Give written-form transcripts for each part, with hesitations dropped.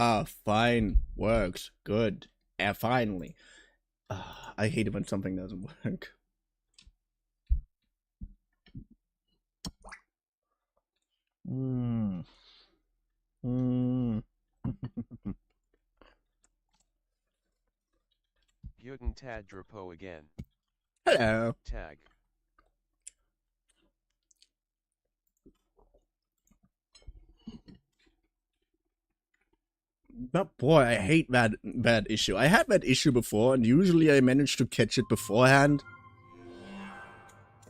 Ah, fine. Works. Good. Finally. I hate it when something doesn't work. Mm. Mm. Guten Tag Drapo again. Hello. Tag. But boy, I hate that issue. I had that issue before, and usually I manage to catch it beforehand.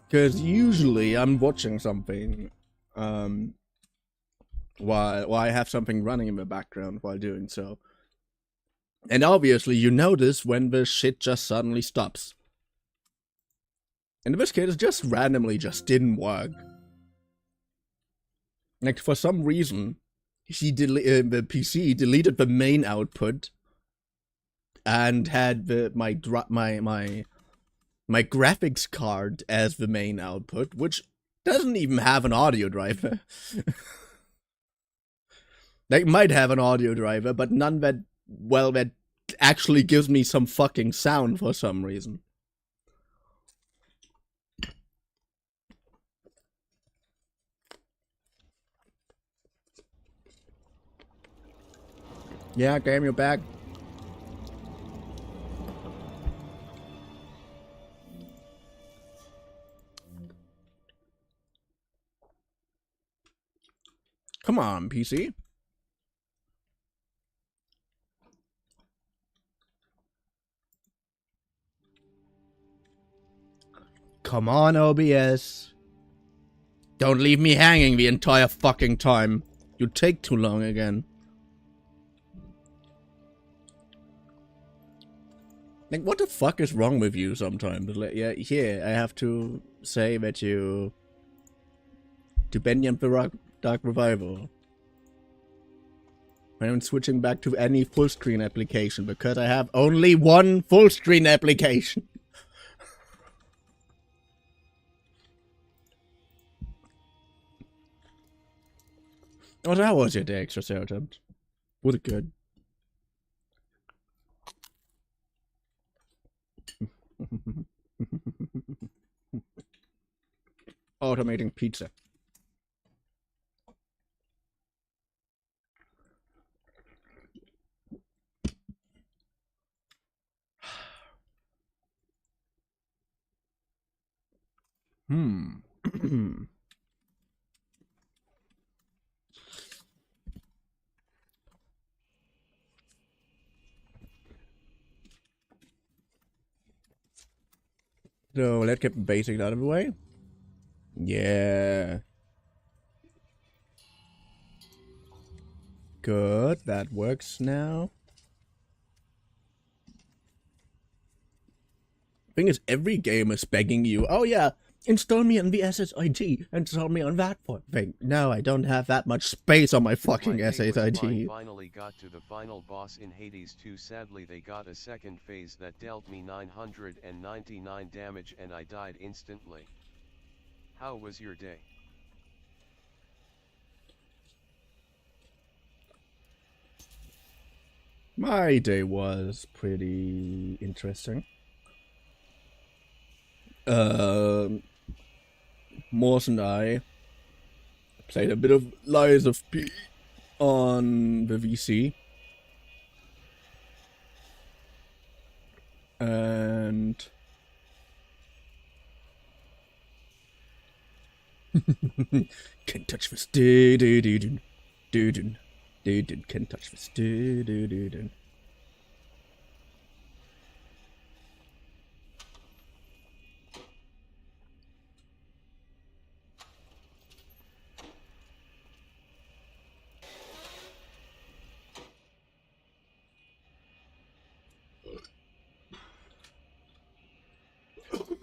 Because usually I'm watching something, while I have something running in the background while doing so. And obviously you notice when the shit just suddenly stops. And in this case, it just randomly just didn't work. Like, for some reason, the PC deleted the main output and had my graphics card as the main output, which doesn't even have an audio driver. They might have an audio driver, but none that, well, that actually gives me some fucking sound for some reason. Yeah, game, you're back. Come on, PC. Come on, OBS. Don't leave me hanging the entire fucking time. You take too long again. Like, what the fuck is wrong with you sometimes? Like, yeah, here, I have to say that you... to bendyandthedarkrevival. I'm switching back to any full screen application because I have only one full screen application. Oh, how was your day, Extraceratops? Was it good? Automating pizza. So let's get the basics out of the way. Yeah. Good, that works now. Thing is, every game is begging you, oh yeah, install me on the SSID, install me on that thing. No, I don't have that much space on my fucking SSID. Finally got to the final boss in Hades 2. Sadly they got a second phase that dealt me 999 damage and I died instantly. How was your day? My day was pretty interesting. Morse and I played a bit of Lies of P on the VC. And can't touch this. Can't touch this.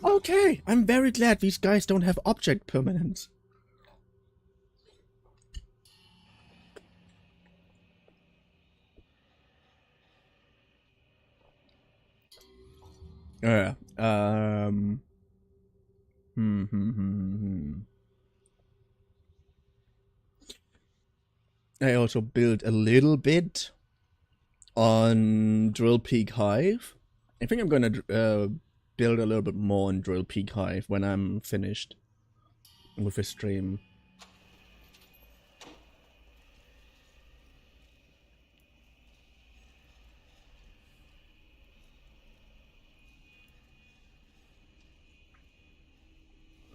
Okay, I'm very glad these guys don't have object permanence. Yeah. I also built a little bit on Drill Peak Hive. I think I'm gonna build a little bit more on Drill Peak Hive when I'm finished with the stream.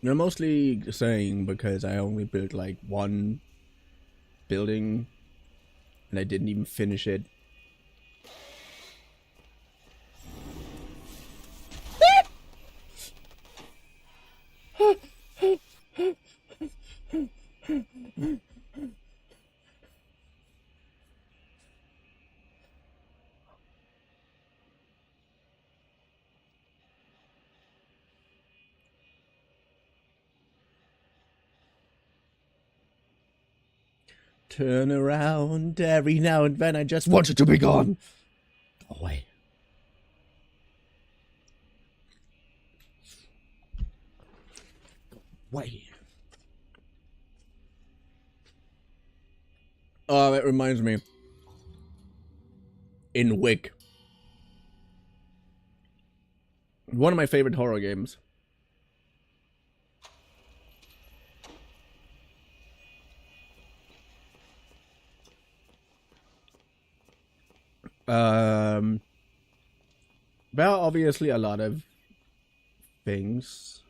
They're mostly saying because I only built like one building and I didn't even finish it. Turn around every now and then. I just want you to be gone. Go away. Wait. Oh, that reminds me. In Wick. One of my favorite horror games. There are obviously a lot of things.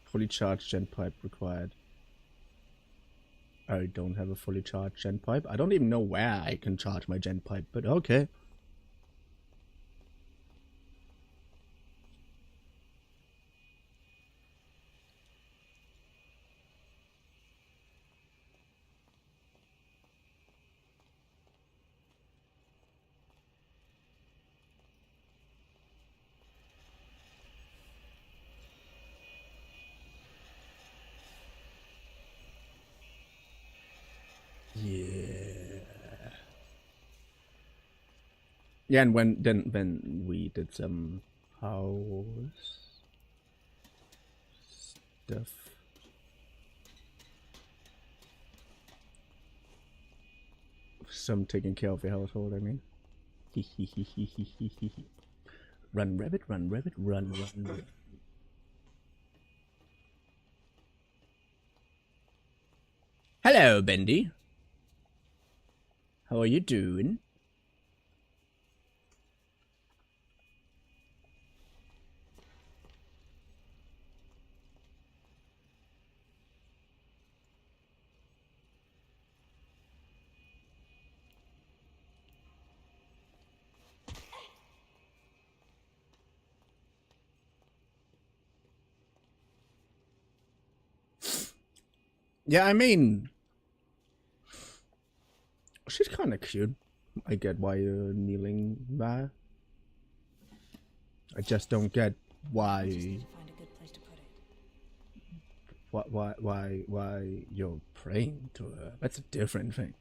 Fully charged gen pipe required. I don't have a fully charged gen pipe. I don't even know where I can charge my gen pipe, but okay. Yeah, and when we did some house stuff. Some taking care of the household, I mean. Run rabbit, run rabbit, run, run, run. Hello, Bendy. How are you doing? Yeah, I mean, she's kind of cute. I get why you're kneeling there. I just don't get why. Just need to find a good place to put it. Why you're praying to her? That's a different thing.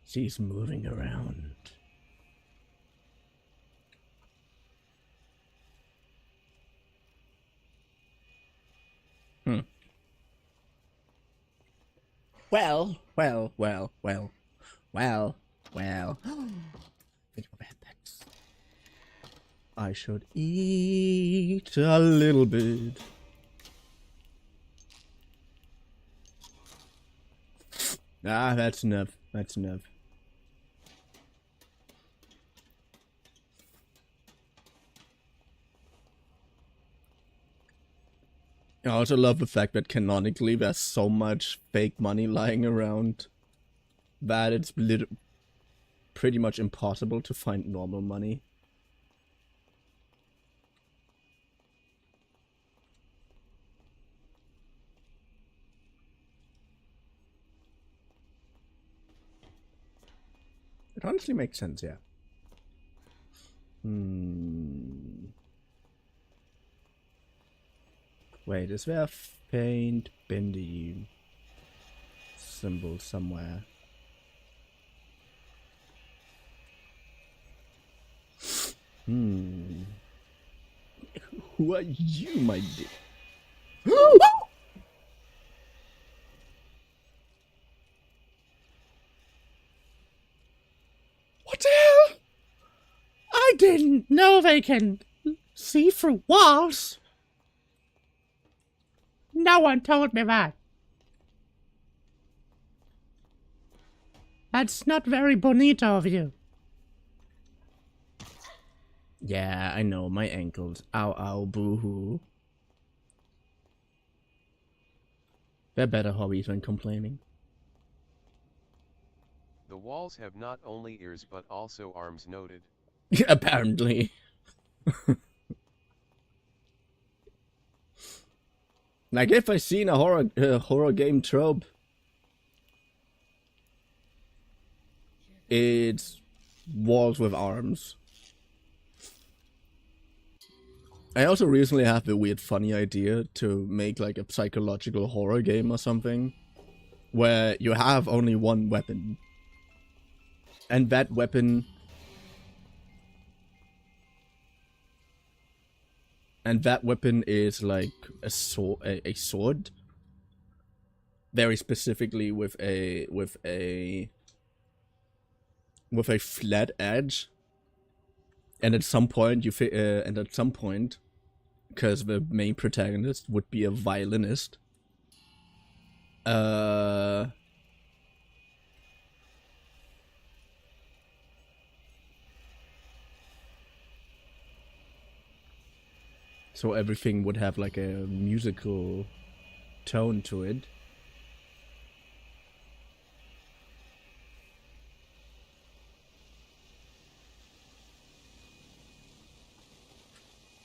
She's moving around. Well. I should eat a little bit. Ah, that's enough. That's enough. I also love the fact that canonically there's so much fake money lying around that it's pretty much impossible to find normal money. It honestly makes sense, yeah. Wait, is there a faint bendy symbol somewhere? Who are you, my dear? What the hell? I didn't know they can see through walls. No one told me that. That's not very bonito of you. Yeah, I know, my ankles. Ow, ow, boo-hoo. They're better hobbies than complaining. The walls have not only ears but also arms noted. Apparently. Like, if I seen a horror game trope, it's walls with arms. I also recently have the weird funny idea to make like a psychological horror game or something, where you have only one weapon. And that weapon... And that weapon is like a sword. Very specifically with a flat edge. And at some point because the main protagonist would be a violinist, so everything would have like a musical tone to it.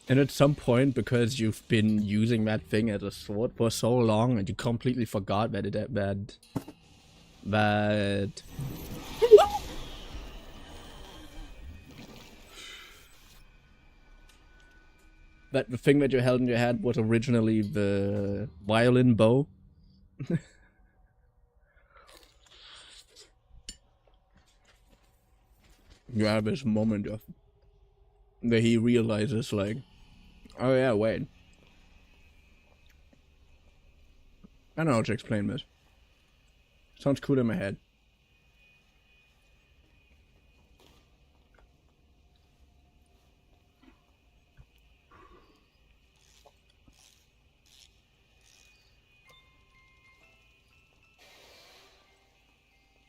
And at some point, because you've been using that thing as a sword for so long, and you completely forgot that that the thing that you held in your hand was originally the violin bow. You have this moment of where he realizes, like, oh yeah, wait. I don't know how to explain this. Sounds cool in my head.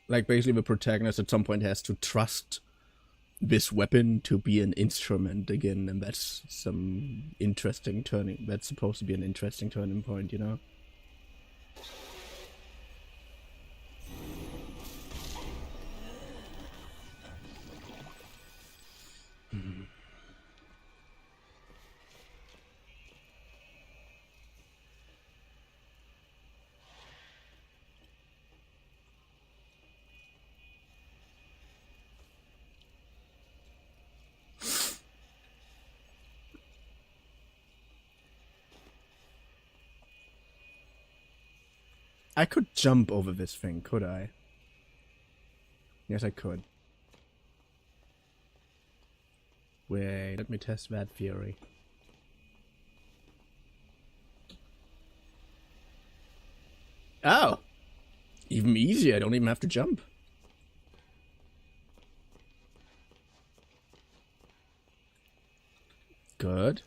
Like, basically the protagonist at some point has to trust this weapon to be an instrument again, and that's some interesting turning. That's supposed to be an interesting turning point, you know? I could jump over this thing, could I? Yes, I could. Wait, let me test that theory. Oh! Even easier, I don't even have to jump. Good.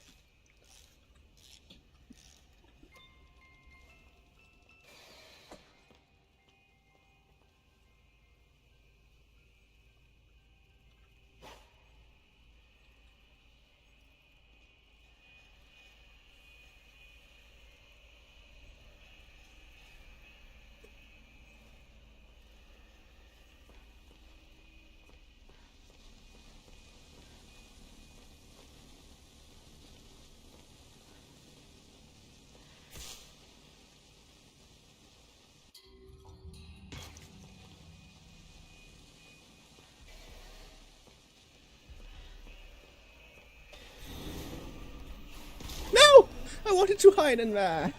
No! I wanted to hide in there!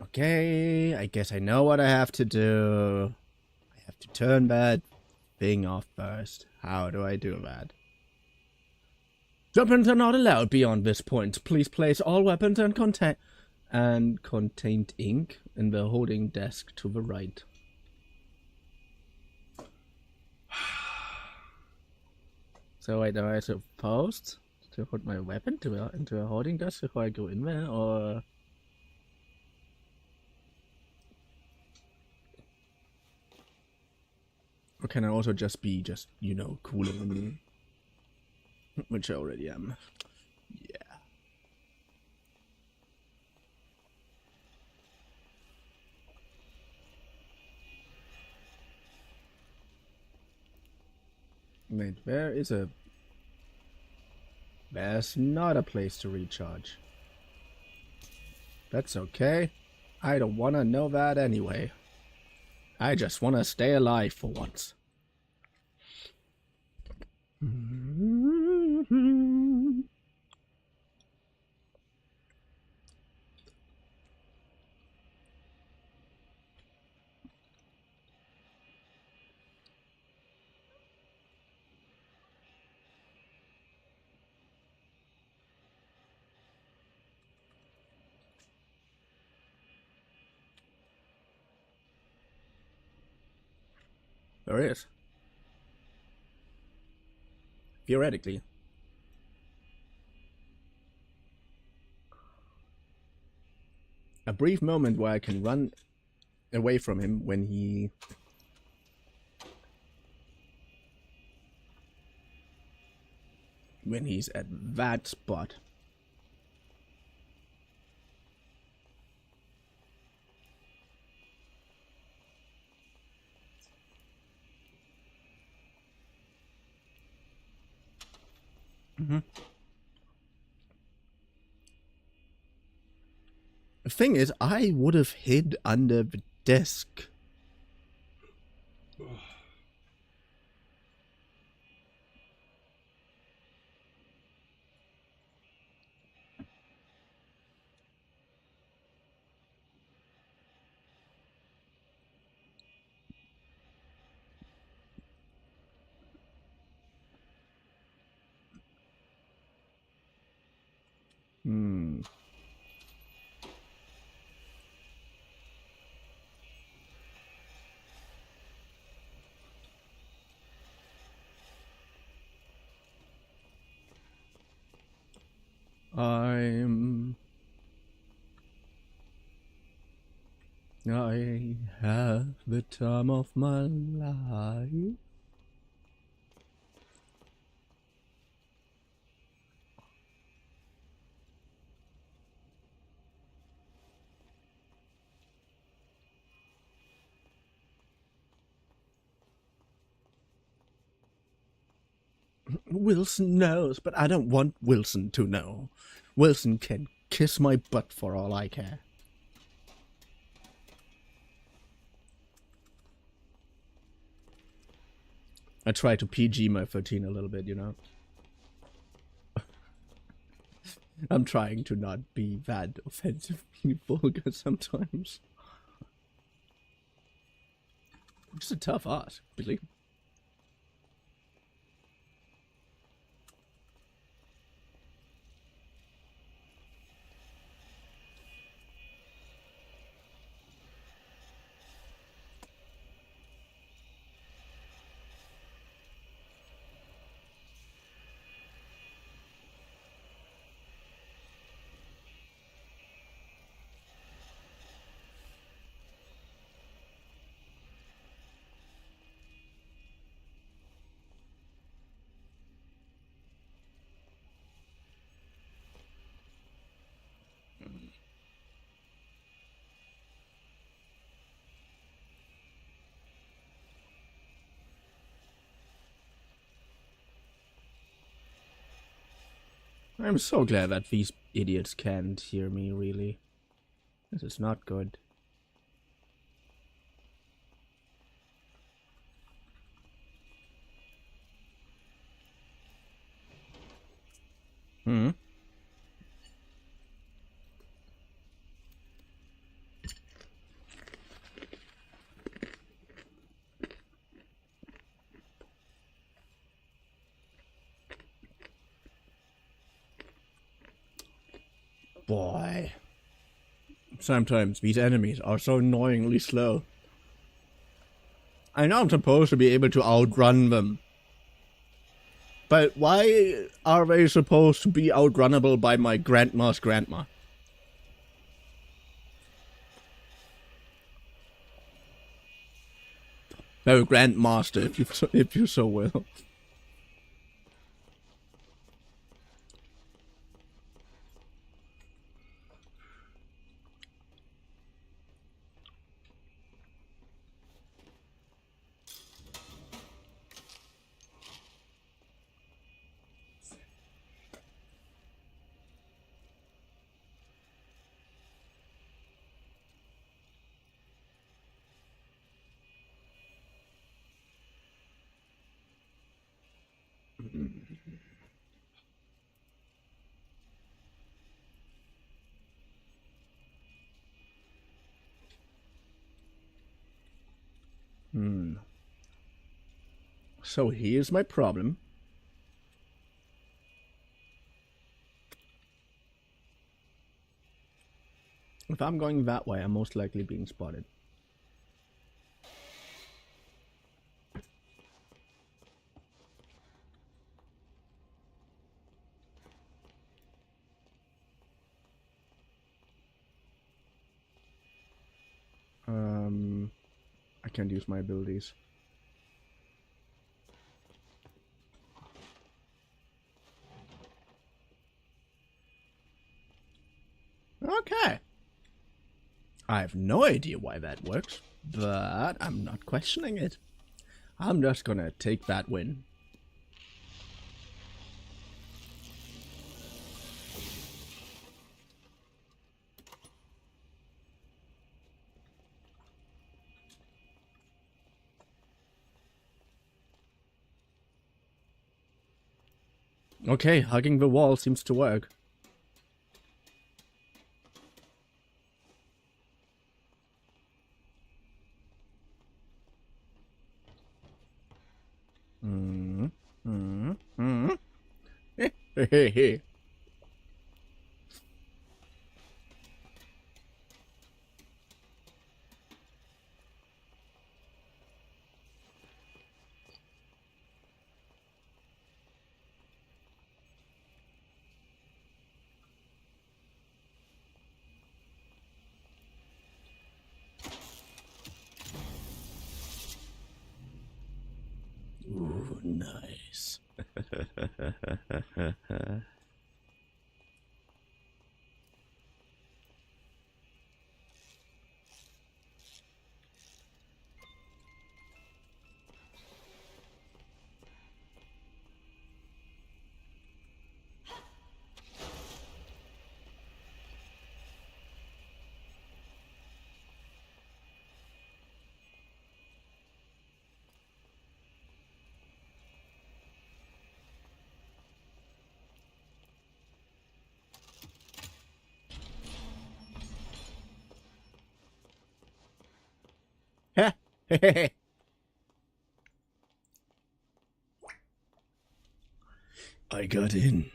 Okay, I guess I know what I have to do. I have To turn that thing off first. How do I do that? Weapons are not allowed beyond this point. Please place all weapons and contained ink in the holding desk to the right. So wait, am I supposed to put my weapon into a holding desk before I go in there, or... Or can I also just be, you know, cooler than me? Which I already am. Yeah. Wait, where is a... There's not a place to recharge. That's okay. I don't wanna know that anyway. I just wanna stay alive for once. There is. Theoretically. A brief moment where I can run away from him when he's at that spot. The thing is, I would have hid under the desk. I have the time of my life. Wilson knows, but I don't want Wilson to know. Wilson can kiss my butt for all I care. I try to PG my 13 a little bit, you know. I'm trying to not be that offensively vulgar sometimes. It's a tough art, really. I'm so glad that these idiots can't hear me, really. This is not good. Sometimes these enemies are so annoyingly slow. I know I'm supposed to be able to outrun them. But why are they supposed to be outrunnable by my grandma's grandma? No, grandmaster, if you so will. So here's my problem. If I'm going that way, I'm most likely being spotted. I can't use my abilities. Okay. I have no idea why that works, but I'm not questioning it. I'm just gonna take that win. Okay, hugging the wall seems to work. Hey. Ooh, nice. I got in.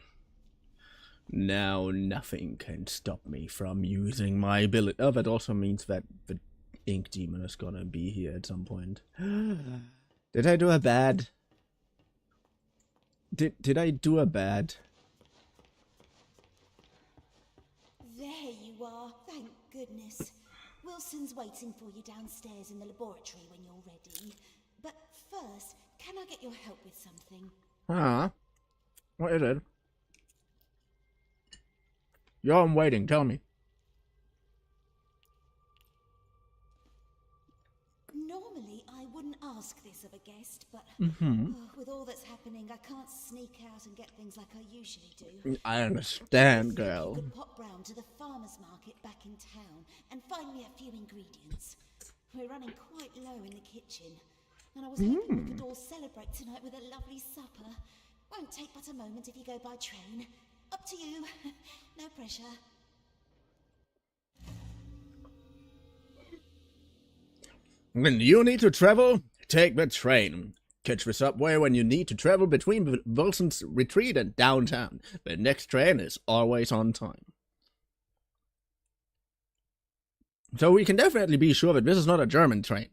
Now nothing can stop me from using my ability. Oh, that also means that the ink demon is gonna be here at some point. Did I do a bad? Did I do a bad? There you are, thank goodness. Wilson's waiting for you downstairs in the laboratory when you're ready. But first, can I get your help with something? What is it? Yo, I'm waiting, tell me. Normally, I wouldn't ask this of a guest, but with all that's happening, I can't sneak out and get things like I usually do. I understand, You girl. could pop round to the farmer's market back in town and find me a few ingredients. We're running quite low in the kitchen, and I was hoping we could all celebrate tonight with a lovely supper. Won't take but a moment if you go by train. Up to you. No pressure. When you need to travel, take the train. Catch the subway when you need to travel between Wilson's retreat and downtown. The next train is always on time. So we can definitely be sure that this is not a German train.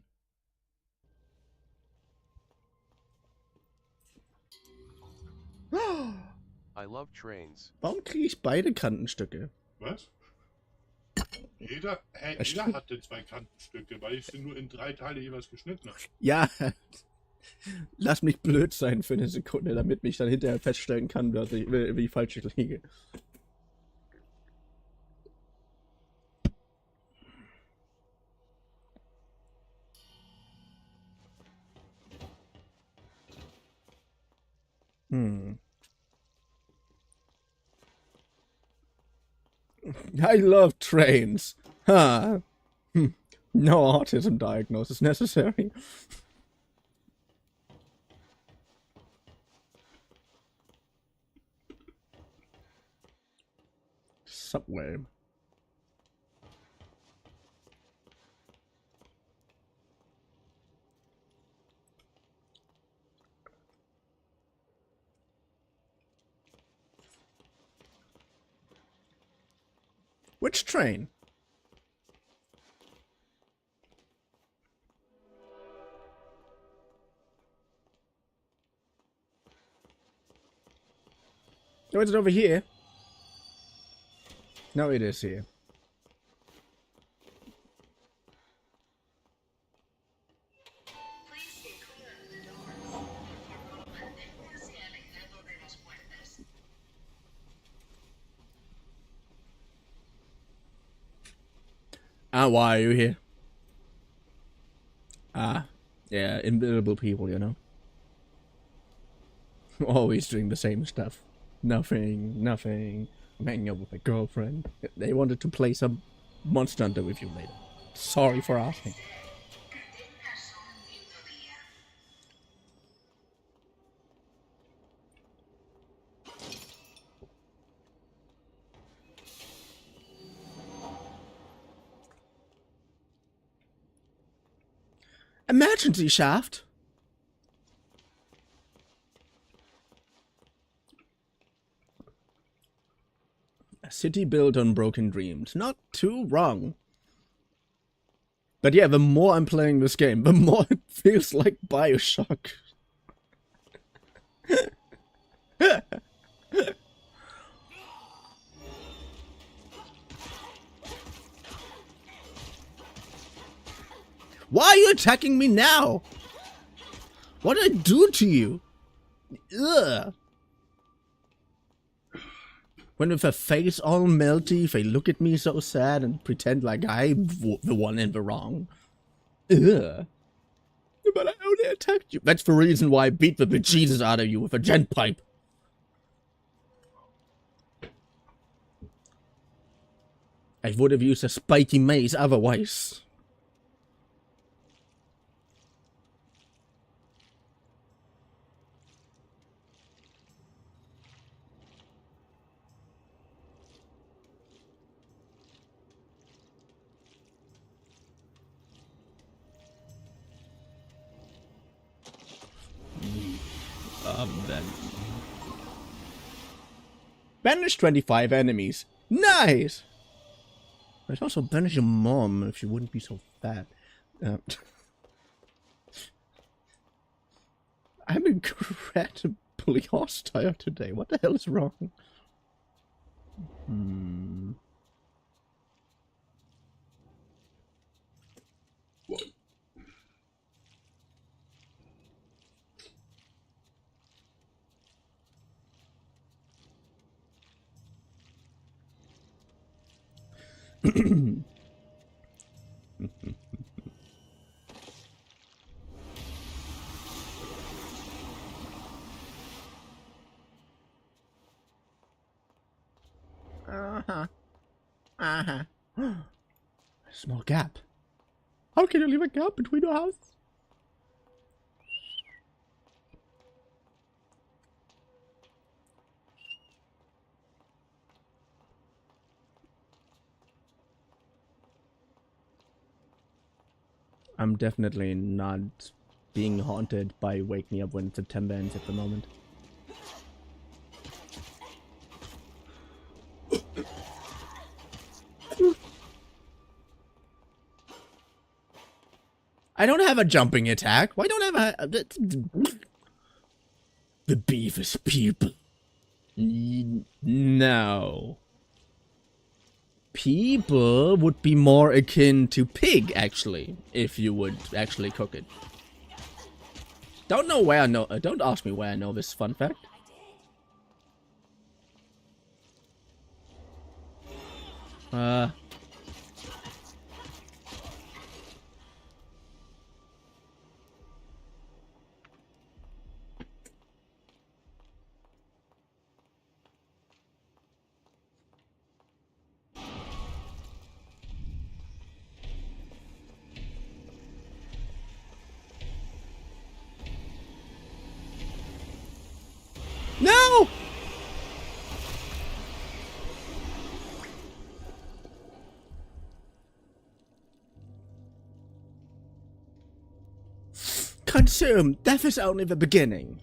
I love trains. Warum kriege ich beide Kantenstücke? Was? Jeder hatte 2 Kantenstücke, weil ich sie nur in 3 Teile jeweils geschnitten habe. Ja, lass mich blöd sein für eine Sekunde, damit ich dann hinterher feststellen kann, dass wie falsch ich liege. I love trains. Huh. No autism diagnosis necessary. Subway. Which train? Oh, is it over here? No, it is here. Ah, why are you here? Ah, yeah, invisible people, you know. Always doing the same stuff. Nothing. I'm hanging out with my girlfriend. They wanted to play some Monster Hunter with you later. Sorry for asking. Emergency shaft? A city built on broken dreams. Not too wrong. But yeah, the more I'm playing this game, the more it feels like Bioshock. Why are you attacking me now? What did I do to you? Ugh. When with her face all melty, they look at me so sad and pretend like I'm the one in the wrong. Ugh. But I only attacked you. That's the reason why I beat the bejesus out of you with a gent pipe. I would have used a spiky mace otherwise. Then. Banish 25 enemies. Nice! I'd also banish your mom if she wouldn't be so fat. I'm incredibly hostile today. What the hell is wrong? Small gap. How can you leave a gap between your houses? I'm definitely not being haunted by Wake Me Up When September Ends at the moment. I don't have a jumping attack. Why don't I have a... The beef is people. No. People would be more akin to pig, actually, if you would actually cook it. Don't know where I know... don't ask me where I know this fun fact. No! Consume. Death is only the beginning.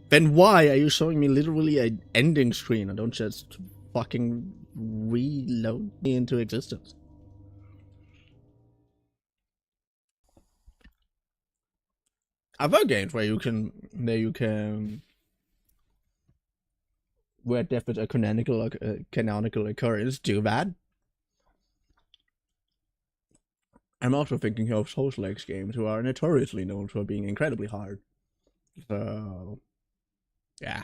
Then why are you showing me literally an ending screen and don't just fucking reload me into existence? Other games where where death is a canonical occurrence do that. I'm also thinking of Souls-like games who are notoriously known for being incredibly hard. So, yeah.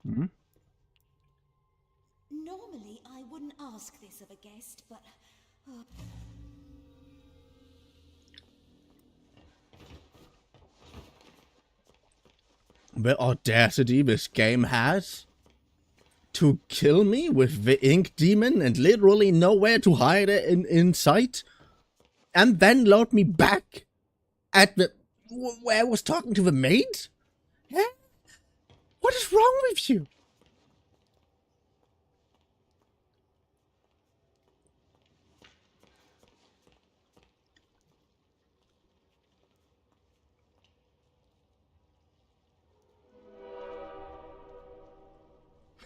Hmm? Normally, I wouldn't ask this of a guest, but... The audacity this game has to kill me with the ink demon and literally nowhere to hide it in sight, and then load me back at the where I was talking to the maid? Huh? What is wrong with you?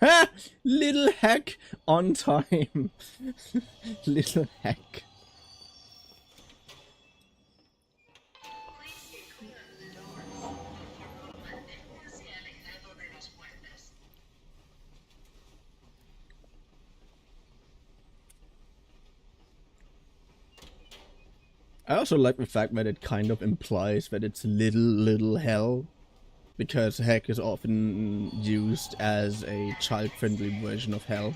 Ha! Little hack on time. Little hack. I also like the fact that it kind of implies that it's little hell, because heck is often used as a child-friendly version of hell.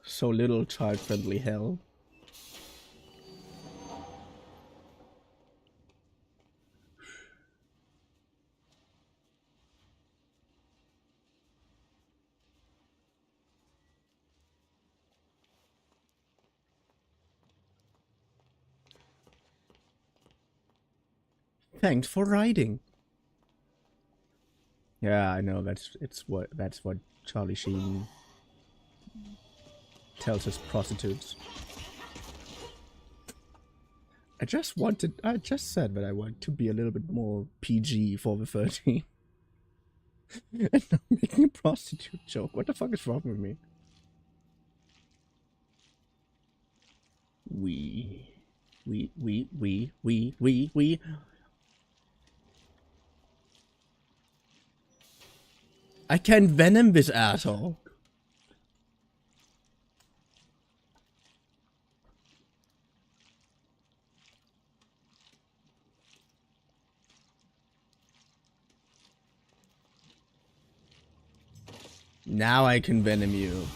So little child-friendly hell. Thanks for riding. Yeah, I know that's what Charlie Sheen tells his prostitutes. I just said that I want to be a little bit more PG for the 13. And I'm making a prostitute joke. What the fuck is wrong with me? We. I can venom this asshole. Now I can venom you.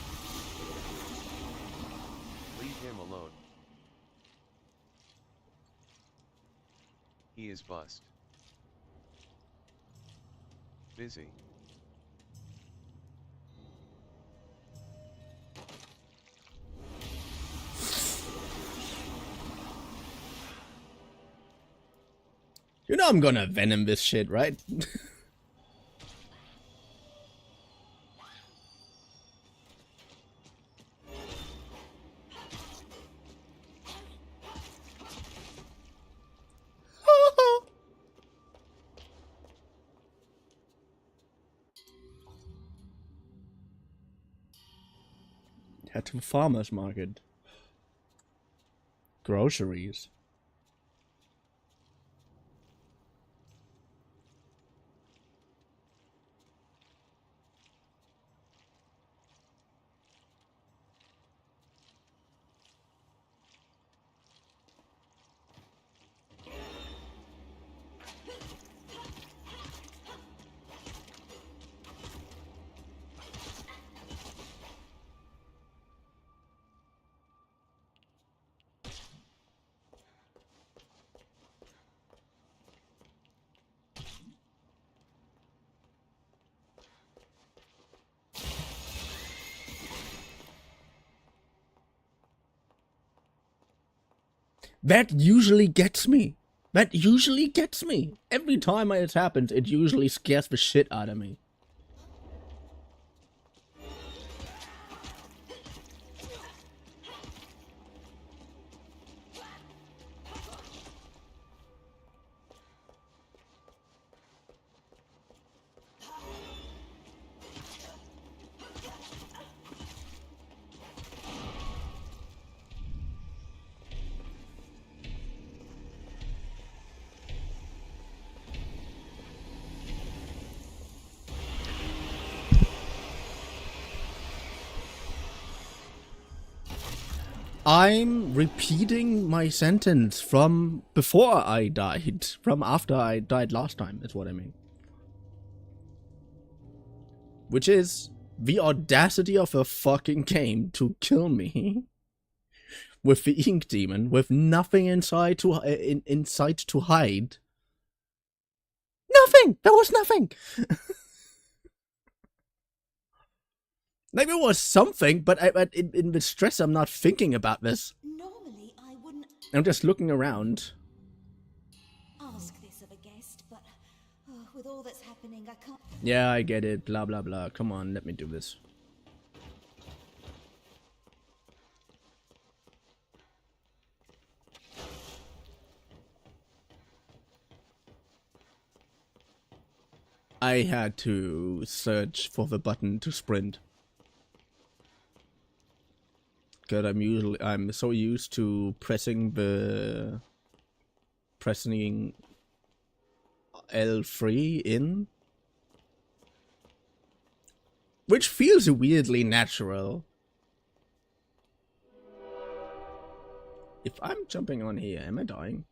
Leave him alone. He is bust. Busy. You know I'm gonna venom this shit, right? Head to farmer's market. Groceries. That usually gets me. That usually gets me. Every time it happens, it usually scares the shit out of me. I'm repeating my sentence from before I died. From after I died last time, is what I mean. Which is the audacity of a fucking game to kill me with the ink demon, with nothing inside to inside to hide. Nothing! There was nothing! Maybe it was something, but in the stress, I'm not thinking about this. Normally, I wouldn't I'm just looking around. ask this of a guest, but with all that's happening, I can't. Yeah, I get it. Blah, blah, blah. Come on, let me do this. I had to search for the button to sprint. Cause I'm so used to pressing L3 in, which feels weirdly natural. If I'm jumping on here, am I dying?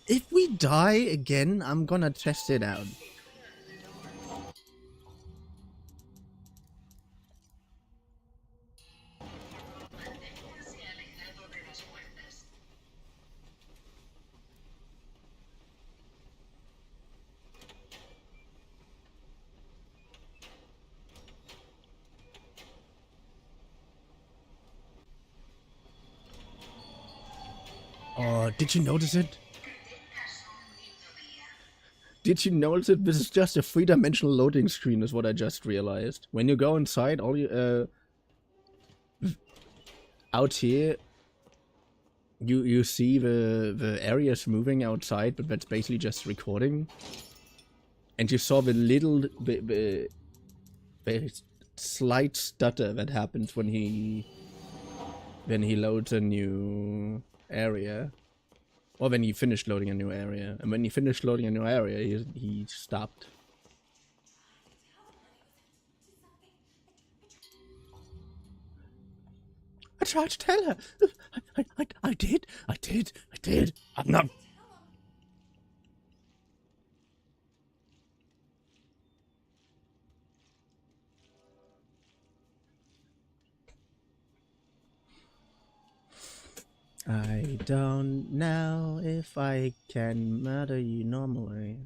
If we die again, I'm gonna test it out. Oh, did you notice it? Did you notice it? This is just a three-dimensional loading screen, is what I just realized. When you go inside, all you out here, you see the areas moving outside, but that's basically just recording. And you saw the little the slight stutter that happens when he loads a new area. Or when he finished loading a new area. And when he finished loading a new area, he stopped. I tried to tell her. I did. I'm not... I don't know if I can murder you normally.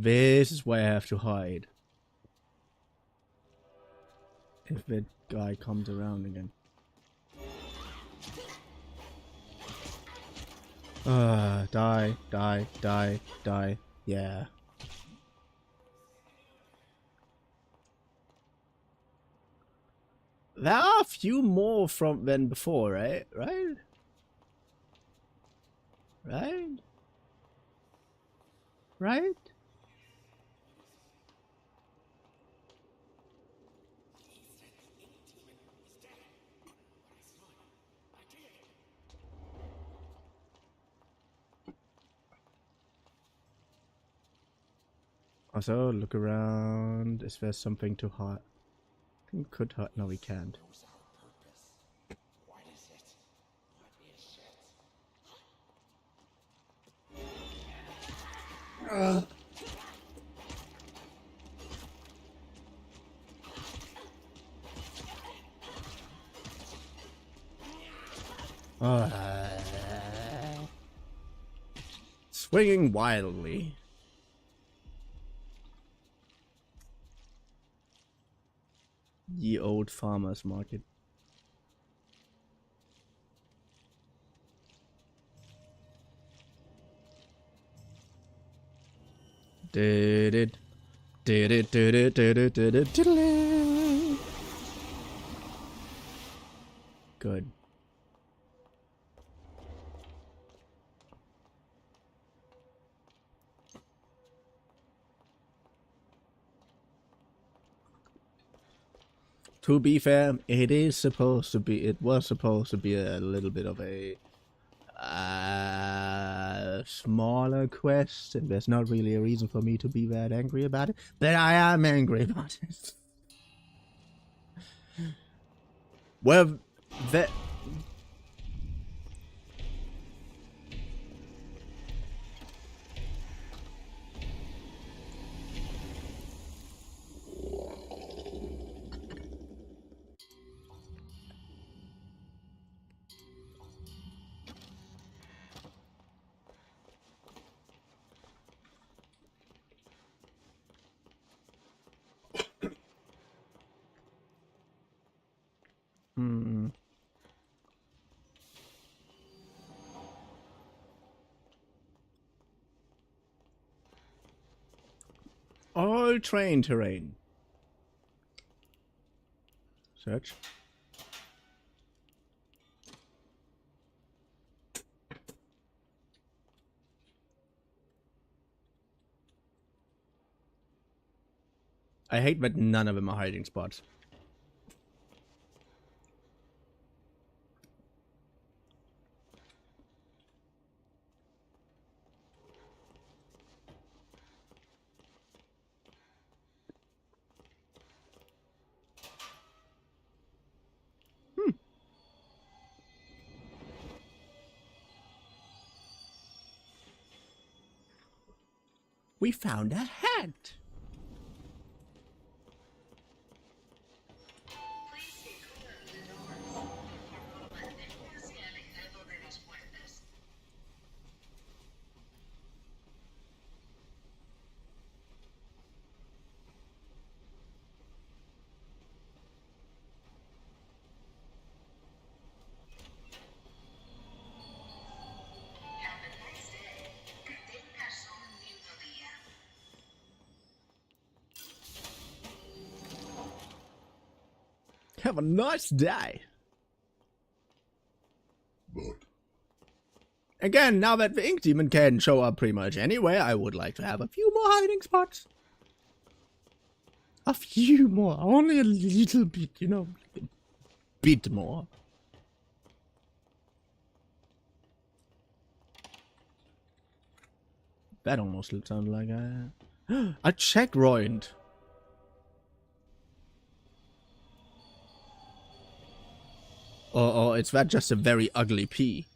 This is where I have to hide. If that guy comes around again. Die, die, die, die. Yeah. There are a few more from than before, right? Right? Right? Right? Also, look around. Is there something to hide? I think we could hide. No, we can't. Swinging wildly. Ye old farmers market. Did it. Did it, did it, did it, did it, did it. Good. To be fair, it was supposed to be a little bit of a smaller quest, and there's not really a reason for me to be that angry about it, but I am angry about it. Well, that... All train terrain. Search. I hate that none of them are hiding spots. We found a hat. Have a nice day. But Again, now that the Ink Demon can show up pretty much anywhere, I would like to have a few more hiding spots. A few more. Only a little bit, you know. A bit more. That almost sounded like a checkpoint. Or is that just a very ugly pea?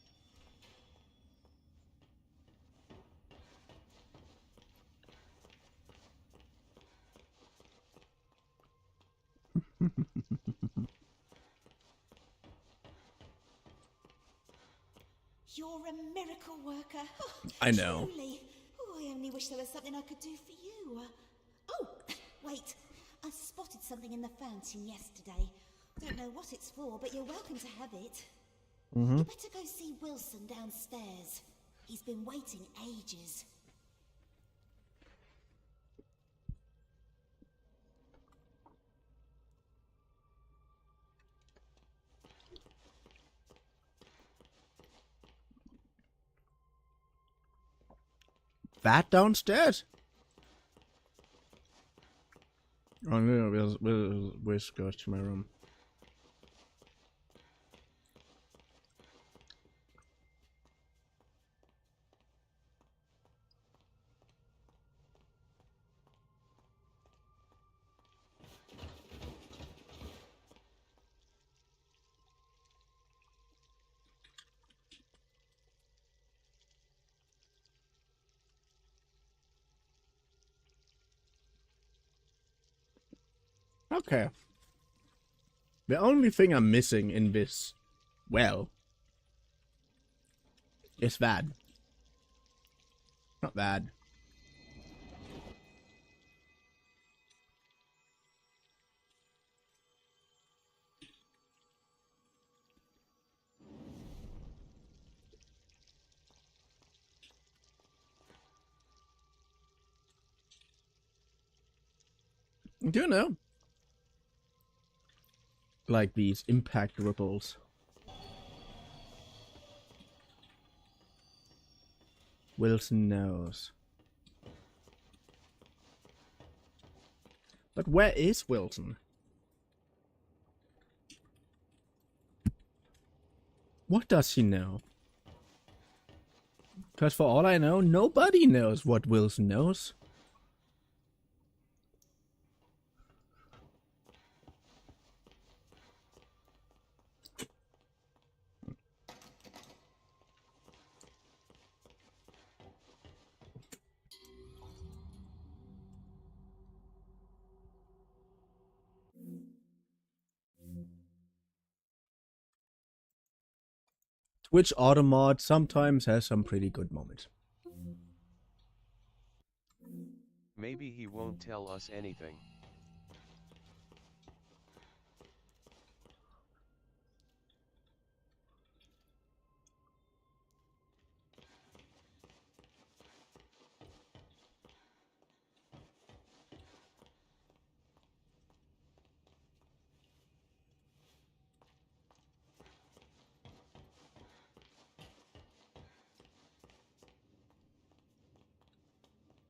You're a miracle worker. I know. Truly. I only wish there was something I could do for you. Oh, wait. I spotted something in the fountain yesterday. Don't know what it's for, but you're welcome to have it. You better go see Wilson downstairs. He's been waiting ages. That downstairs? Oh no, we'll go to my room. Okay. The only thing I'm missing in this, well, is that. Not bad. Do you know? Like these impact ripples. Wilson knows. But where is Wilson? What does he know? Because for all I know, nobody knows what Wilson knows. Twitch Automod sometimes has some pretty good moments. Maybe he won't tell us anything.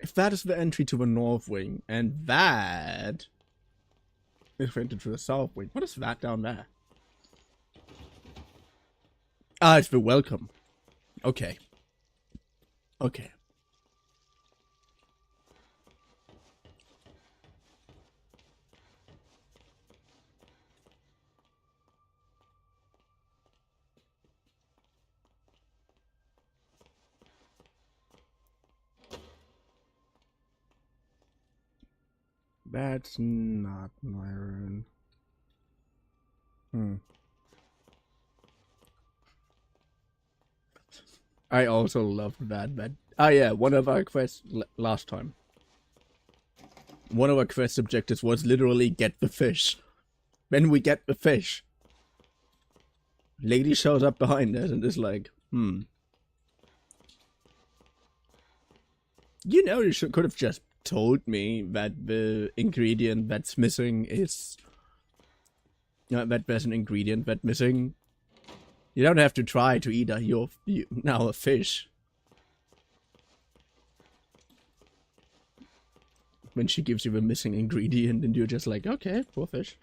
If that is the entry to the North Wing, and that is the entry to the South Wing, what is that down there? Ah, it's the welcome. Okay. Okay. That's not my room. I also love that. Ah, yeah, one of our quests last time. One of our quest objectives was literally get the fish. When we get the fish, lady shows up behind us and is like, You know, you could have just told me that the ingredient that's missing is... that there's an ingredient that's missing. You don't have to try to eat now a fish. When she gives you the missing ingredient and you're just like, okay, poor fish.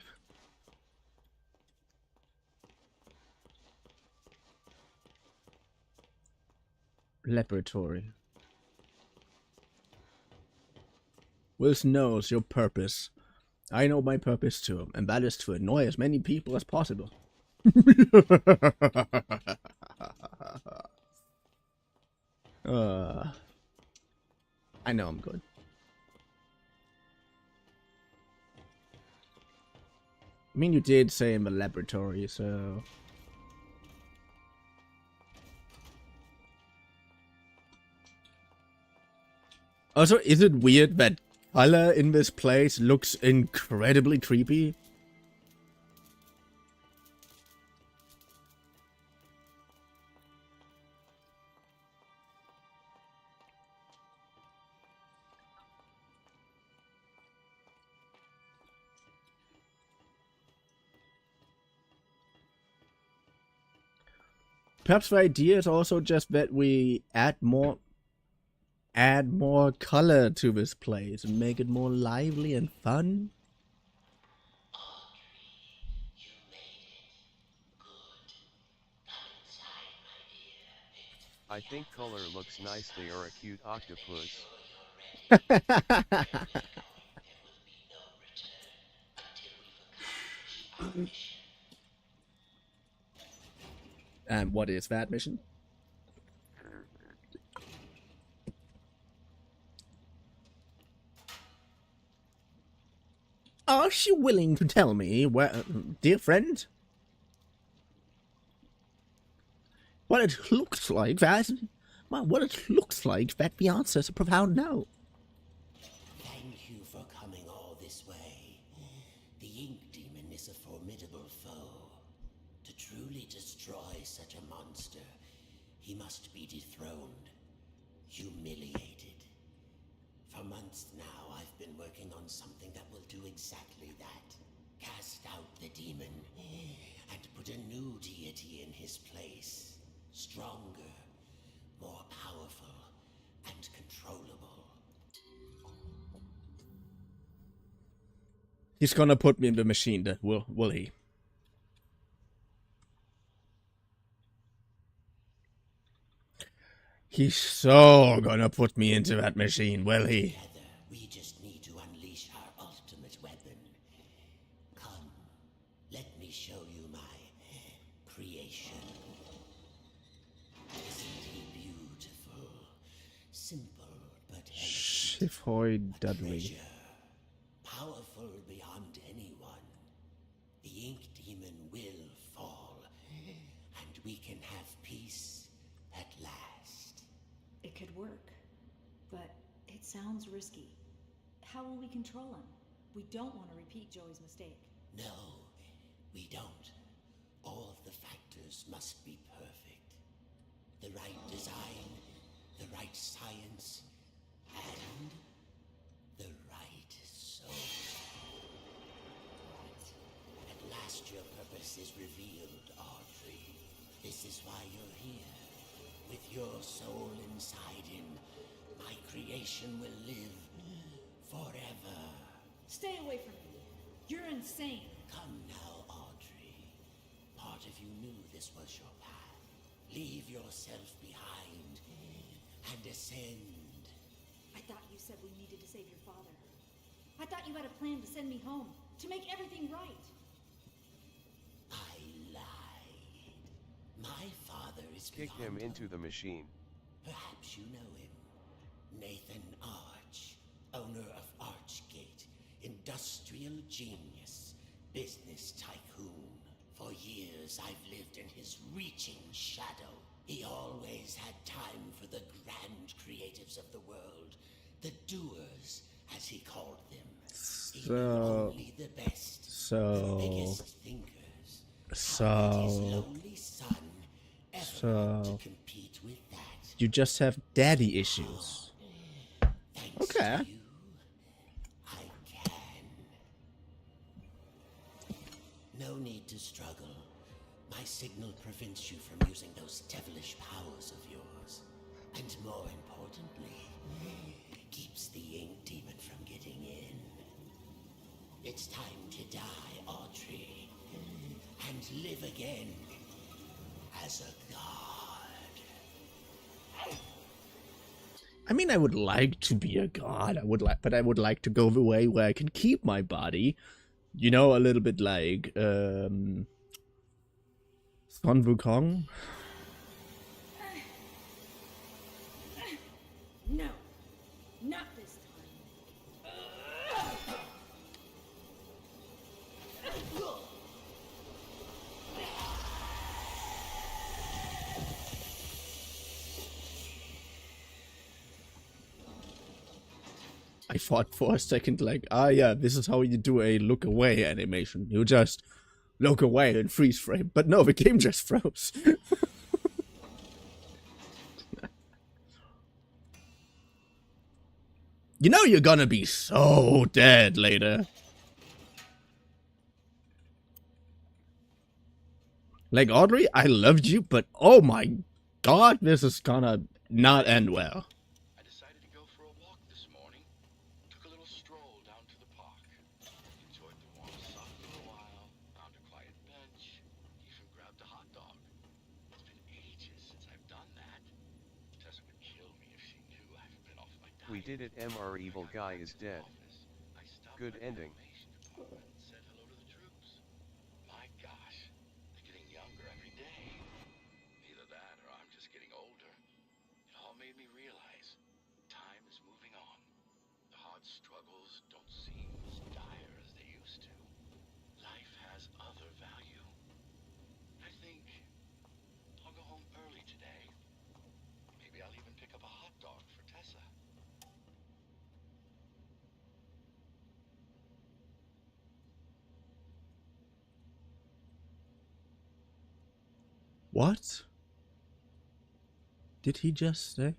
Laboratory. Wilson knows your purpose. I know my purpose too, and that is to annoy as many people as possible. I know I'm good. I mean, you did say in the laboratory, so... Also, is it weird that color in this place looks incredibly creepy? Perhaps the idea is also just that we add more color to this place and make it more lively and fun. I think color looks nice. They are a cute octopus. And what is that mission? Are you willing to tell me where, dear friend, what it looks like that? Well, what it looks like that the answer is a profound no. Thank you for coming all this way. The ink demon is a formidable foe. To truly destroy such a monster, he must be dethroned, humiliated. For months now, I've been working on something that will do exactly that. Cast out the demon, and put a new deity in his place. Stronger, more powerful, and controllable. He's gonna put me in the machine, will he? He's so gonna put me into that machine, will he? Together, we just need to unleash our ultimate weapon. Come, let me show you my creation. Isn't he beautiful? Simple but elegant. Shifoid Dudley. Treasure. Powerful beyond anyone. The ink demon will fall, and we can have peace at last. It could work, but it sounds risky. How will we control him? We don't want to repeat Joey's mistake. No, we don't. All of the factors must be perfect. The right design, the right science, and the right soul. At last your purpose is revealed, Audrey. This is why you're here. With your soul inside him, my creation will live forever. Stay away from me. You're insane. Come now, Audrey. Part of you knew this was your path. Leave yourself behind and ascend. I thought you said we needed to save your father. I thought you had a plan to send me home, to make everything right. I lied. My father is Kick beyond him into the machine. Perhaps you know him. Nathan Arch, owner of Archgate, industrial genius, business tycoon. For years I've lived in his reaching shadow. He always had time for the grand creatives of the world, the doers, as he called them. He knew only the best, the biggest thinkers. How could his lonely son ever hope to compete with that? You just have daddy issues. Thanks Okay. to you, I can. No need to struggle. My signal prevents you from using those devilish powers of yours. And more importantly, keeps the ink demon from getting in. It's time to die, Audrey. And live again as a god. I mean, I would like to be a god. But I would like to go the way where I can keep my body. You know, a little bit like Sun Wukong. No, not this time. I thought for a second, like, ah, yeah, this is how you do a look away animation. You just look away and freeze frame. But no, the game just froze. You know you're gonna be so dead later. Like, Audrey, I loved you, but oh my god, this is gonna not end well. I decided to go for a walk this morning. Took a little stroll down to the park. Enjoyed the warm sun for a while. Found a quiet bench. Even grabbed a hot dog. It's been ages since I've done that. Tessa would kill me if she knew I've been off my diet. We did it. Mr. Evil Guy is dead. Good ending. Said hello to the troops. My gosh, they're getting younger every day. Either that or I'm just getting older. It all made me realize time is moving on. The hard struggles don't seem as dire as they used to. Life has other value. I think I'll go home early today. Maybe I'll even pick up a hot dog for Tessa. What? Did he just say?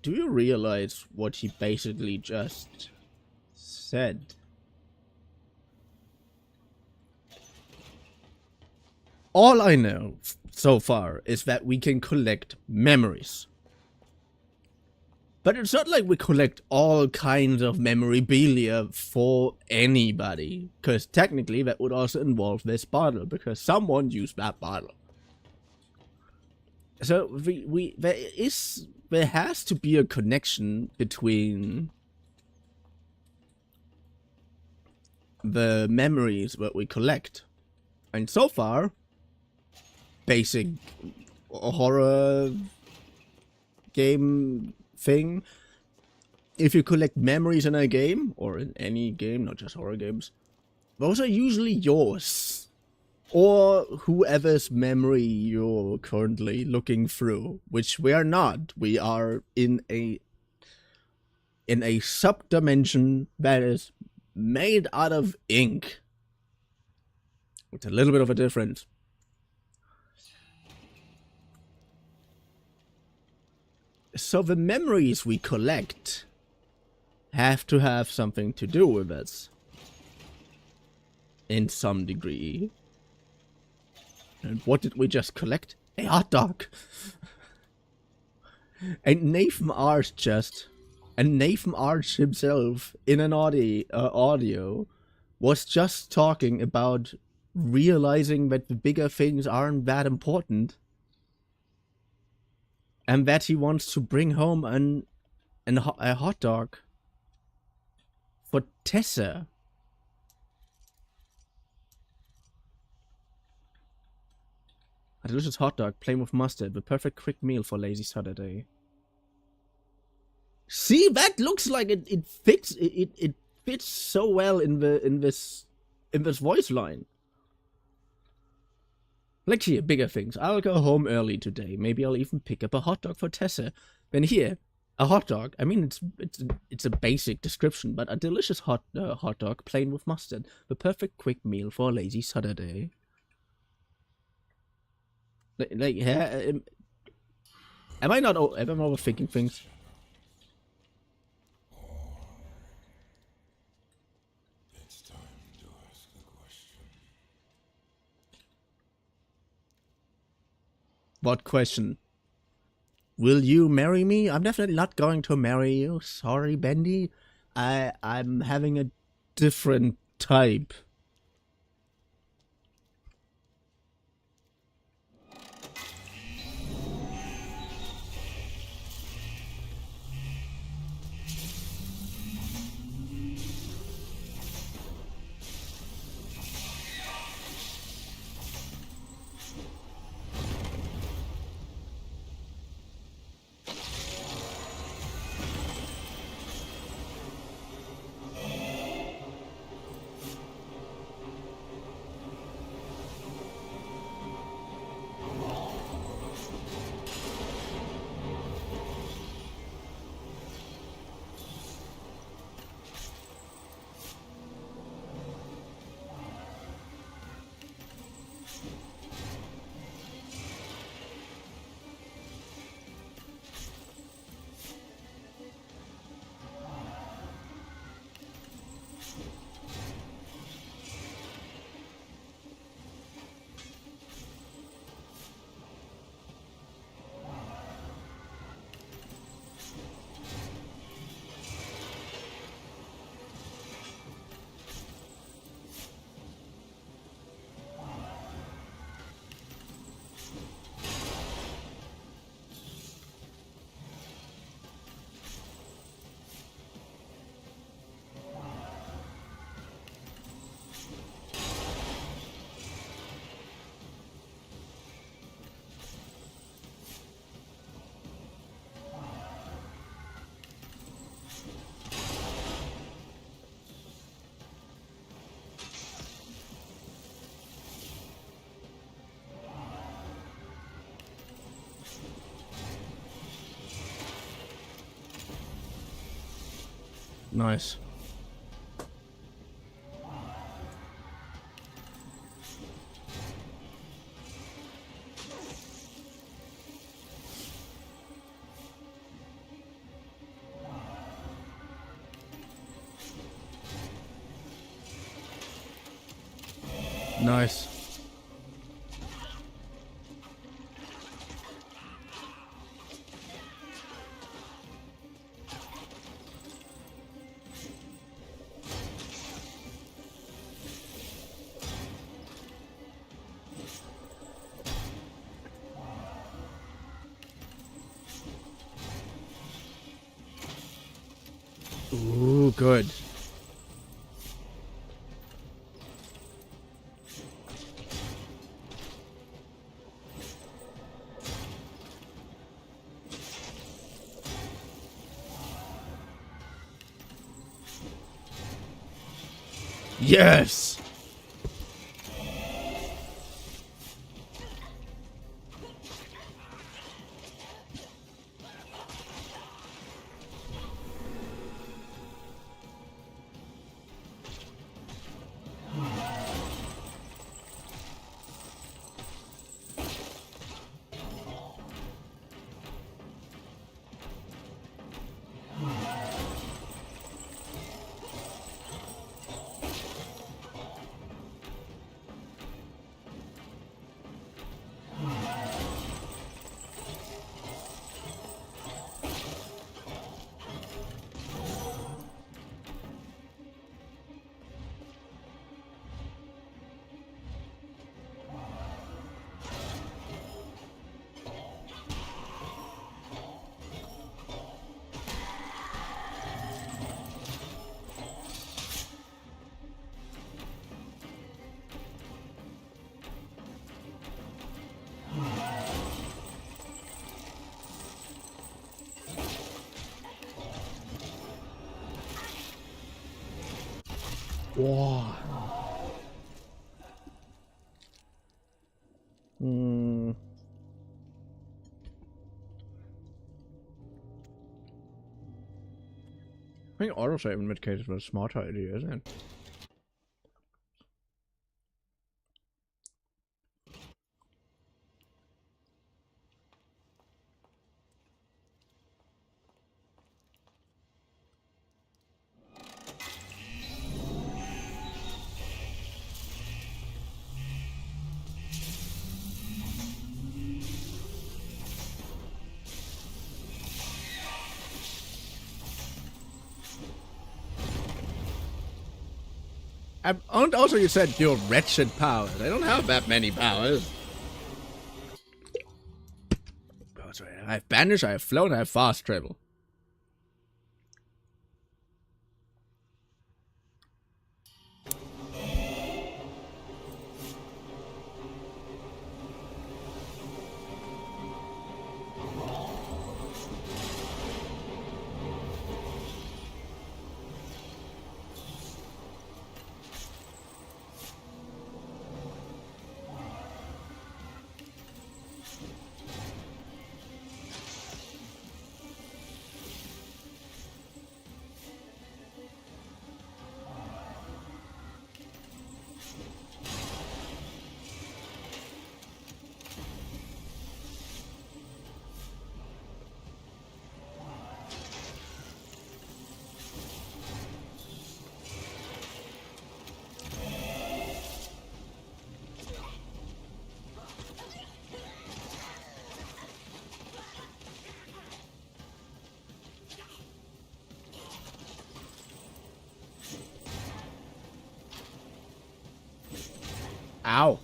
Do you realize what he basically just said? All I know so far is that we can collect memories. But it's not like we collect all kinds of memorabilia for anybody. Because technically that would also involve this bottle. Because someone used that bottle. So there has to be a connection between the memories that we collect. And so far, basic horror game thing, if you collect memories in a game, or in any game, not just horror games, those are usually yours. Or whoever's memory you're currently looking through, which we are not. We are in a sub-dimension that is made out of ink. It's a little bit of a difference. So the memories we collect have to have something to do with us. In some degree. And what did we just collect? A hot dog. And Nathan Arch himself in an audio was just talking about realizing that the bigger things aren't that important. And that he wants to bring home a hot dog for Tessa. A delicious hot dog, plain with mustard, the perfect quick meal for lazy Saturday. See, that looks like it fits. It fits so well in this voice line. Like here, bigger things. I'll go home early today. Maybe I'll even pick up a hot dog for Tessa. Then here, a hot dog. I mean, it's a basic description, but a delicious hot dog, plain with mustard, the perfect quick meal for a lazy Saturday. Like, am I not? Am I overthinking things? It's time to ask the question. What question? Will you marry me? I'm definitely not going to marry you. Sorry, Bendy. I'm having a different type. Nice. Nice. Ooh, good. Yes! Wow. I think autosave in mid case was a smart idea, isn't it? And also you said your wretched powers. I don't have that many powers. Oh, sorry. I have banish, I have float, I have fast travel. Ow.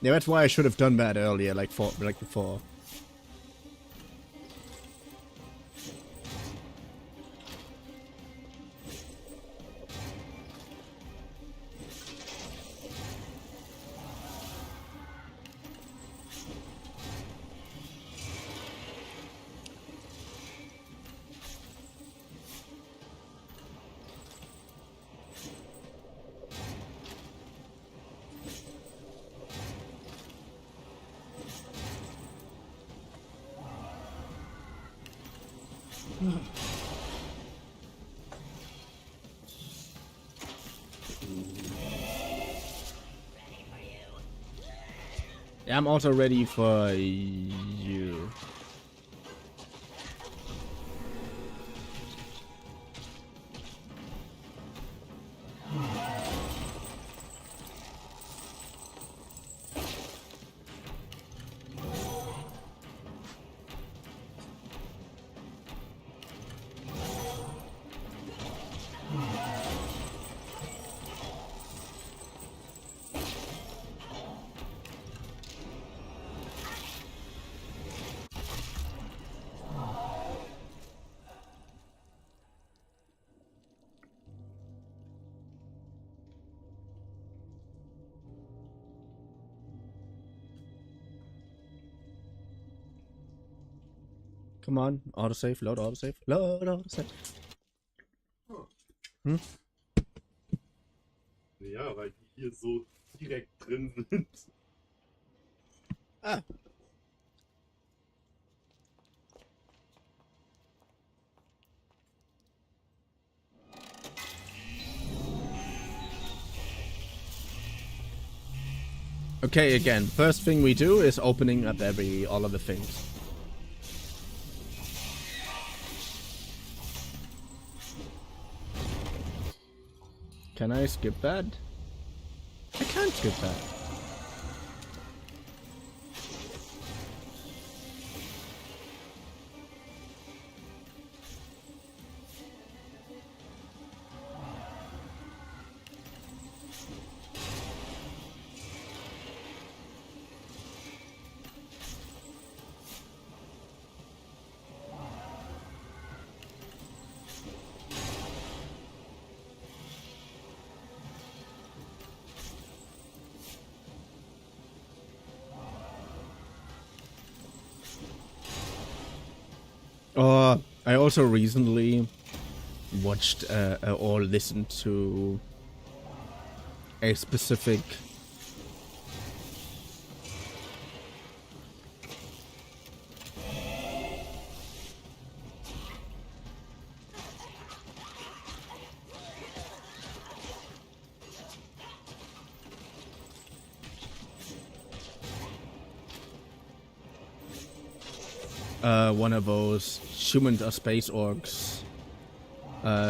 Yeah, that's why I should have done that earlier, like before. Yeah, I'm also ready for you. Come on, autosave, load autosave, load autosave. Hm? Ja, weil die hier so direkt drin sind. Ah. Okay, again, first thing we do is opening up all of the things. Can I skip that? I can't skip that. I also recently watched or listened to a specific one of those humans are space orcs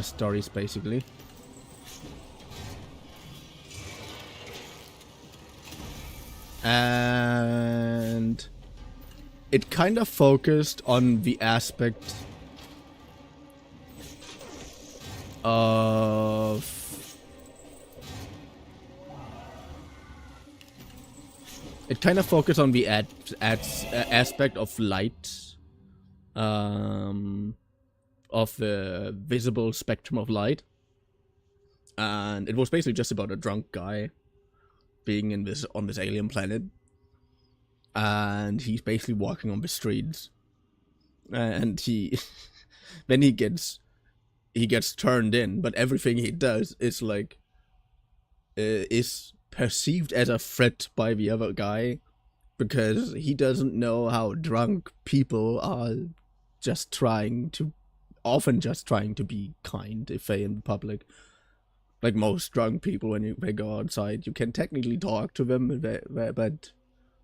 stories, basically. And it kind of focused on the aspect of aspect of light, of the visible spectrum of light, and it was basically just about a drunk guy being on this alien planet, and he's basically walking on the streets, and then he gets turned in, but everything he does is like is perceived as a threat by the other guy, because he doesn't know how drunk people are often just trying to be kind if they're in public. Like most drunk people, when they go outside, you can technically talk to them, but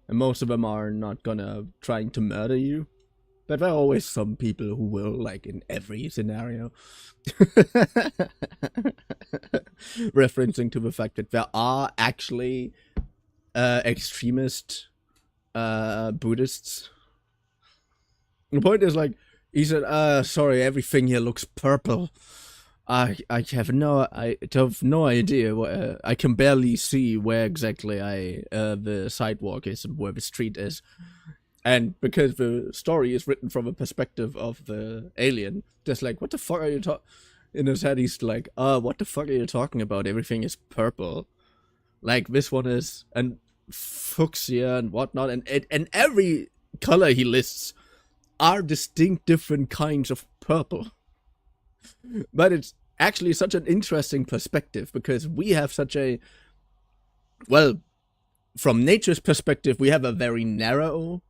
most of them are not gonna trying to murder you. But there are always some people who will, like in every scenario. Referencing to the fact that there are actually extremist Buddhists. The point is, like, he said, sorry, everything here looks purple. I have no idea where I can barely see where exactly the sidewalk is and where the street is. And because the story is written from a perspective of the alien, just like, what the fuck are you talking? In his head, he's like, what the fuck are you talking about? Everything is purple. Like, this one is and fuchsia and whatnot, and every color he lists are distinct different kinds of purple. But it's actually such an interesting perspective because we have such a, well, from nature's perspective, we have a very narrow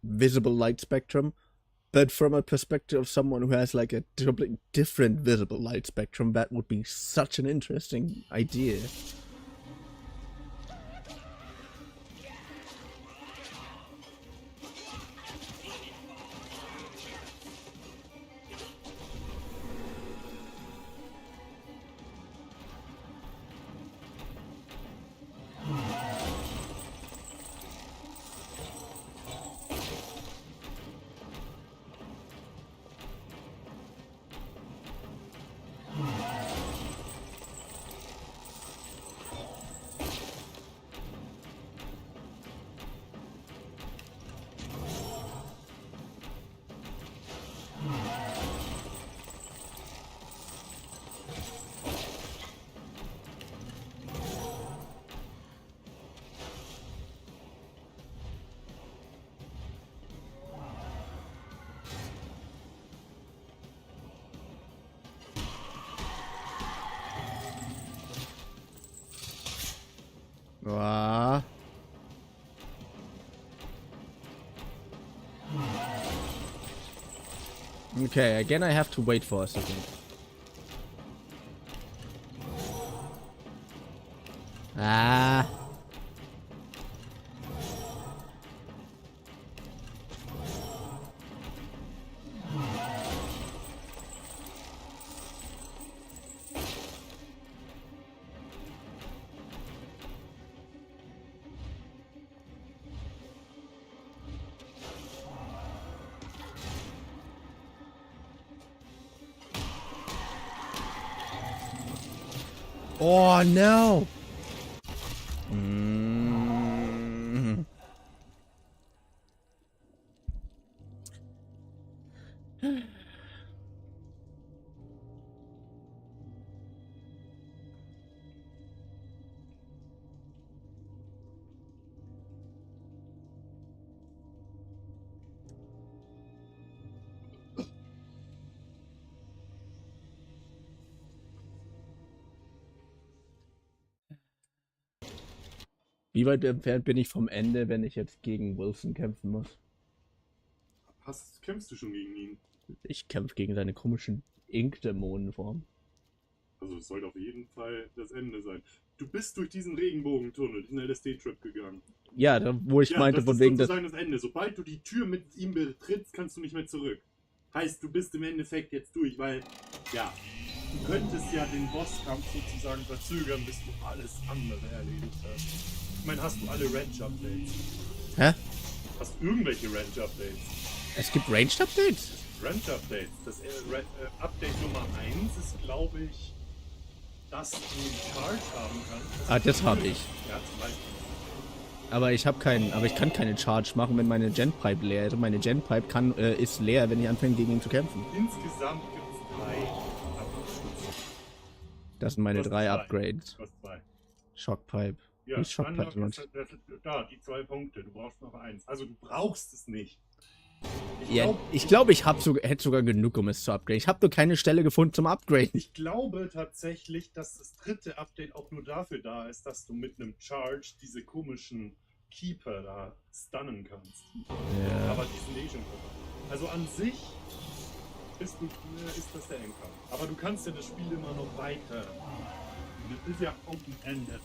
visible light spectrum, but from a perspective of someone who has like a different visible light spectrum, that would be such an interesting idea. Ah. Okay, again I have to wait for a second. Ah. Oh no! Wie weit entfernt bin ich vom Ende, wenn ich jetzt gegen Wilson kämpfen muss? Kämpfst du schon gegen ihn? Ich kämpfe gegen seine komischen Ink-Dämonenform. Also es sollte auf jeden Fall das Ende sein. Du bist durch diesen Regenbogentunnel, diesen LSD-Trip gegangen. Ja, da, wo ich meinte, von wegen das ist sozusagen das Ende. Sobald du die Tür mit ihm betrittst, kannst du nicht mehr zurück. Heißt, du bist im Endeffekt jetzt durch, weil, ja, du könntest ja den Bosskampf sozusagen verzögern, bis du alles andere erledigt hast. Ich meine, hast du alle Range-Updates? Hä? Hast du irgendwelche Range-Updates? Es gibt Ranged-Updates? Range-Updates. Das Update Nummer 1 ist, glaube ich, dass du einen Charge haben kannst. Das habe ich. Ja, zum Beispiel. Aber ich kann keine Charge machen, wenn meine Genpipe leer ist. Und meine Genpipe ist leer, wenn ich anfange, gegen ihn zu kämpfen. Insgesamt gibt es 3 Upgrades. Das sind meine 3 Upgrades. Du hast 2. Shockpipe. Ja, Shockpipe da, die 2 Punkte. Du brauchst noch 1. Also du brauchst es nicht. Ich glaube, ich hätte sogar genug, um es zu upgraden. Ich habe nur keine Stelle gefunden zum Upgraden. Ich glaube tatsächlich, dass das 3. Update auch nur dafür da ist, dass du mit einem Charge diese komischen Keeper da stunnen kannst. Ja. Aber die sind eh schon vorbei. Also an sich ist das der Endkampf. Aber du kannst ja das Spiel immer noch weiter. Das ist ja open-ended.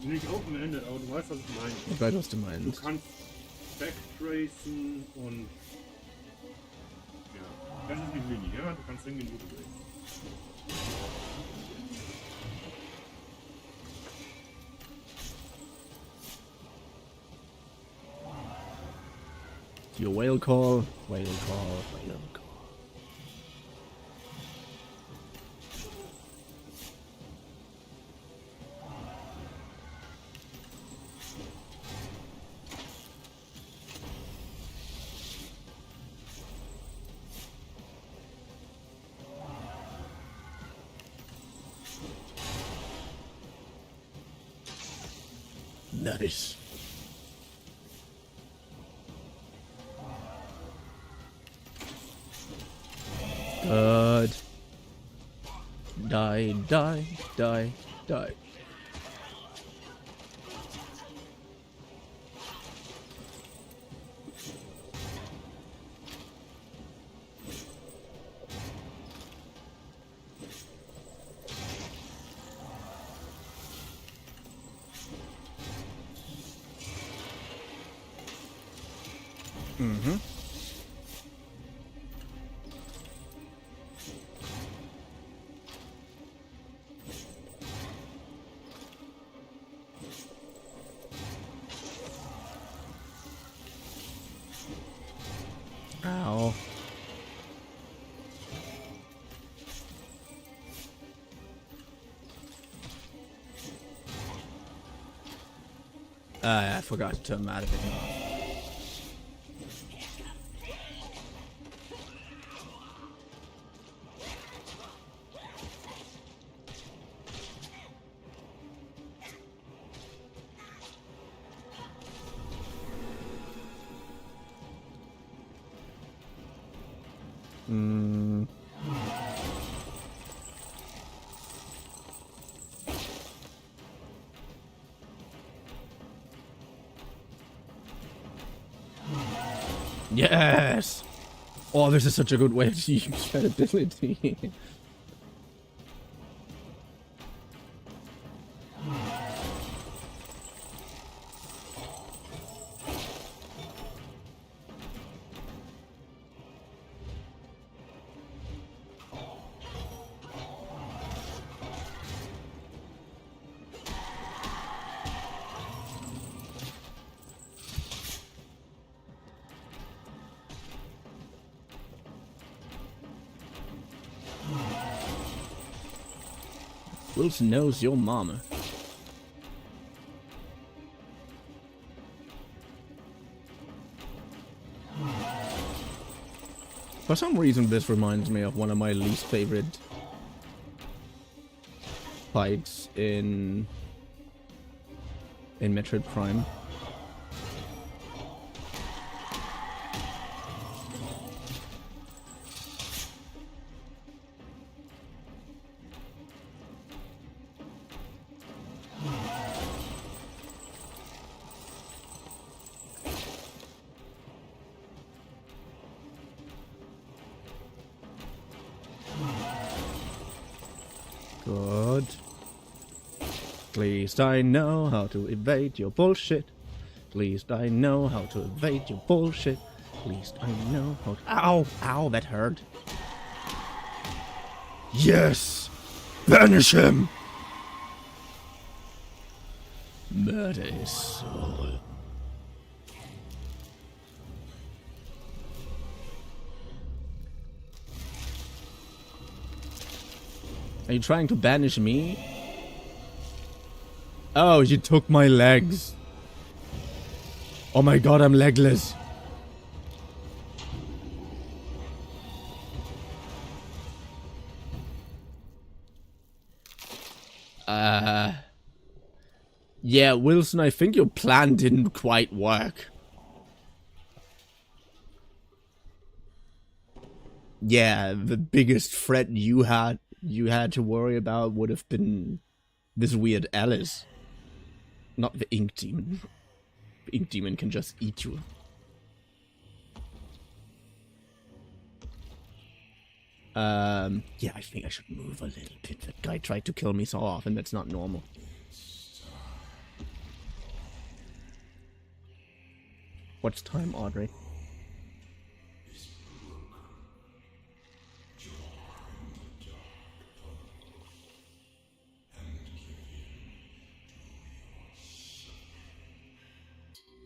Nicht open-ended, aber du weißt, was ich meine. Ich weiß, was du meinst. Du kannst backtracen und ja, das ist nicht linear, du kannst hingehen, wo du willst. Your whale call, whale call, whale call. Nice. Good. Die, die, die, die. Mm-hmm. Ow. I forgot to turn that a bit off. Yes! Oh, this is such a good way to use that ability. Wilson knows your mama. For some reason, this reminds me of one of my least favorite fights in Metroid Prime. Good. At least I know how to evade your bullshit. At least I know how to evade your bullshit. At least I know how to... Ow! Ow, that hurt. Yes! Banish him! Murder his soul. Are you trying to banish me? Oh, you took my legs. Oh my god, I'm legless. Yeah, Wilson, I think your plan didn't quite work. Yeah, the biggest threat you had to worry about would have been this weird Alice. Not the ink demon. The ink demon can just eat you. Yeah, I think I should move a little bit. That guy tried to kill me so often, that's not normal. What's time, Audrey?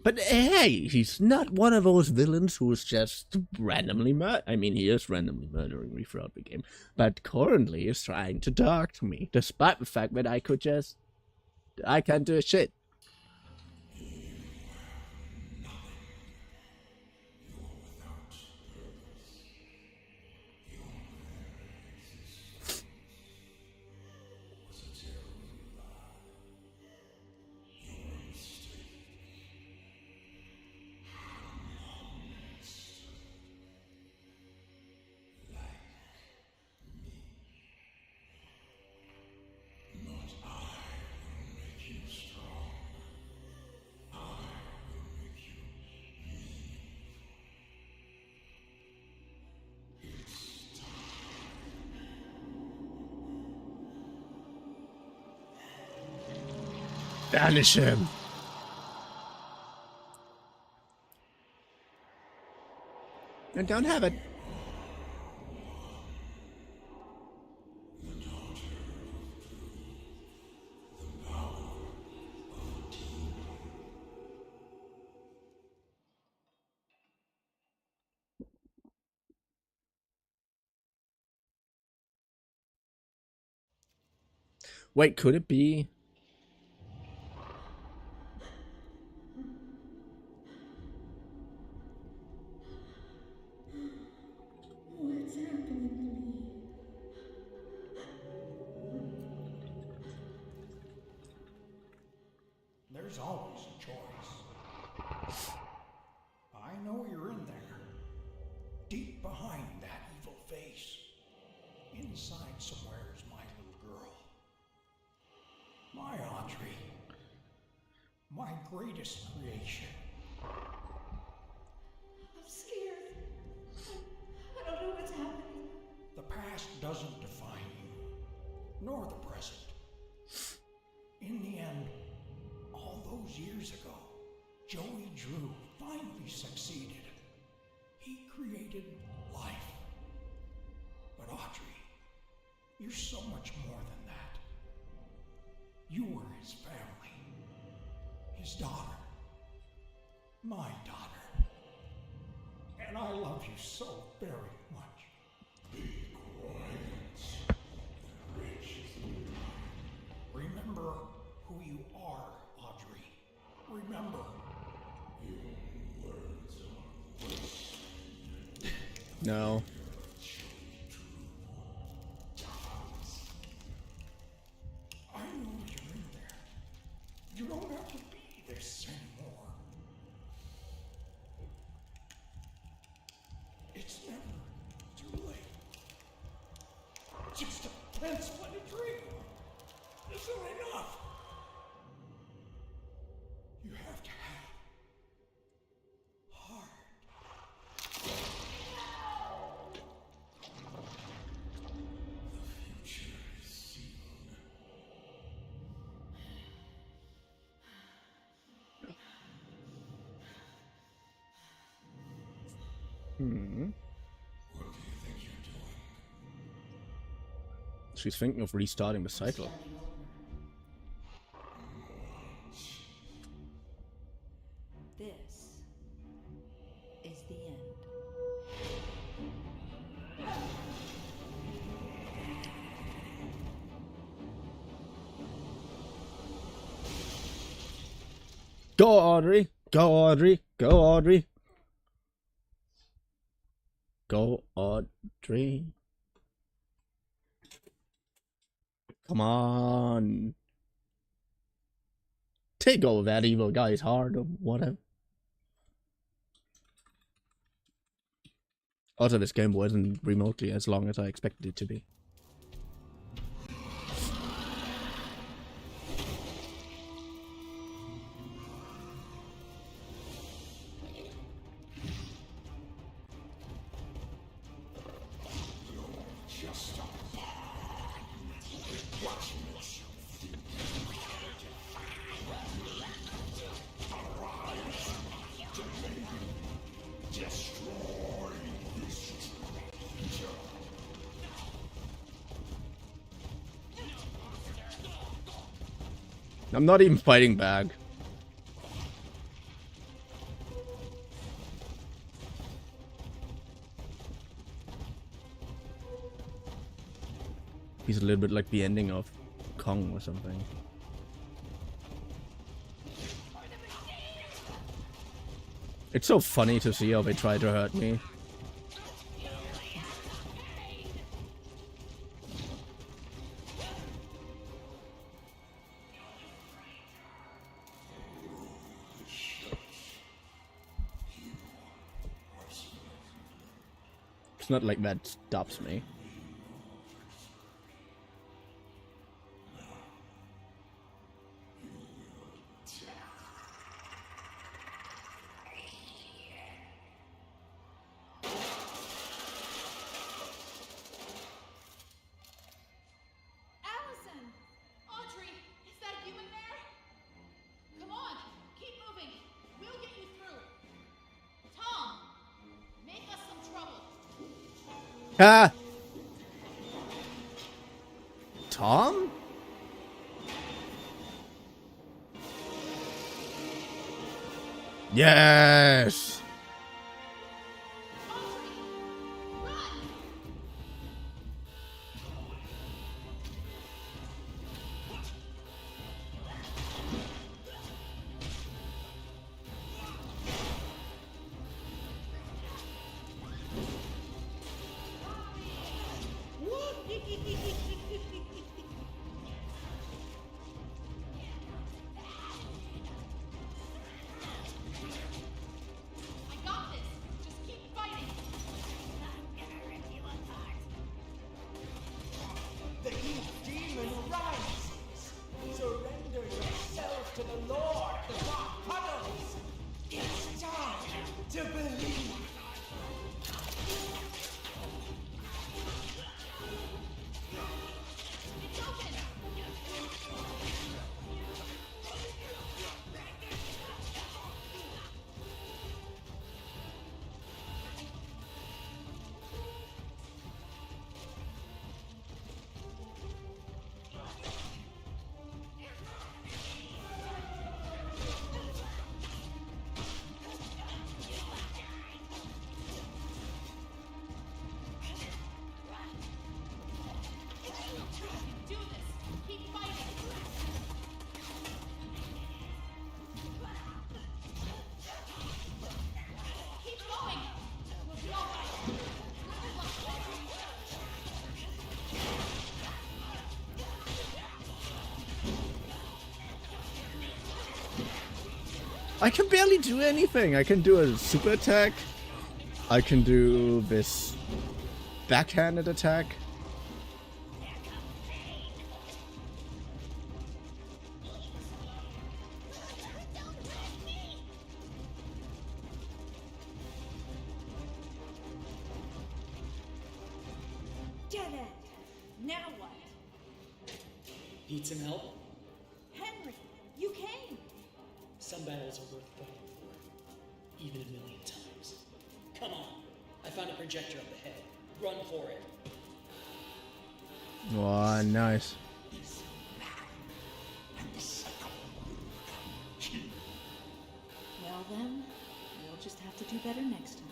But hey, he's not one of those villains who's just randomly I mean, he is randomly murdering me throughout the game, but currently is trying to talk to me, despite the fact that I can't do a shit. Banish him. I don't have it. Wait, could it be? What's happening to me? There's always a choice. I know you're in there. Deep behind that evil face. Inside somewhere is my little girl. My Audrey. My greatest creation. I'm scared. I don't know what's happening. The past doesn't define you, nor the present. In the end, all those years ago, Joey Drew finally succeeded. He created life. But Audrey, you're so much more than that. You were his family, his daughter, my daughter. And I love you so very much. Be quiet, Rich. Remember who you are, Audrey. Remember. Your words are wasted. No. I know you're in there. You don't have to be this anymore. It's never too late. Just a pencil and a dream isn't enough. You have to have heart. The future is sealed. What do you think you're doing? She's thinking of restarting the cycle. This is the end. Go, Audrey! Go, Audrey! Go, Audrey! Go, Audrey! Come on! Take over that evil guy's heart or whatever. Also, this game wasn't remotely as long as I expected it to be. Just a pawn. Watch yourself. Arise to destroy this treasure. I'm not even fighting back. He's a little bit like the ending of Kong or something. It's so funny to see how they try to hurt me. It's not like that stops me. Allison! Audrey! Is that you in there? Ha! Tom? Yes! I got this. Just keep fighting. The heat demon rises. Surrender yourself to the Lord of the Dark Puddles. It's time to believe. It's open. Do this. Keep fighting. Keep going. We'll be all right. I can barely do anything. I can do a super attack. I can do this backhanded attack. Dead end. Now what? Need some help? Henry, you came. Some battles are worth fighting for, even a million times. Come on, I found a projector up ahead. Run for it. Oh, nice. Well then, we'll just have to do better next time.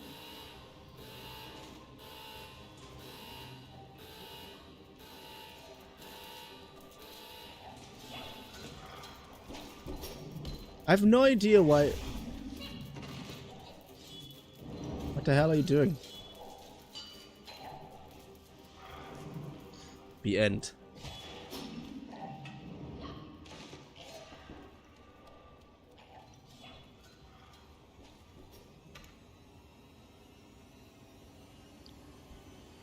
I have no idea why. What the hell are you doing? The end.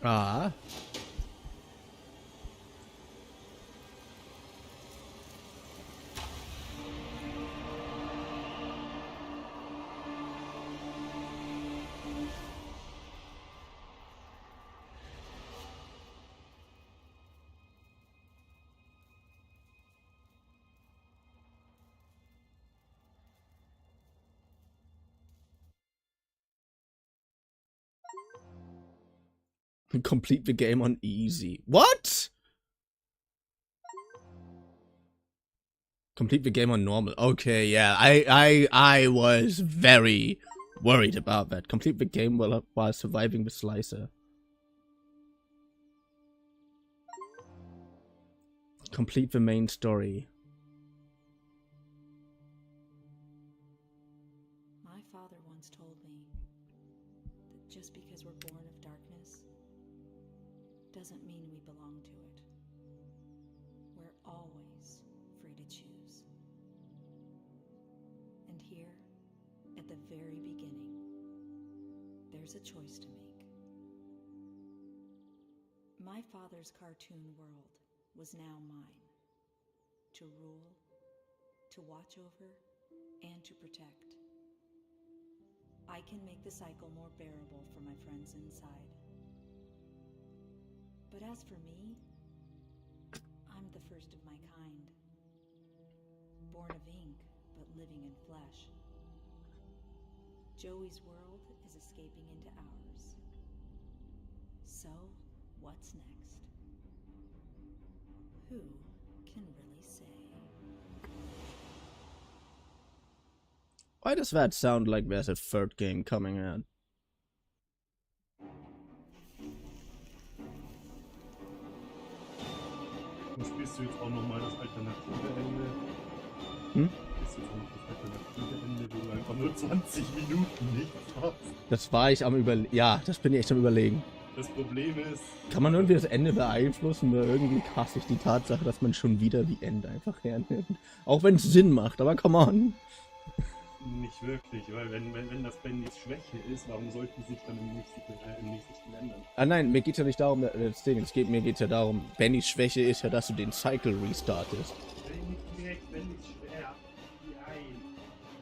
Ah. Complete the game on easy. What? Complete the game on normal. Okay, yeah. I was very worried about that. Complete the game while surviving the slicer. Complete the main story. My father once told me that just because we're born of darkness doesn't mean we belong to it. We're always free to choose. And here, at the very beginning, there's a choice to make. My father's cartoon world was now mine. To rule, to watch over, and to protect. I can make the cycle more bearable for my friends inside. But as for me, I'm the first of my kind. Born of ink, but living in flesh. Joey's world is escaping into ours. So, what's next? Who can really say? Why does that sound like there's a third game coming out? Und spielst du jetzt auch nochmal das alternative Ende? Spielst du jetzt auch noch das alternative Ende, wo du einfach nur 20 Minuten nichts hast? Das war ich am Überlegen. Ja, das bin ich echt am Überlegen. Das Problem ist... Kann man irgendwie das Ende beeinflussen? Weil irgendwie hasse ich die Tatsache, dass man schon wieder die Ende einfach hernimmt. Auch wenn es Sinn macht, aber come on. Nicht wirklich, weil wenn das Bendys Schwäche ist, warum sollten sie sich dann im nächsten Spiel ändern? Ah nein, mir geht's ja nicht darum, das Ding, mir geht's ja darum, Bendys Schwäche ist ja, dass du den Cycle restartest. Nicht direkt Bendys schwer. Nein.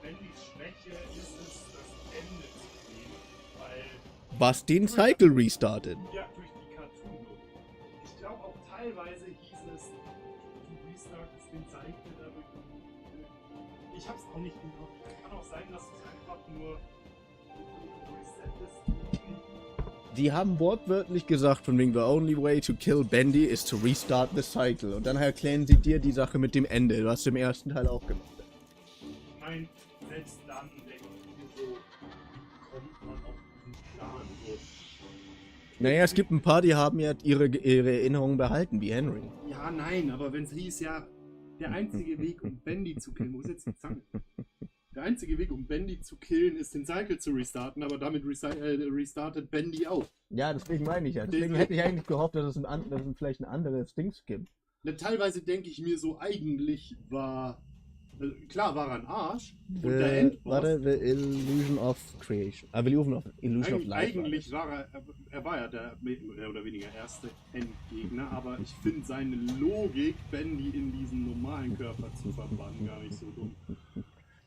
Bendys Schwäche ist es, das Ende zu sehen, weil... Was den Cycle restartet? Ja, durch die Cartoon. Ich glaube auch teilweise hieß es, du restartest den Cycle dadurch. Ich hab's auch nicht genau. Kann auch sein, dass es einfach nur resettest. Die haben wortwörtlich gesagt, von wegen the only way to kill Bendy is to restart the cycle. Und dann erklären sie dir die Sache mit dem Ende. Du hast im ersten Teil auch gemacht. Ich meine, selbst dann denke ich mir so, wie kommt man auf diesen Plan? So. Naja, es gibt ein paar, die haben ja ihre Erinnerungen behalten, wie Henry. Ja, nein, aber wenn es hieß ja, der einzige Weg, um Bendy zu killen, wo ist jetzt die Zange? Der einzige Weg, um Bendy zu killen, ist den Cycle zu restarten, aber damit restartet Bendy auch. Ja, deswegen meine ich ja. Deswegen hätte ich eigentlich gehofft, dass es vielleicht ein anderes Dings gibt. Teilweise denke ich mir so, eigentlich war... klar war er ein Arsch. Und der Endboss... Warte, The Illusion of Creation. Illusion of Life. Eigentlich war er war ja der mehr oder weniger erste Endgegner, aber ich finde seine Logik, Bendy in diesen normalen Körper zu verbannen, gar nicht so dumm.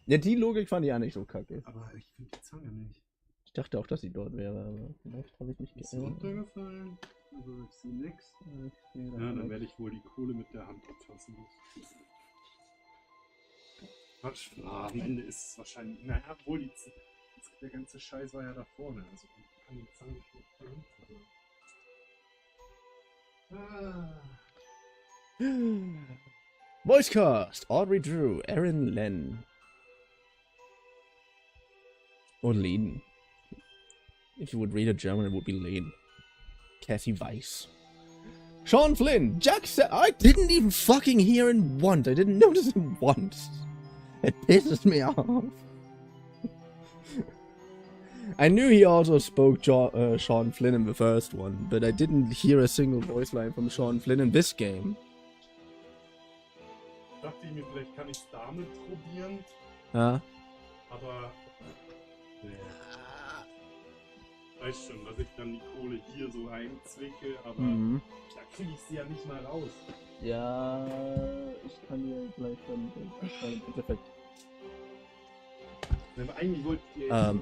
Ja, die Logik fand ich ja nicht so kacke. Aber ich finde die Zange nicht. Ich dachte auch, dass sie dort wäre, aber vielleicht habe ich nicht Ist sie runtergefallen? Also ich sehe nix. Ja, dann werde ich wohl die Kohle mit der Hand abfassen müssen. Quatsch, am Ende ist es wahrscheinlich... Naja, obwohl der ganze Scheiß war ja da vorne. Also man kann die Zange nicht mehr Voicecast, Audrey Drew, Aaron Len. Or Len. If you would read a German, it would be Len. Cassie Weiss. Sean Flynn, Jack I didn't even fucking hear him once. I didn't notice him once. It pisses me off. I knew he also spoke Sean Flynn in the first one, but I didn't hear a single voice line from Sean Flynn in this game. Dachte ich mir, vielleicht kann ich es damit probieren. Ja. Aber... Nee. Weiß schon, dass ich dann die Kohle hier so einzwicke, aber da kriege ich sie ja nicht mal raus. Ja, ich kann dir gleich dann... Perfekt. Aber eigentlich wollte ich dir jetzt nur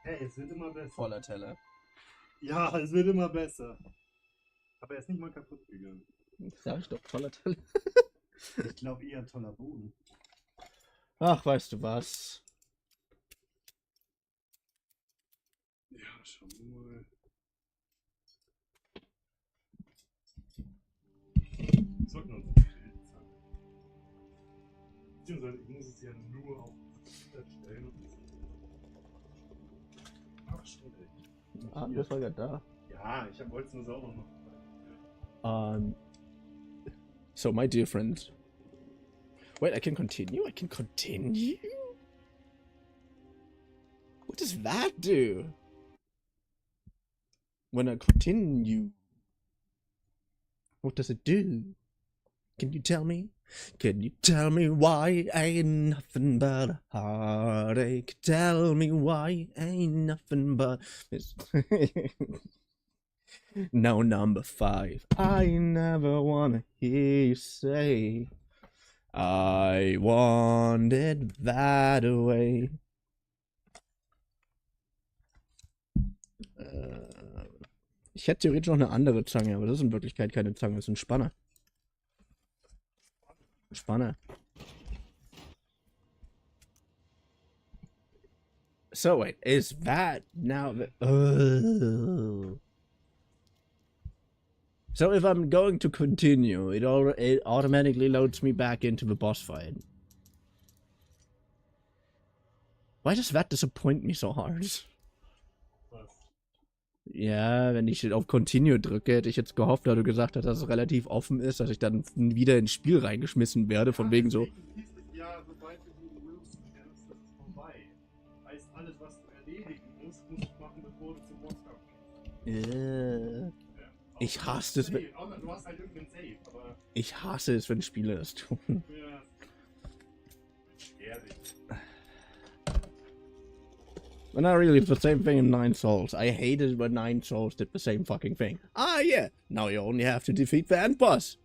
hey, es wird immer besser. Voller Teller. Ja, es wird immer besser. Aber er ist nicht mal kaputt gegangen. Sag ich doch, toller Teller. Ich glaube eher toller Boden. Ach, weißt du was? Ja, schauen wir mal. Wir sollten uns ein Schild zeigen. Beziehungsweise ich muss es ja nur auf das stellen. Ach, stimmt. Ah, das war ja da. Ja, ich wollte es nur sauber machen. So, my dear friend. Wait, I can continue? I can continue? What does that do? When I continue, what does it do? Can you tell me? Can you tell me why ain't nothing but a heartache? Tell me why ain't nothing but... No, number 5. I never wanna hear you say I want it that way. Ich hätte theoretisch noch eine andere Zange, aber das ist in Wirklichkeit keine Zange, das ist ein Spanner. Spanner. So wait, is that now the... So if I'm going to continue, it automatically loads me back into the boss fight. Why does that disappoint me so hard? Ja, wenn ich auf Continue drücke, hätte ich jetzt gehofft, da du gesagt hast, dass es relativ offen ist, dass ich dann wieder ins Spiel reingeschmissen werde, von wegen so. Ja, sobald du die Wilson kennst, das ist vorbei. Heißt, alles, was du erledigen musst, musst du machen, bevor du zum Bosskampf gehst. Ich hasse es, wenn... Du hast halt irgendeinen Save, aber... Ich hasse es, wenn Spiele das tun. Ja. Ehrlich. But not really, it's the same thing in 9 Souls. I hated when 9 Souls did the same fucking thing. Ah, yeah, now you only have to defeat the end boss.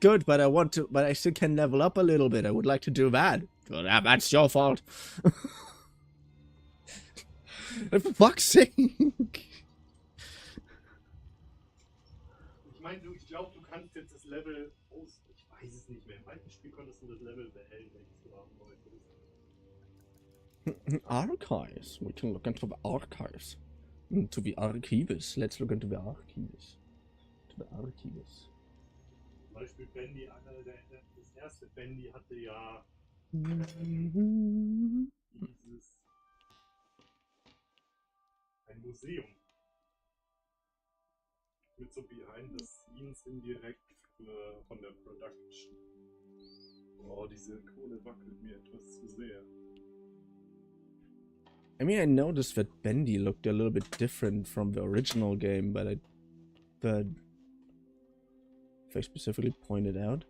Good, but I still can level up a little bit. I would like to do that. Well, that's your fault. For fuck's sake. Ich meine, ich glaube, du kannst jetzt das Level aus... Ich weiß es nicht mehr. Im alten Spiel konntest du das Level wählen, welches du haben wolltest. Archives. We can look into the archives. To the archives. Let's look into the archives. To the archives. Zum Beispiel Bendy, das erste Bendy hatte ja ein Museum mit so behind the scenes indirekt von der Production. Oh, diese Kohle wackelt mir etwas zu sehr. I mean, I noticed that Bendy looked a little bit different from the original game, but if I specifically pointed out.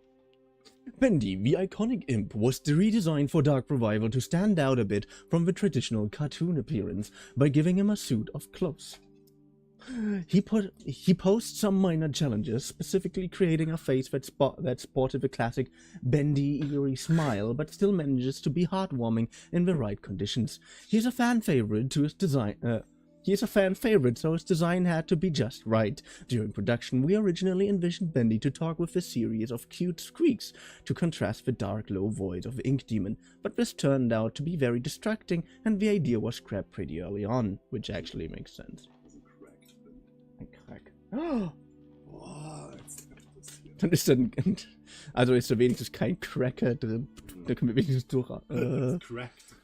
Bendy, the iconic imp, was redesigned for Dark Revival to stand out a bit from the traditional cartoon appearance by giving him a suit of clothes. He posed some minor challenges, specifically creating a face that sported the classic bendy, eerie smile, but still manages to be heartwarming in the right conditions. He's a fan favorite, so his design had to be just right. During production, we originally envisioned Bendy to talk with a series of cute squeaks to contrast the dark, low voice of the Ink Demon, but this turned out to be very distracting, and the idea was scrapped pretty early on, which actually makes sense. Crack. Oh, dann ist dann, also ist da wenigstens kein Cracker drin. Da können wir wenigstens durch. It's cracked.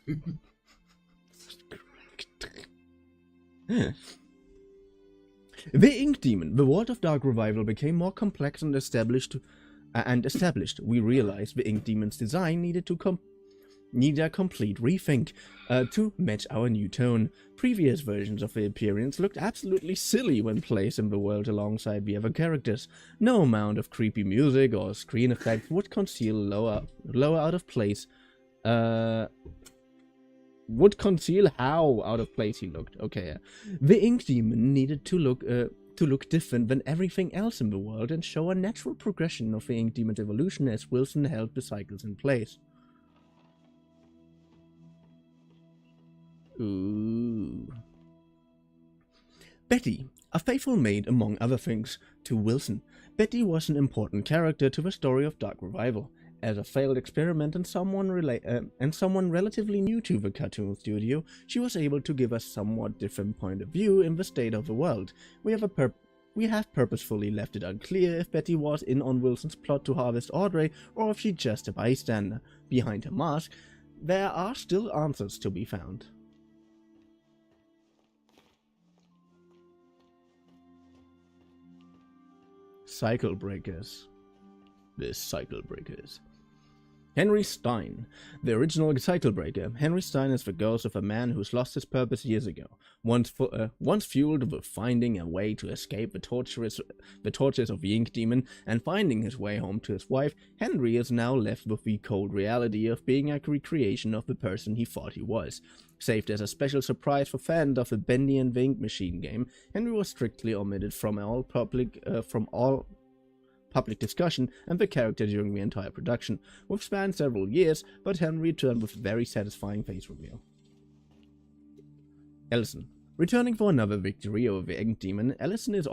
The Ink Demon. The world of Dark Revival became more complex and established. We realized the Ink Demon's design needed a complete rethink to match our new tone. Previous versions of the appearance looked absolutely silly when placed in the world alongside the other characters. No amount of creepy music or screen effects would conceal lower out of place. Would conceal how out of place he looked. Okay, yeah. The Ink Demon needed to look different than everything else in the world and show a natural progression of the Ink Demon's evolution as Wilson held the cycles in place. Ooh. Betty, a faithful maid among other things to Wilson. Betty was an important character to the story of Dark Revival. As a failed experiment and someone relatively new to the cartoon studio, she was able to give us a somewhat different point of view in the state of the world. We have purposefully left it unclear if Betty was in on Wilson's plot to harvest Audrey or if she's just a bystander. Behind her mask, there are still answers to be found. Cycle breakers. The cycle breakers. Henry Stein. The original cycle breaker. Henry Stein is the ghost of a man who's lost his purpose years ago. Once fueled with finding a way to escape the tortures of the Ink Demon and finding his way home to his wife, Henry is now left with the cold reality of being a recreation of the person he thought he was. Saved as a special surprise for fans of the Bendy and the Ink Machine game, Henry was strictly omitted from all public discussion and the character during the entire production, which spanned several years, but Henry returned with a very satisfying face reveal. Ellison. Returning for another victory over the Ink Demon, Allison is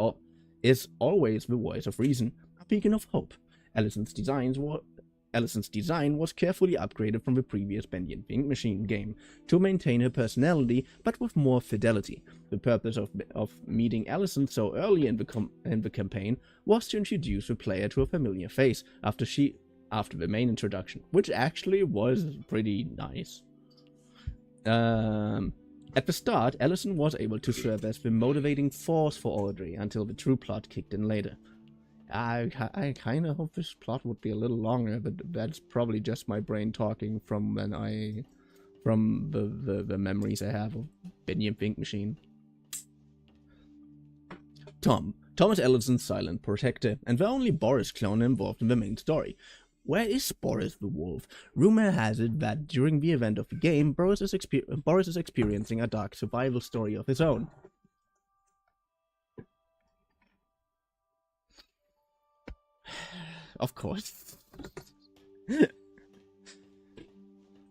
always the voice of reason, a beacon of hope. Allison's design was carefully upgraded from the previous Bendy and the Ink Machine game to maintain her personality, but with more fidelity. The purpose of meeting Allison so early in the campaign was to introduce the player to a familiar face after the main introduction, which actually was pretty nice. At the start, Allison was able to serve as the motivating force for Audrey until the true plot kicked in later. I kind of hope this plot would be a little longer, but that's probably just my brain talking from the memories I have of Bendy and the Ink Machine. Thomas Ellison's silent protector, and the only Boris clone involved in the main story. Where is Boris the Wolf? Rumor has it that during the event of the game, Boris is experiencing a dark survival story of his own. Of course.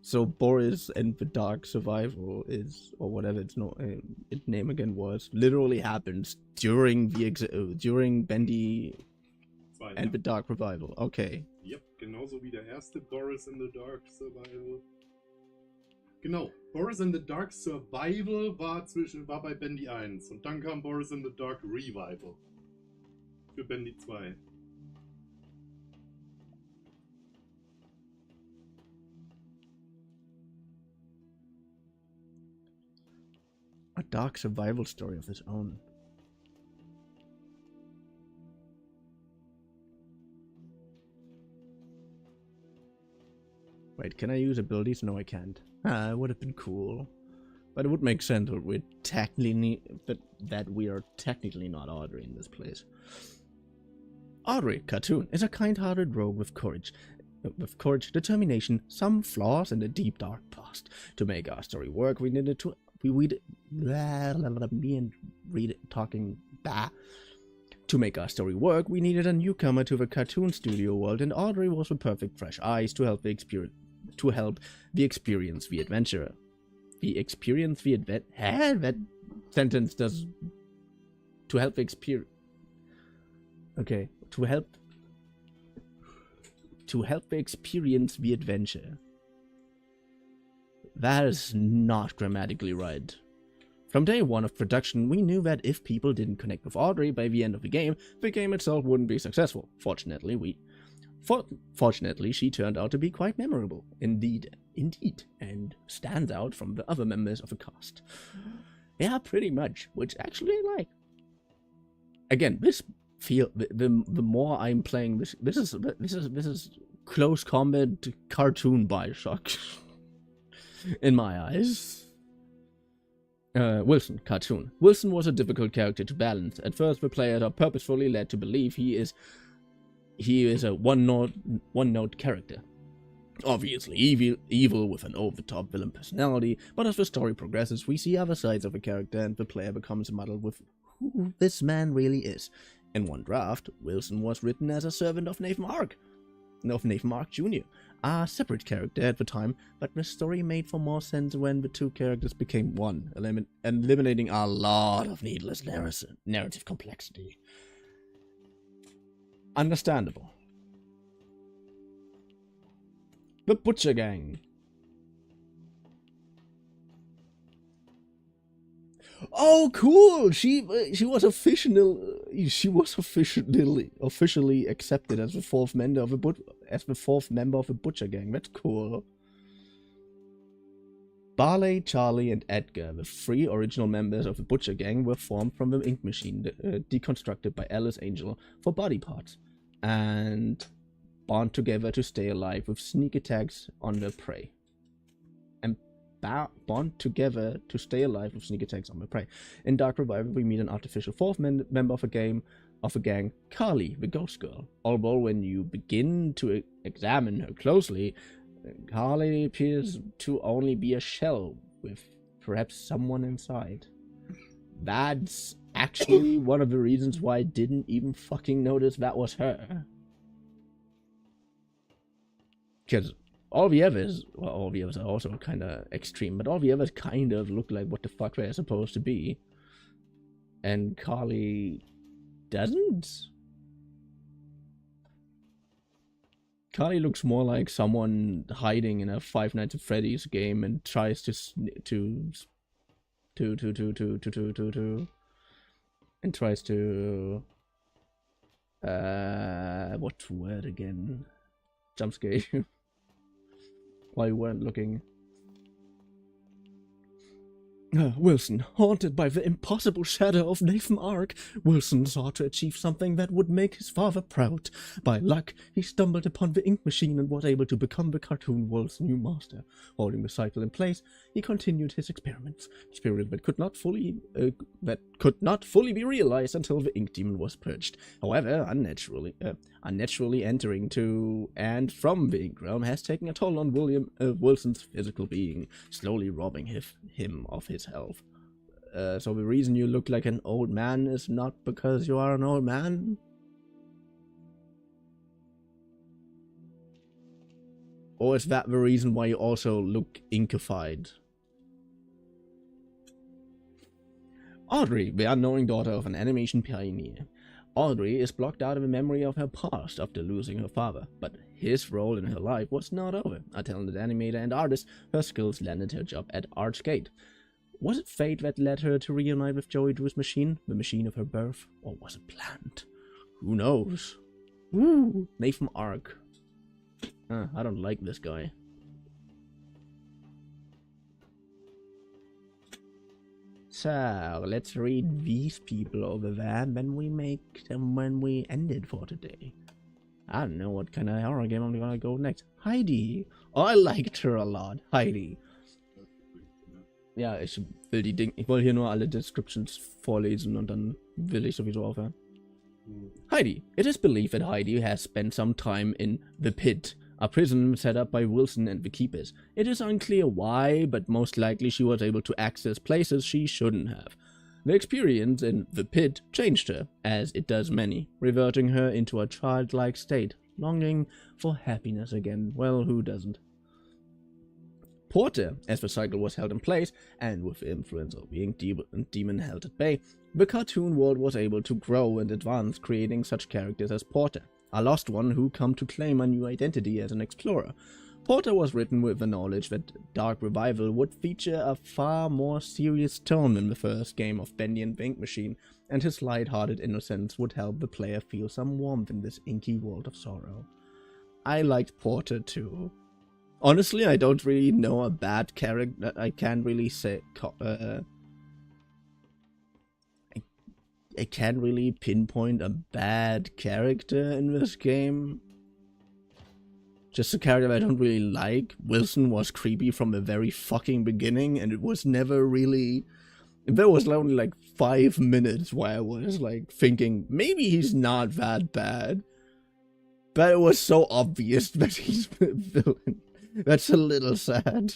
So Boris and the Dark Survival is, or whatever its name again was, literally happens during Bendy and the Dark Revival. Okay. Yep, genauso wie der erste Boris in the Dark Survival. Genau, Boris in the Dark Survival war bei Bendy 1 und dann kam Boris in the Dark Revival für Bendy 2. A dark survival story of his own. Wait, can I use abilities? No, I can't. It would have been cool. But it would make sense that we are technically not Audrey in this place. Audrey, cartoon, is a kind-hearted rogue with courage, determination, some flaws, and a deep dark past. To make our story work, we needed to To make our story work, we needed a newcomer to the cartoon studio world, and Audrey was the perfect fresh eyes to help the adventurer. That sentence does. To help the experience. Okay, to help experience the adventure. That is not grammatically right. From day one of production, we knew that if people didn't connect with Audrey by the end of the game itself wouldn't be successful. Fortunately, she turned out to be quite memorable, indeed, and stands out from the other members of the cast. Yeah, pretty much. Which actually, like, again, the more I'm playing this is close combat cartoon Bioshock. In my eyes. Wilson, cartoon. Wilson was a difficult character to balance. At first, the players are purposefully led to believe he is a one-note character. Obviously evil with an over-the-top villain personality, but as the story progresses, we see other sides of the character and the player becomes muddled with who this man really is. In one draft, Wilson was written as a servant of Nathan Ark Jr., a separate character at the time, but the story made for more sense when the two characters became one, eliminating a lot of needless narrative complexity. Understandable. The Butcher Gang. Oh, cool! She was officially accepted as the fourth member of the Butcher Gang. That's cool. Barley, Charlie, and Edgar, the three original members of the Butcher Gang, were formed from the ink machine deconstructed by Alice Angel for body parts, and bond together to stay alive with sneak attacks on their prey. Bond together to stay alive with sneak attacks on the prey. In Dark Revival, we meet an artificial fourth member of a gang, Carly, the ghost girl. Although when you begin to examine her closely, Carly appears to only be a shell with perhaps someone inside. That's actually one of the reasons why I didn't even fucking notice that was her. Because all the others, well, all the others are also kind of extreme, but all the others kind of look like what the fuck they're supposed to be. And Carly doesn't? Carly looks more like someone hiding in a Five Nights at Freddy's game and tries to what word again? Jump scare you while you weren't looking. Wilson, haunted by the impossible shadow of Nathan Ark, Wilson sought to achieve something that would make his father proud. By luck, he stumbled upon the ink machine and was able to become the cartoon world's new master. Holding the cycle in place, he continued his experiments, experiments that could not fully be realized until the ink demon was purged. However, unnaturally entering to and from the ink realm has taken a toll on Wilson's physical being, slowly robbing him of his health. So the reason you look like an old man is not because you are an old man? Or is that the reason why you also look inkified? Audrey, the unknowing daughter of an animation pioneer. Audrey is blocked out of a memory of her past after losing her father, but his role in her life was not over. A talented animator and artist, her skills landed her job at Archgate. Was it fate that led her to reunite with Joey Drew's machine, the machine of her birth, or was it planned? Who knows? Woo! Nathan Ark. I don't like this guy. So, let's read these people over there, and then we make them when we end it for today. I don't know what kind of horror game I'm gonna go next. Heidi. Oh, I liked her a lot. Heidi. Ja, ich will hier nur alle Descriptions vorlesen und dann will ich sowieso aufhören. Heidi. It is believed that Heidi has spent some time in the Pit, a prison set up by Wilson and the Keepers. It is unclear why, but most likely she was able to access places she shouldn't have. The experience in the Pit changed her, as it does many, reverting her into a childlike state, longing for happiness again. Well, who doesn't? Porter, as the cycle was held in place, and with the influence of the ink demon held at bay, the cartoon world was able to grow and advance, creating such characters as Porter, a lost one who come to claim a new identity as an explorer. Porter was written with the knowledge that Dark Revival would feature a far more serious tone than the first game of Bendy and the Ink Machine, and his light-hearted innocence would help the player feel some warmth in this inky world of sorrow. I liked Porter too. Honestly, I don't really know a bad character. I can't really say. I can't really pinpoint a bad character in this game. Just a character I don't really like. Wilson was creepy from the very fucking beginning, and it was never really. There was only like 5 minutes where I was like thinking maybe he's not that bad, but it was so obvious that he's the villain. That's a little sad.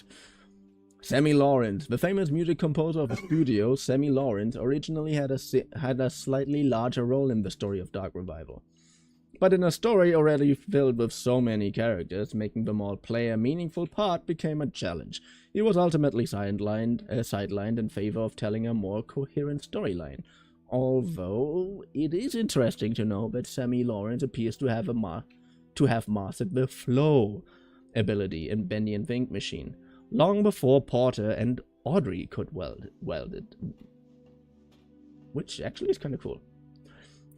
Sammy Lawrence, the famous music composer of the studio, Sammy Lawrence originally had a slightly larger role in the story of Dark Revival. But in a story already filled with so many characters, making them all play a meaningful part became a challenge. He was ultimately sidelined in favor of telling a more coherent storyline. Although, it is interesting to know that Sammy Lawrence appears to have mastered the flow ability in Bendy and the Ink Machine, long before Porter and Audrey could weld it. Which actually is kind of cool.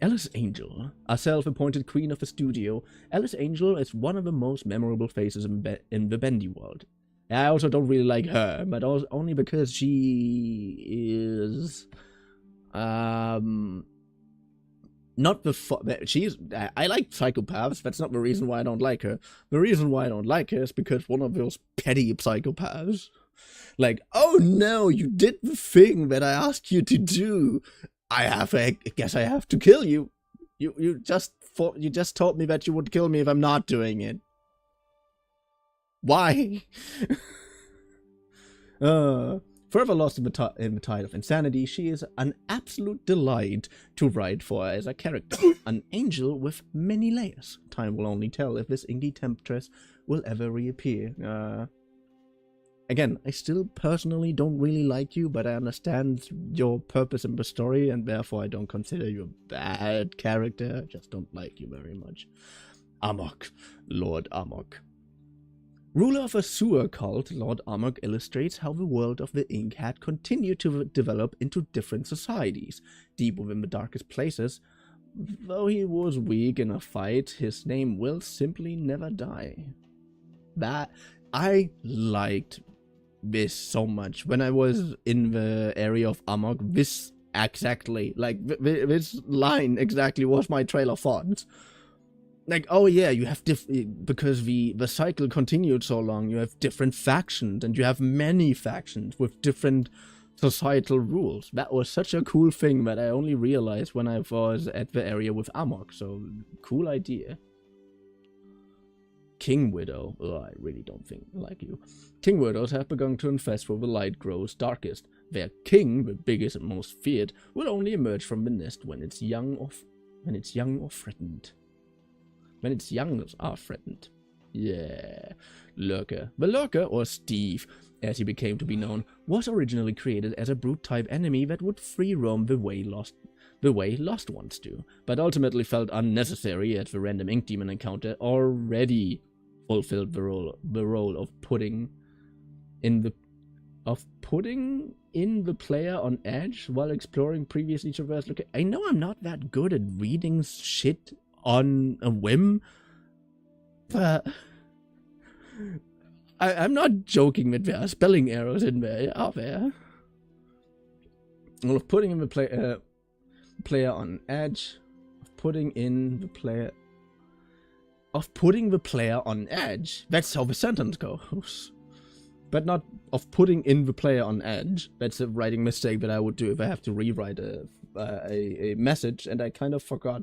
Alice Angel, a self-appointed queen of the studio, Alice Angel is one of the most memorable faces in the Bendy world. I also don't really like her, but only because she is... Not the I like psychopaths. That's not the reason why I don't like her. The reason why I don't like her is because one of those petty psychopaths. Like, oh no, you did the thing that I asked you to do. I guess I have to kill you. You just told me that you would kill me if I'm not doing it. Why? Forever lost in the tide of insanity, she is an absolute delight to write for as a character. An angel with many layers. Time will only tell if this inky temptress will ever reappear. Again, I still personally don't really like you, but I understand your purpose in the story, and therefore I don't consider you a bad character. I just don't like you very much. Amok. Lord Amok. Ruler of a sewer cult, Lord Amok illustrates how the world of the Ink had continued to develop into different societies. Deep within the darkest places, though he was weak in a fight, his name will simply never die. That I liked this so much. When I was in the area of Amok, this exactly, like, this line exactly was my trailer thoughts. Like, oh yeah, you have because the cycle continued so long, you have different factions, and you have many factions with different societal rules. That was such a cool thing that I only realized when I was at the area with Amok, so cool idea. King Widow. Oh, I really don't think like you. King Widows have begun to infest where the light grows darkest. Their king, the biggest and most feared, will only emerge from the nest when it's young or threatened. When its young are threatened. Yeah. Lurker. The Lurker, or Steve, as he became to be known, was originally created as a brute-type enemy that would free roam the way lost ones do, but ultimately felt unnecessary as the random ink demon encounter already fulfilled the role of putting in the player on edge while exploring previously traversed locations. I know I'm not that good at reading shit on a whim, but I'm not joking that there are spelling errors in there, are there? Well, of putting in the player on edge, of putting the player on edge. That's how the sentence goes. But not of putting in the player on edge. That's a writing mistake that I would do if I have to rewrite a message, and I kind of forgot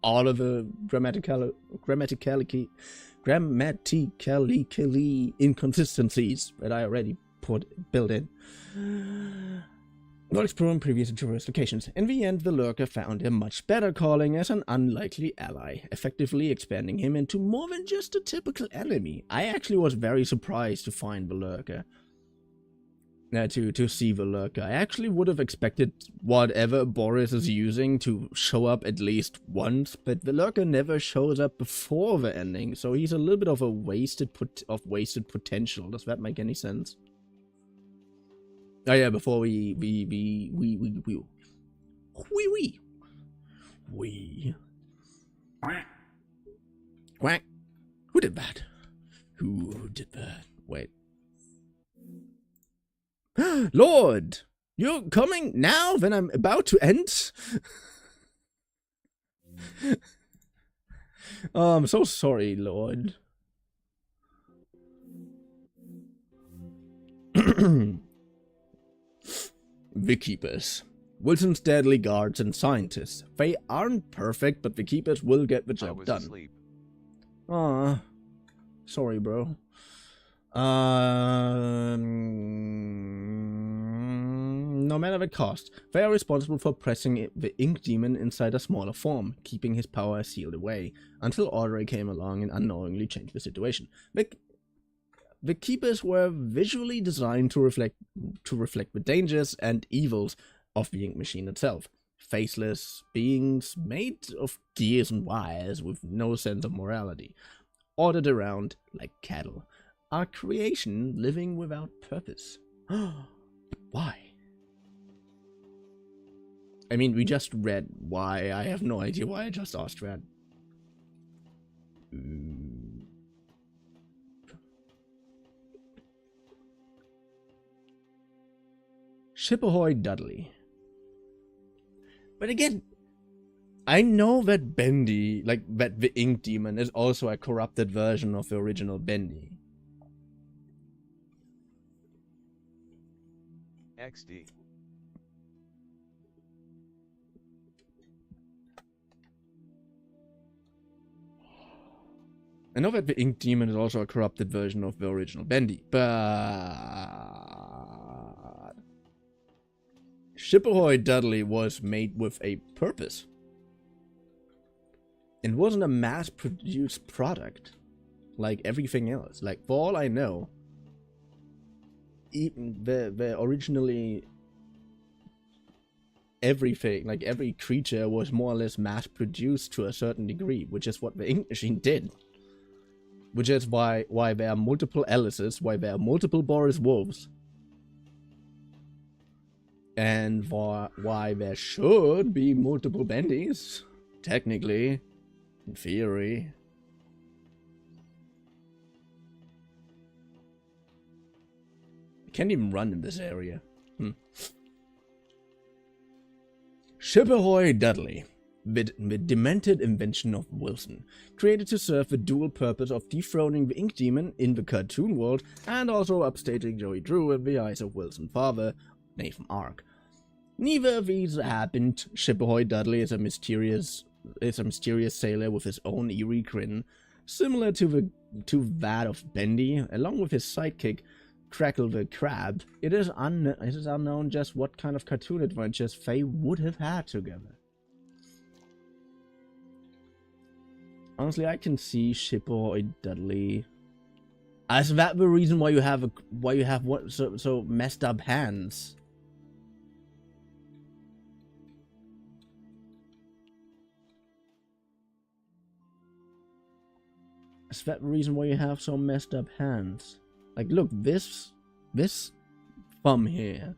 all of the grammatically inconsistencies that I already built in. While exploring previous traversed locations, in the end, the Lurker found a much better calling as an unlikely ally, effectively expanding him into more than just a typical enemy. I actually was very surprised to find the Lurker. To see the Lurker. I actually would have expected whatever Boris is using to show up at least once, but the Lurker never shows up before the ending, so he's a little bit of a wasted potential. Does that make any sense? Oh yeah, before we quack. Who did that? Who did that? Wait. Lord, you're coming now when I'm about to end? Oh, I'm so sorry, Lord. The Keepers. Wilson's deadly guards and scientists. They aren't perfect, but the Keepers will get the job done. Asleep. Aw. Sorry, bro. No matter the cost, they are responsible for pressing the ink demon inside a smaller form, keeping his power sealed away, until Audrey came along and unknowingly changed the situation. The Keepers were visually designed to reflect the dangers and evils of the ink machine itself. Faceless beings made of gears and wires with no sense of morality, ordered around like cattle. Our creation living without purpose. Why? I mean, we just read why. I have no idea why I just asked that. Shippehoy Dudley. But again, I know that Bendy, like that the Ink Demon, is also a corrupted version of the original Bendy. XD. I know that the Ink Demon is also a corrupted version of the original Bendy, but Shippehoy Dudley was made with a purpose. It wasn't a mass-produced product. like everything else. Like, for all I know, even the originally everything, like every creature was more or less mass-produced to a certain degree, which is what the ink machine did. Which is why there are multiple Alices, why there are multiple Boris Wolves. And why there should be multiple Bendys, technically, in theory. I can't even run in this area. Shippehoy Dudley, the demented invention of Wilson, created to serve the dual purpose of dethroning the ink demon in the cartoon world and also upstaging Joey Drew in the eyes of Wilson's father, Nathan Ark. Neither of these happened. Shippehoy Dudley is a mysterious sailor with his own eerie grin, similar to that of Bendy, along with his sidekick Crackle the Crab. It is unknown just what kind of cartoon adventures they would have had together. Honestly, I can see Shippehoy Dudley. Is that the reason why you have so messed up hands? Is that the reason why you have so messed up hands? Like, look, this thumb here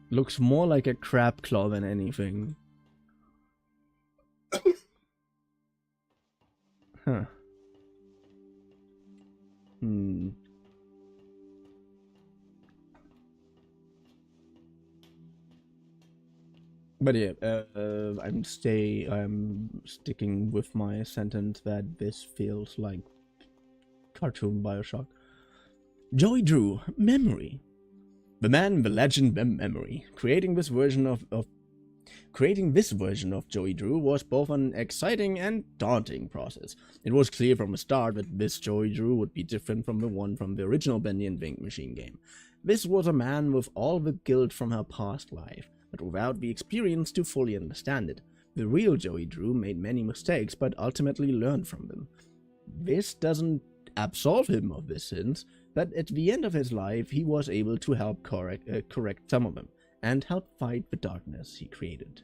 looks more like a crab claw than anything. Huh. But yeah, I'm sticking with my sentence that this feels like cartoon Bioshock. Joey Drew, memory. The man, the legend, the memory. Creating this version of Joey Drew was both an exciting and daunting process. It was clear from the start that this Joey Drew would be different from the one from the original Bendy and the Ink Machine game. This was a man with all the guilt from her past life, but without the experience to fully understand it. The real Joey Drew made many mistakes, but ultimately learned from them. This doesn't absolve him of his sins, but at the end of his life, he was able to help correct some of them, and help fight the darkness he created.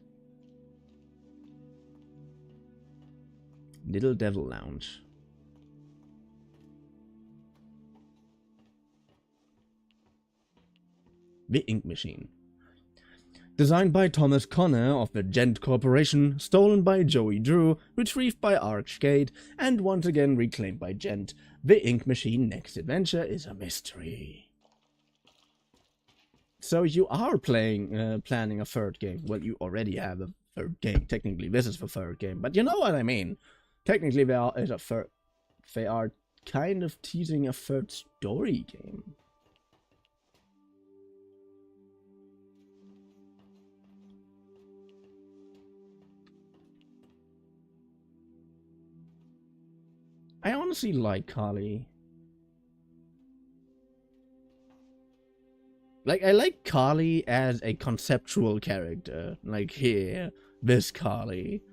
Little Devil Lounge. The Ink Machine. Designed by Thomas Connor of the Gent Corporation, stolen by Joey Drew, retrieved by Archgate, and once again reclaimed by Gent, the Ink Machine next adventure is a mystery. So you are planning a third game. Well, you already have a third game. Technically, this is the third game, but you know what I mean. Technically, they are kind of teasing a third story game. I honestly like Carly. Like, I like Carly as a conceptual character. Like, here, this Carly.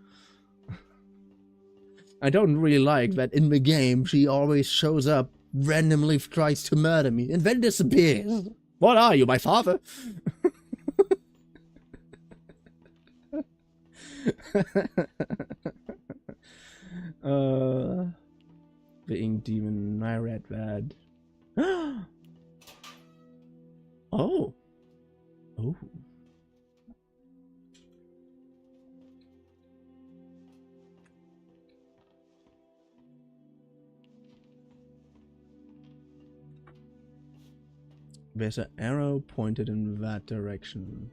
I don't really like that in the game she always shows up, randomly tries to murder me, and then disappears. What are you, my father? The Ink Demon, I read that. Oh. Oh. There's an arrow pointed in that direction.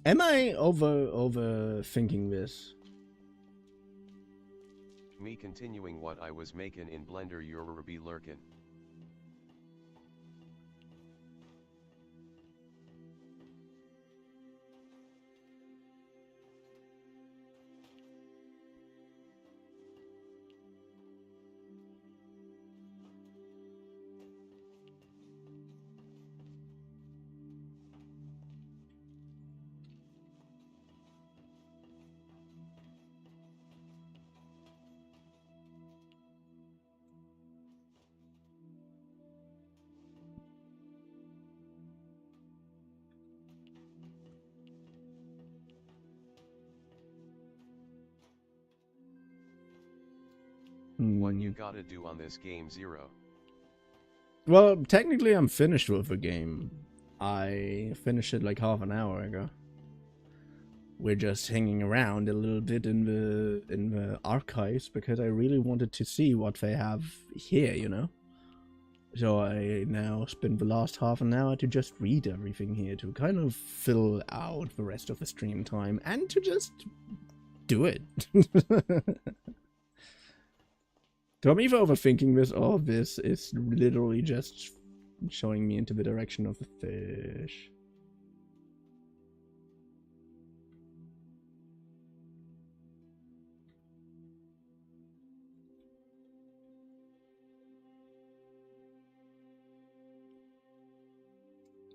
Am I overthinking this? Me continuing what I was making in Blender, you're be lurkin'. What you gotta do on this game, Zero? Well, technically I'm finished with the game. I finished it like half an hour ago. We're just hanging around a little bit in the archives because I really wanted to see what they have here, you know? So I now spent the last half an hour to just read everything here, to kind of fill out the rest of the stream time, and to just do it. So I'm either overthinking this, or this is literally just showing me into the direction of the fish.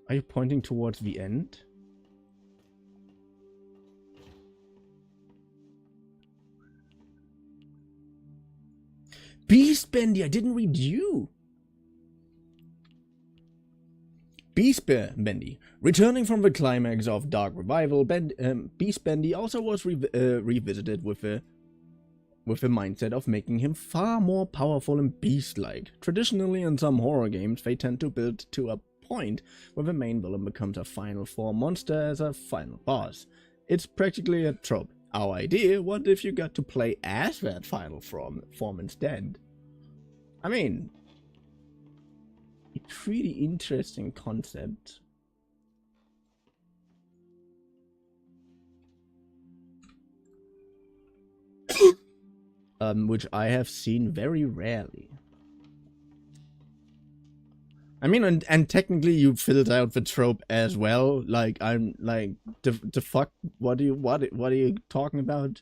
Are you pointing towards the end? Beast Bendy, I didn't read you. Beast Bendy. Returning from the climax of Dark Revival, Beast Bendy also was revisited with the mindset of making him far more powerful and beast-like. Traditionally, in some horror games, they tend to build to a point where the main villain becomes a final form monster as a final boss. It's practically a trope. Our idea, what if you got to play as that final form instead? I mean, a pretty interesting concept. Which I have seen very rarely. I mean, and technically you filled out the trope as well. Like, I'm like, the fuck, what are you talking about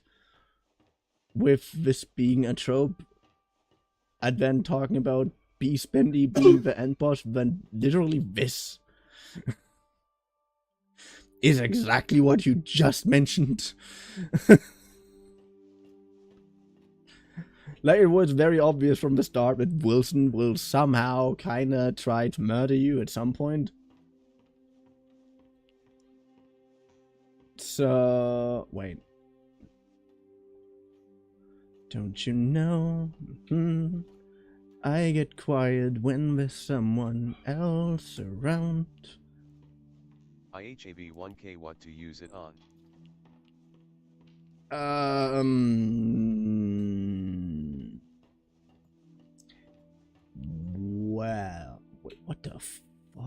with this being a trope? And then talking about Beast Bendy being the end boss, then literally this is exactly what you just mentioned. Like, it was very obvious from the start that Wilson will somehow kinda try to murder you at some point. So, wait. Don't you know? I get quiet when there's someone else around. IHAV1K, what to use it on? Wow. Wait, what the fuck?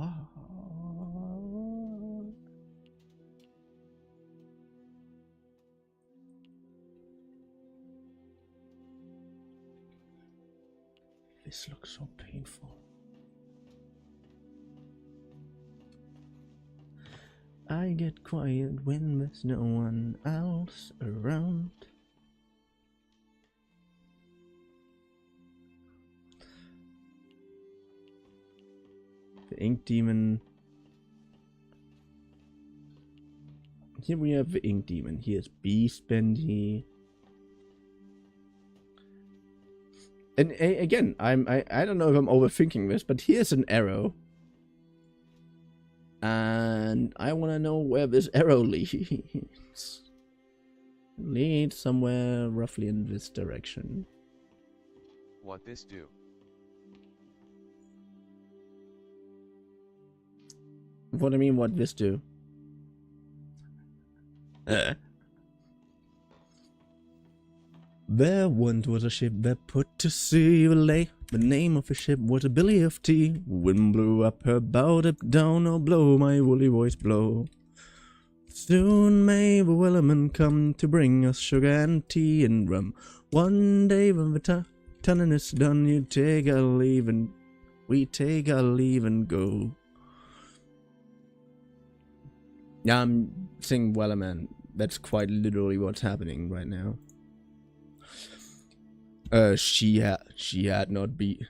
This looks so painful. I get quiet when there's no one else around. The Ink Demon. Here we have the Ink Demon. Here's Beast Bendy. And again, I don't know if I'm overthinking this, but here's an arrow. And I want to know where this arrow leads. Leads somewhere roughly in this direction. What this do? What do you mean, what this do? There once was a ship that put to sea lay. The name of the ship was a Billy of Tea. Wind blew up her bow, up down, or blow, my woolly voice blow. Soon may the wellerman come to bring us sugar and tea and rum. One day when the tonning is done, you take our leave and we take our leave and go. Yeah, I'm singing Wellerman. That's quite literally what's happening right now. She had not be.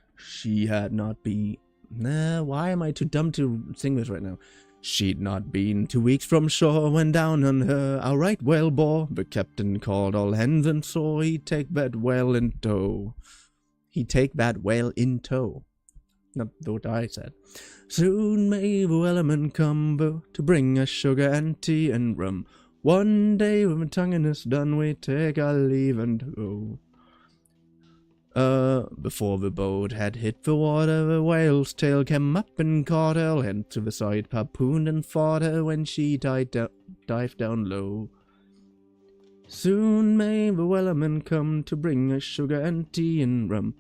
Nah, why am I too dumb to sing this right now? She'd not been 2 weeks from shore when down on her our right whale bore. The captain called all hands and saw he'd take that whale in tow. He'd take that whale in tow. Not what I said. Soon may the wellerman come to bring us sugar and tea and rum. One day when the tonguing is done, we take our leave and go. Before the boat had hit the water, the whale's tail came up and caught her, and to the side harpooned and fought her when she dived down low. Soon may the wellerman come to bring us sugar and tea and rum.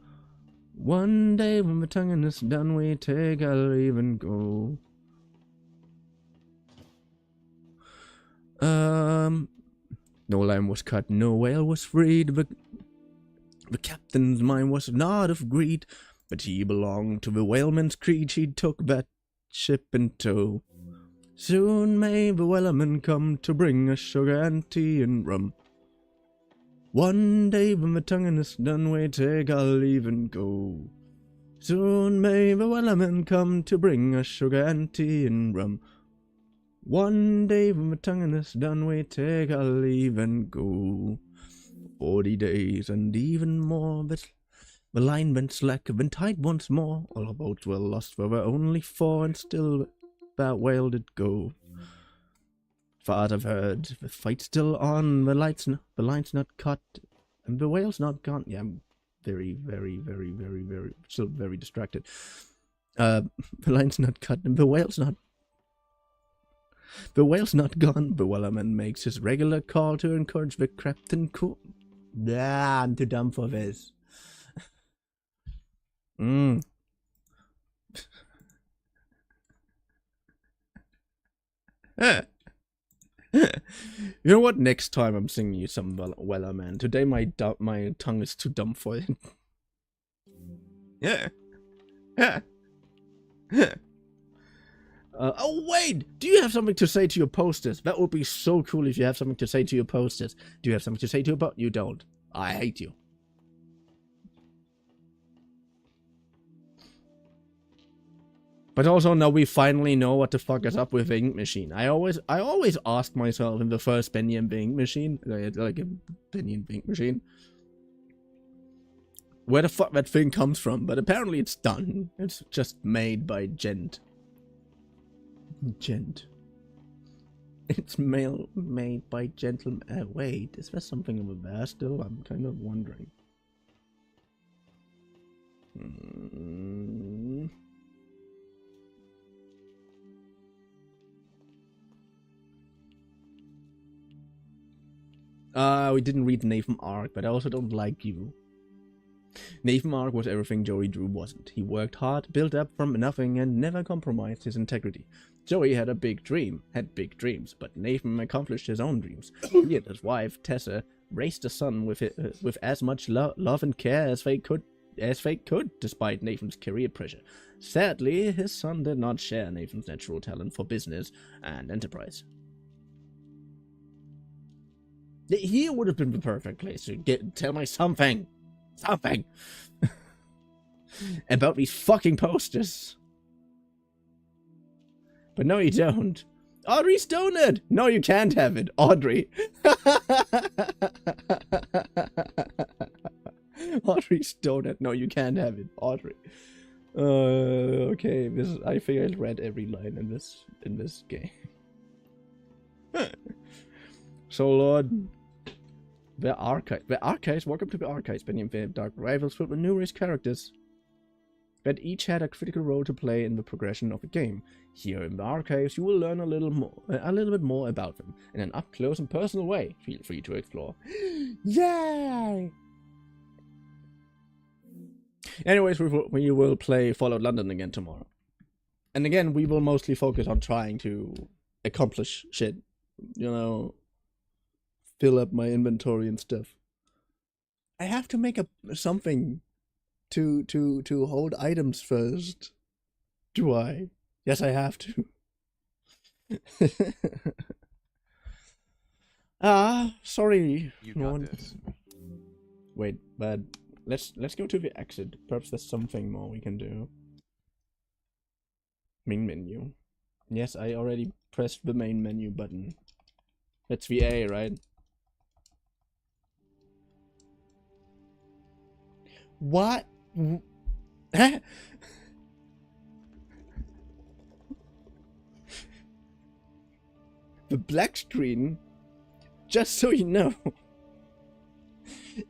One day when the tonguing is done, we take our leave and go. No lamb was cut, no whale was freed. The captain's mind was not of greed, but he belonged to the whaleman's creed. He took that ship in tow. Soon may the wellerman come to bring us sugar and tea and rum. One day when the tonguing is done, we take our leave and go. Soon may the wellerman come to bring us sugar and tea and rum. One day when the tonguing is done, we take our leave and go. 40 days and even more, but the line went slack, then tight once more. All our boats were lost, there were only 4, and still that whale did go. Far I've heard, the fight's still on, the line's not cut, and the whale's not gone. Yeah, I'm very, still very distracted. The line's not cut, and the whale's not gone. The wellerman makes his regular call to encourage the captain cool. Nah, I'm too dumb for this. You know what? Next time I'm singing you some wellerman. Today my tongue is too dumb for it. Yeah. Oh wait! Do you have something to say to your posters? That would be so cool if you have something to say to your posters. Do you have something to say to your You don't. I hate you. But also now we finally know what the fuck is up with the ink machine. I always ask myself in the first Bendy and the ink machine, like a Bendy and the ink machine, where the fuck that thing comes from. But apparently it's done. It's just made by Gent. It's made by gentlemen. Wait, is there something over there still? I'm kind of wondering. We didn't read Nathan Ark, but I also don't like you. Nathan Ark was everything Joey Drew wasn't. He worked hard, built up from nothing, and never compromised his integrity. Joey had big dreams, but Nathan accomplished his own dreams. He and his wife, Tessa, raised a son with as much love and care as they could, despite Nathan's career pressure. Sadly, his son did not share Nathan's natural talent for business and enterprise. Here would have been the perfect place to tell me something about these fucking posters. But no, you don't. Audrey's donut! No, you can't have it, Audrey. Audrey's donut. No, you can't have it, Audrey. Okay, I think I read every line in this game. So, Lord, the archives. Welcome to the archives. Bendy and the Dark Rivals filled with numerous characters that each had a critical role to play in the progression of the game. Here in the archives, you will learn a little bit more about them in an up close and personal way. Feel free to explore. Yay! Anyways, we will play Fallout London again tomorrow, and again we will mostly focus on trying to accomplish shit. You know, fill up my inventory and stuff. I have to make something to hold items first. Do I? Yes, I have to. Sorry. You got this. Wait, but let's go to the exit. Perhaps there's something more we can do. Main menu. Yes, I already pressed the main menu button. That's the A, right? What? Huh? The black screen, just so you know,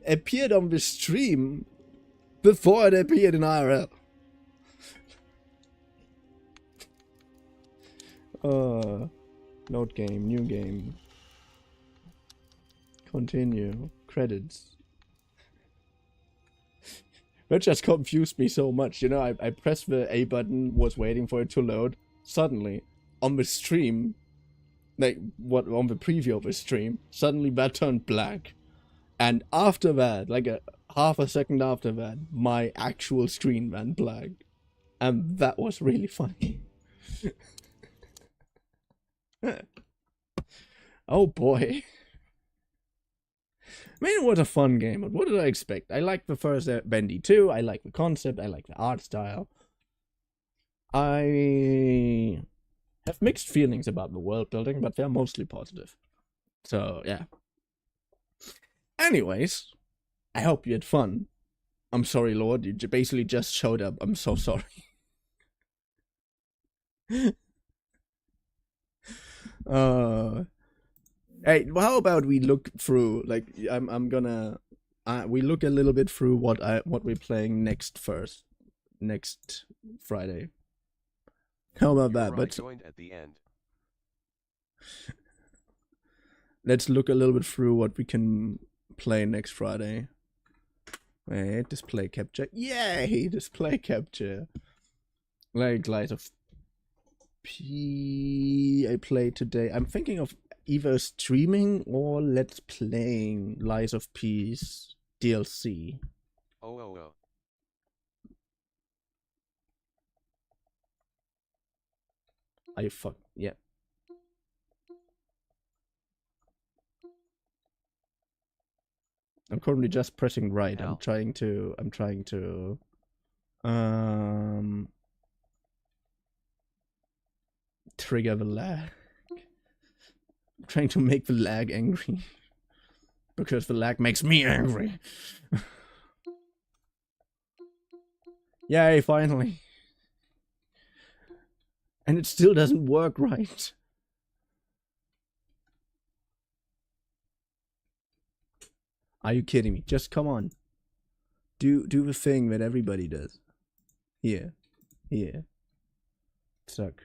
appeared on the stream Before it appeared in IRL. Load game, new game. Continue. Credits. That just confused me so much. You know, I pressed the A button, was waiting for it to load. Suddenly, on the stream, like, on the preview of the stream, suddenly that turned black. And after that, like half a second after that, my actual screen went black. And that was really funny. Oh boy. I mean, it was a fun game, but what did I expect? I liked the first Bendy 2, I like the concept, I like the art style. I have mixed feelings about the world building, but they're mostly positive. So, yeah. Anyways, I hope you had fun. I'm sorry, Lord, you basically just showed up. I'm so sorry. Hey, well, how about we look through, like, I'm gonna, we look a little bit through what we're playing next Friday. How about that? But joined at the end. Let's look a little bit through what we can play next Friday. Wait, display capture. Yay, display capture. Like Lies of P I played today. I'm thinking of either streaming or let's playing Lies of P's DLC. Oh. Are you fuck? Yeah. I'm currently just pressing right. Hell. I'm trying to trigger the lag. I'm trying to make the lag angry. Because the lag makes me angry. Yay, finally. And it still doesn't work right. Are you kidding me? Just come on. Do the thing that everybody does. Here. Suck.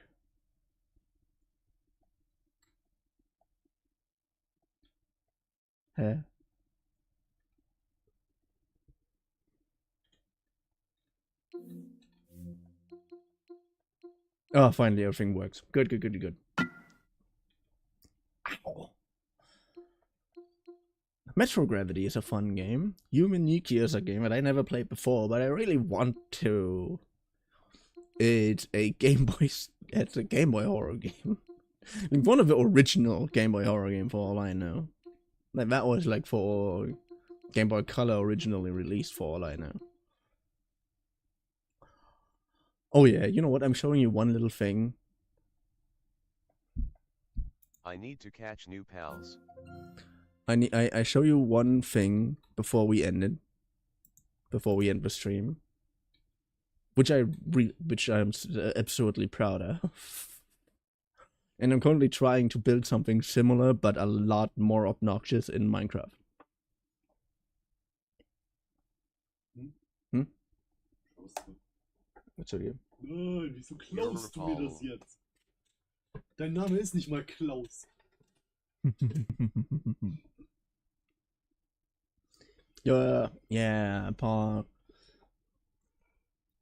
Huh? Oh, finally everything works. Good. Ow. Metro Gravity is a fun game. Human Nuclear is a game that I never played before, but I really want to. It's a Game Boy horror game. One of the original Game Boy horror game, for all I know. Like, that was like for Game Boy Color originally released, for all I know. Oh yeah, you know what? I'm showing you one little thing. I need to catch new pals. I show you one thing before we end it. Before we end the stream. Which I'm absurdly proud of. And I'm currently trying to build something similar, but a lot more obnoxious in Minecraft. Was soll hier? Nein, wieso klaust du mir das jetzt? Dein Name ist nicht mal Klaus. Yeah, Paul.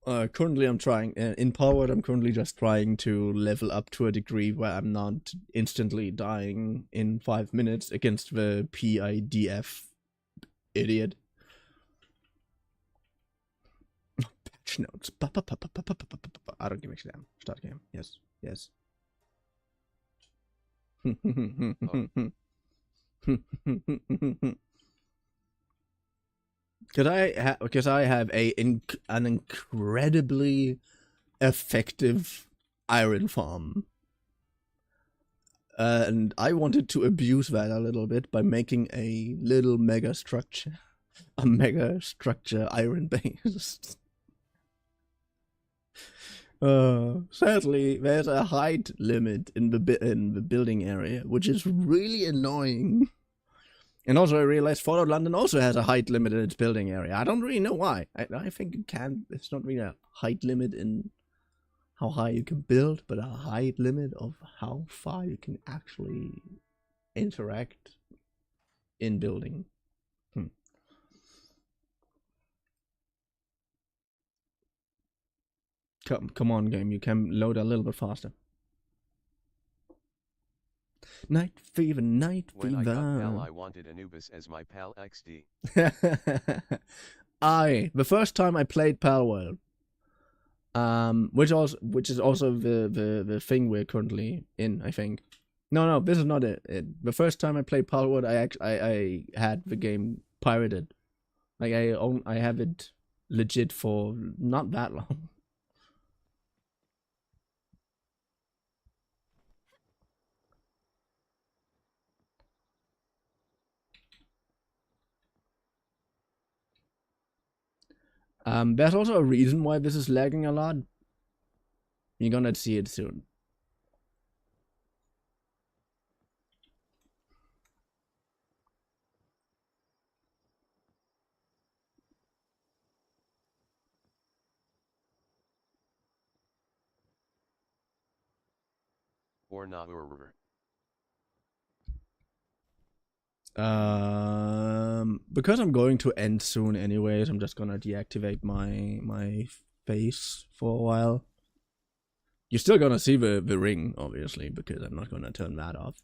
Currently I'm trying, in Powered, I'm currently just trying to level up to a degree where I'm not instantly dying in 5 minutes against the PIDF idiot. Patch notes. I don't give a damn. Start game. Yes. Because I have an incredibly effective iron farm. And I wanted to abuse that a little bit by making a little mega structure. A mega structure iron base. Sadly, there's a height limit in the building area, which is really annoying. And also I realized Fallout London also has a height limit in its building area. I don't really know why. I think it can. It's not really a height limit in how high you can build, but a height limit of how far you can actually interact in building. Come on, game. You can load a little bit faster. Night fever, night fever. When I got Pal, I wanted Anubis as my pal XD. The first time I played Palworld, which is also the thing we're currently in, I think. No, this is not it. The first time I played Palworld, I had the game pirated. Like I have it legit for not that long. There's also a reason why this is lagging a lot. You're gonna see it soon. Or not. Because I'm going to end soon anyways, I'm just gonna deactivate my face for a while. You're still gonna see the ring, obviously, because I'm not gonna turn that off.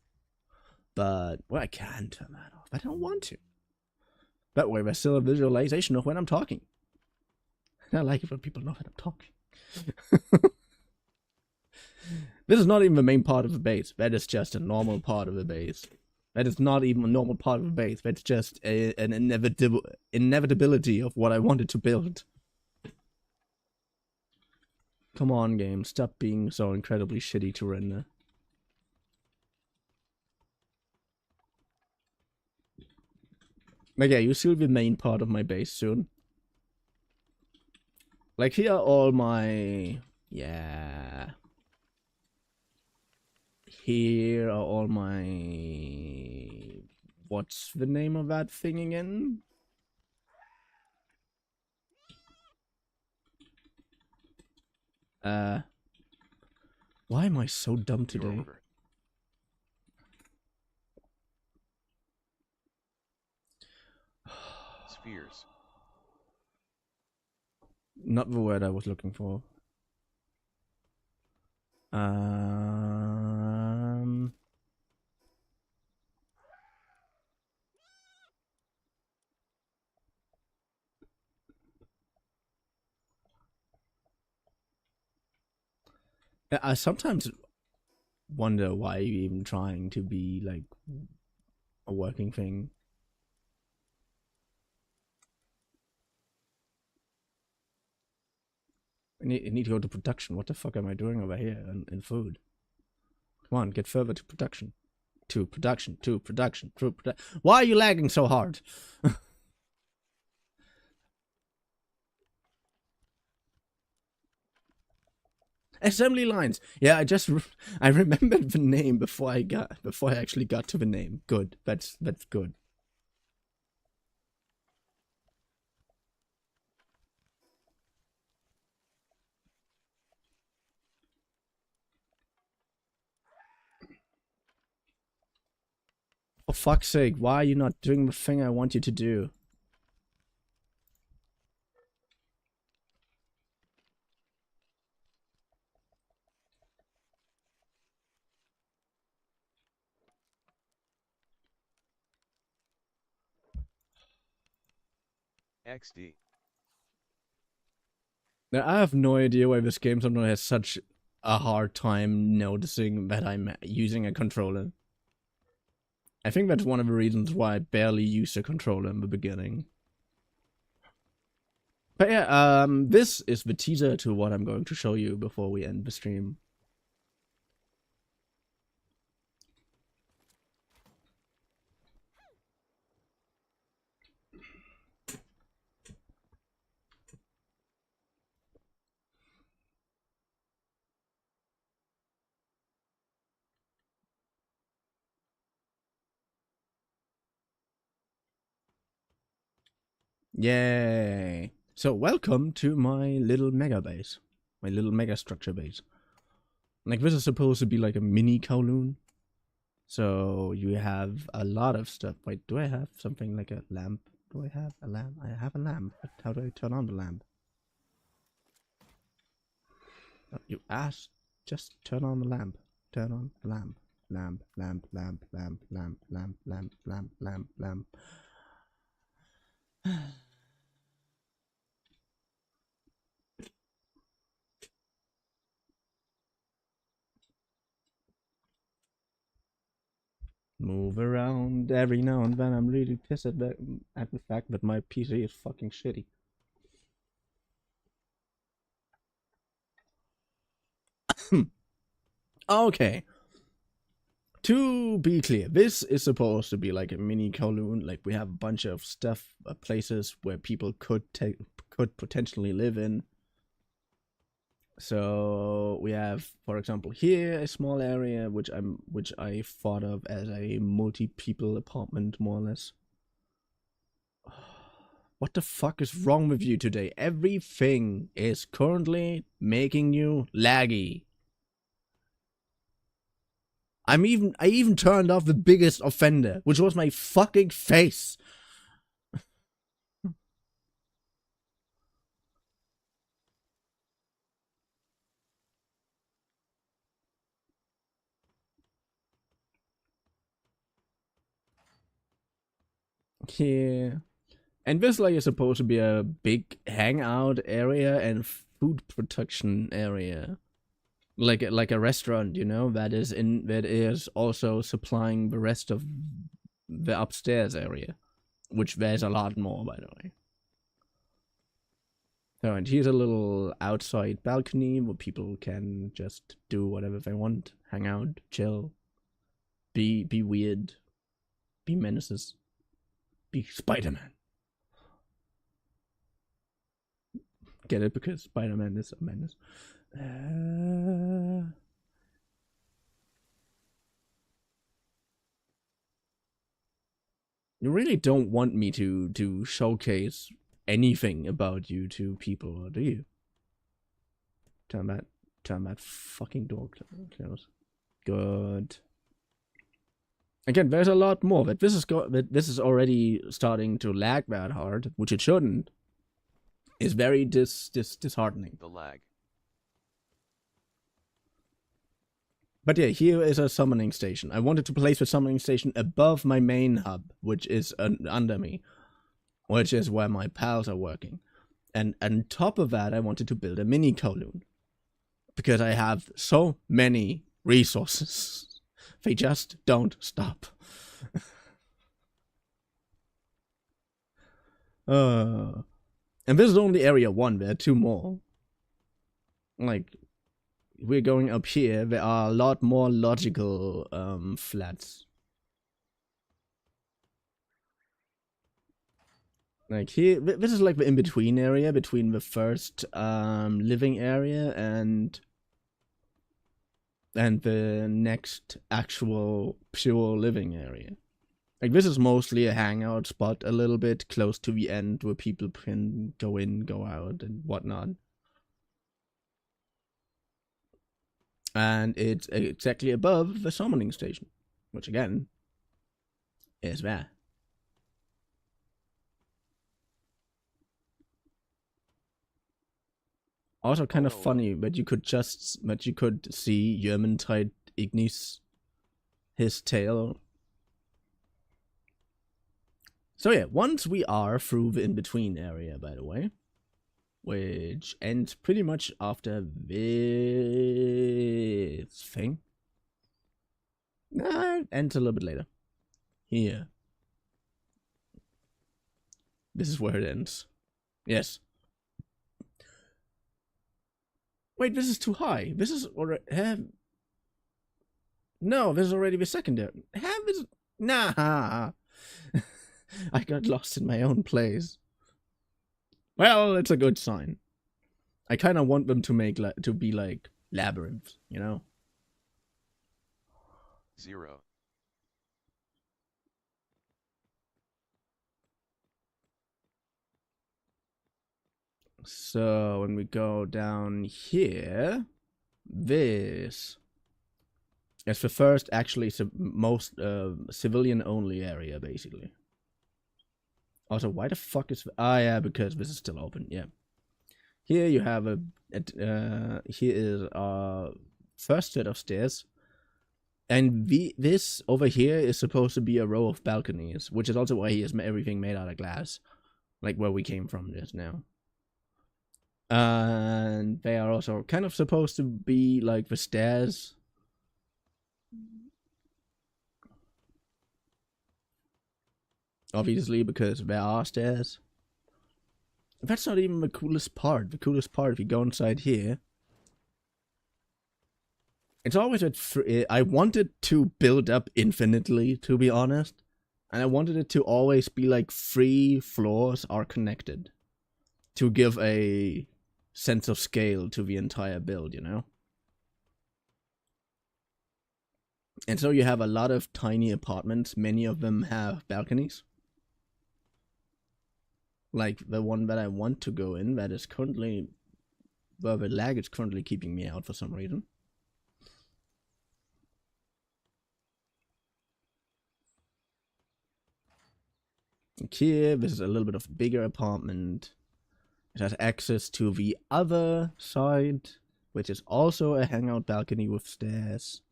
But, well, I can turn that off. I don't want to. That way there's still a visualization of when I'm talking. I like it when people know when I'm talking. This is not even the main part of the base. That is just a normal part of the base. That is not even a normal part of the base. That's just an inevitability of what I wanted to build. Come on, game. Stop being so incredibly shitty to render. Okay, you see the main part of my base soon. Like, here are all my... Yeah... Here are all my... What's the name of that thing again? Why am I so dumb today? Spheres. Not the word I was looking for. I sometimes wonder why you're even trying to be like a working thing. I need to go to production. What the fuck am I doing over here in food? Come on, get further to production. To production. Why are you lagging so hard? Assembly lines. Yeah, I remembered the name before I actually got to the name. Good. That's good. For fuck's sake, why are you not doing the thing I want you to do? XD. Now, I have no idea why this game sometimes has such a hard time noticing that I'm using a controller. I think that's one of the reasons why I barely used a controller in the beginning. But yeah, this is the teaser to what I'm going to show you before we end the stream. Yay! So welcome to my little mega base. My little mega structure base. Like, this is supposed to be like a mini Kowloon. So you have a lot of stuff. Wait, do I have something like a lamp? Do I have a lamp? I have a lamp, but how do I turn on the lamp? Oh, you asked, just turn on the lamp. Turn on the lamp. Lamp, lamp, lamp, lamp, lamp, lamp, lamp, lamp, lamp, lamp. Move around every now and then. I'm really pissed at the fact that my PC is fucking shitty. Okay. To be clear, this is supposed to be like a mini Kowloon. Like, we have a bunch of stuff, places where people could potentially live in. So we have, for example, here a small area which I thought of as a multi-people apartment, more or less. What the fuck is wrong with you today? Everything is currently making you laggy. I even turned off the biggest offender, which was my fucking face. Yeah. And this like is supposed to be a big hangout area and food production area. Like a restaurant, you know, that is also supplying the rest of the upstairs area, which there's a lot more, by the way. So, and here's a little outside balcony where people can just do whatever they want, hang out, chill, be weird, be menaces, be Spider-Man. Get it? Because Spider-Man is a menace. You really don't want me to showcase anything about you to people, do you? Turn that fucking door close. Good. Again, there's a lot more, but this is already starting to lag that hard, which it shouldn't. Is very disheartening. The lag. But yeah, here is a summoning station. I wanted to place the summoning station above my main hub, which is under me, which is where my pals are working. And on top of that, I wanted to build a mini Kowloon, because I have so many resources. They just don't stop. And this is only area 1, there are 2 more. Like, we're going up here, there are a lot more logical flats. Like here, this is like the in-between area between the first living area and the next actual pure living area. Like, this is mostly a hangout spot a little bit close to the end where people can go in, go out, and whatnot. And it's exactly above the summoning station, which again is there. Also kind of funny that you could see Yermintide Ignis, his tail. So yeah, once we are through the in-between area, by the way, which ends pretty much after this thing. Nah, it ends a little bit later. Here. This is where it ends. Yes. Wait, this is too high. This is already... No, this is already the secondary. Nah. I got lost in my own place. Well, it's a good sign. I kind of want them to be like labyrinths, you know? 0. So when we go down here, this is the first, actually, most civilian-only area, basically. Also, why the fuck is... Ah, yeah, because this is still open, yeah. Here you have here is our first set of stairs. And this over here is supposed to be a row of balconies, which is also why he has everything made out of glass. Like where we came from just now. And they are also kind of supposed to be like the stairs. Obviously, because there are stairs. That's not even the coolest part. The coolest part, if you go inside here, it's always at I wanted to build up infinitely, to be honest. And I wanted it to always be like 3 floors are connected. To give a sense of scale to the entire build, you know? And so you have a lot of tiny apartments. Many of them have balconies. Like the one that I want to go in, that is currently... Well, the lag is currently keeping me out for some reason. Here, this is a little bit of a bigger apartment. It has access to the other side, which is also a hangout balcony with stairs.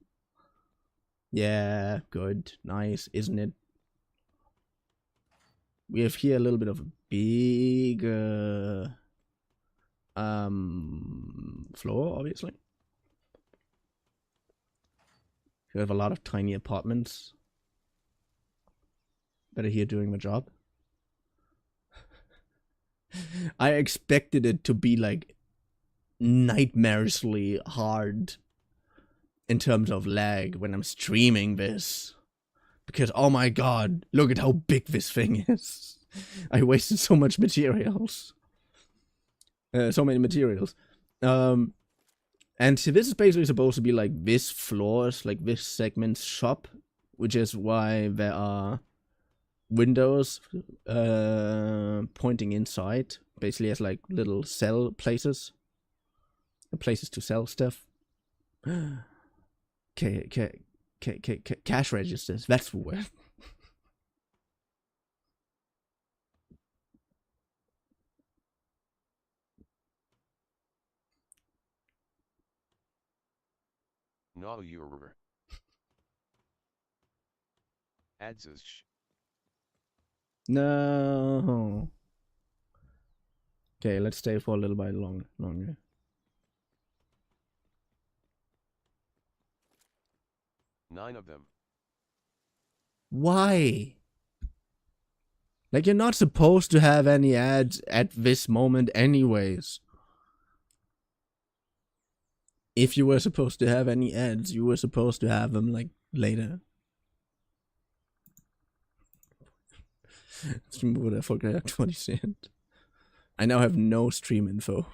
Yeah, good. Nice, isn't it? We have here a little bit of a bigger floor, obviously. You have a lot of tiny apartments that are here doing the job. I expected it to be like nightmarishly hard in terms of lag when I'm streaming this. Because, oh my god, look at how big this thing is. I wasted so much materials. So many materials. And this is basically supposed to be like this floor's, like this segment's shop. Which is why there are windows pointing inside, basically as like little sell places, places to sell stuff. Cash registers, that's the word. No, you're ads is No. Okay, let's stay for a little bit longer. Nine of them. Why? Like, you're not supposed to have any ads at this moment anyways. If you were supposed to have any ads, you were supposed to have them, like, later. Stream over there for 20 cents. I now have no stream info.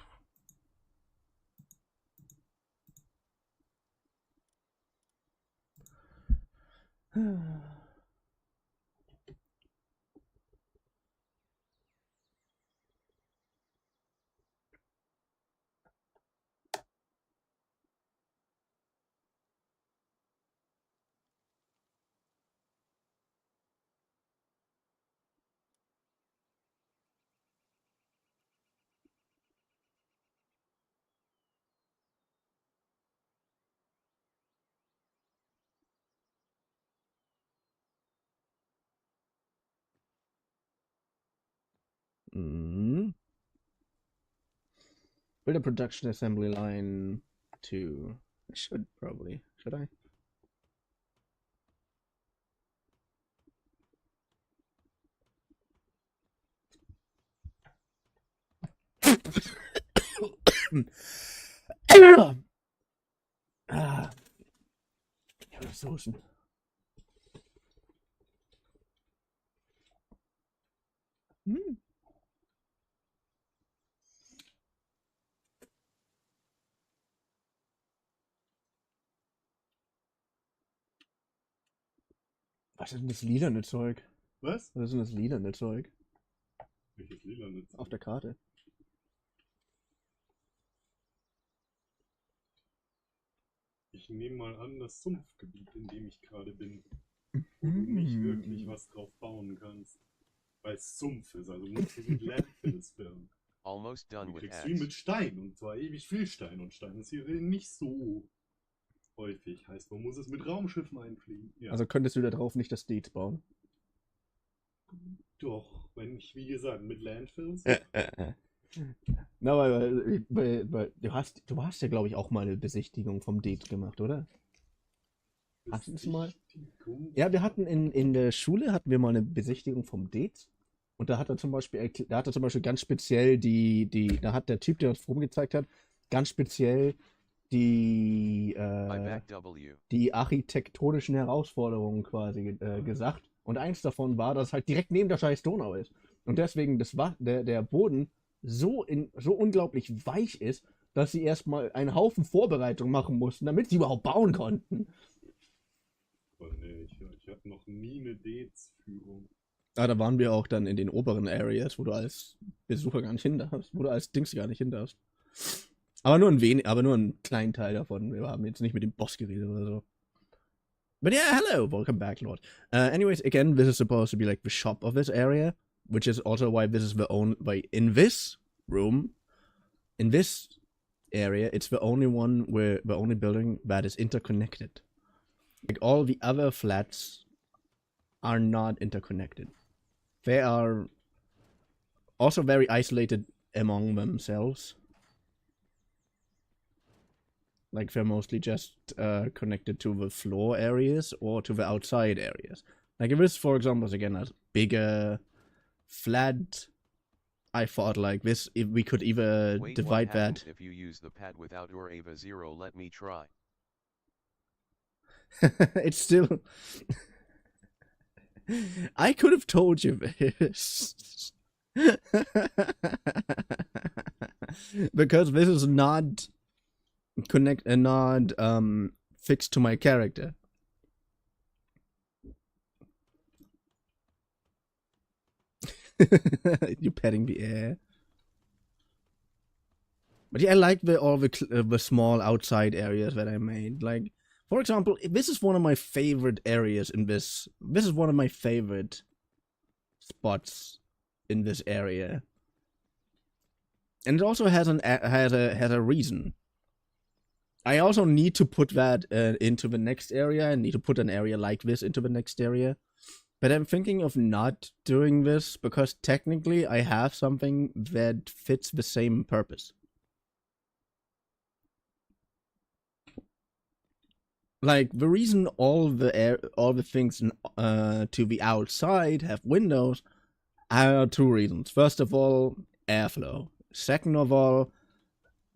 Build a production assembly line to... I should probably. Should I? Ressourcen. Was ist denn das lilane Zeug? Was? Was ist denn das lilane Zeug? Welches lilane Zeug? Auf der Karte. Ich nehme mal an, das Sumpfgebiet, in dem ich gerade bin, wo du nicht wirklich was drauf bauen kannst. Weil es Sumpf ist, also musst du mit Landfills filmen. Almost done Du with kriegst viel ads. mit Stein, und zwar ewig viel Stein. Und Stein ist hier nicht so häufig. Heißt, man muss es mit Raumschiffen einfliegen. Ja. Also könntest du da drauf nicht das Date bauen? Doch, wenn ich, wie gesagt, mit Landfills. Na, weil du hast ja, glaube ich, auch mal eine Besichtigung vom Date gemacht, oder? Hast du das mal? Ja, wir hatten in der Schule hatten wir mal eine Besichtigung vom Date. Und da hat er zum Beispiel, ganz speziell da hat der Typ, der uns rumgezeigt hat, ganz speziell die architektonischen Herausforderungen quasi gesagt. Und eins davon war, dass es halt direkt neben der scheiß Donau ist. Und deswegen der Boden so unglaublich weich ist, dass sie erstmal einen Haufen Vorbereitung machen mussten, damit sie überhaupt bauen konnten. Oh nee, ich hatte noch nie eine Dates-Führung. Ah, da waren wir auch dann in den oberen Areas, wo du als Besucher gar nicht hin darfst, wo du als Dings gar nicht hin darfst. Aber nur einen kleinen Teil davon. Wir haben jetzt nicht mit dem Boss geredet oder so. But yeah, hello, welcome back, Lord. Anyways, again, this is supposed to be like the shop of this area, which is also why this is in this room, in this area, it's the only building that is interconnected. Like all the other flats are not interconnected. They are also very isolated among themselves. Like they're mostly just connected to the floor areas or to the outside areas. Like if this, for example, is again a bigger flat, I thought like this, if we could either divide that. If you use the pad without or Ava 0, let me try. It's still. I could have told you this. Because this is not fixed to my character. You petting the air. But yeah, I like all the small outside areas that I made. Like, for example, this is one of my favorite areas in this. This is one of my favorite spots in this area, and it also has a reason. I also need to put that into the next area. I need to put an area like this into the next area. But I'm thinking of not doing this because technically I have something that fits the same purpose. Like the reason all the things to the outside have windows are two reasons. First of all, airflow. Second of all,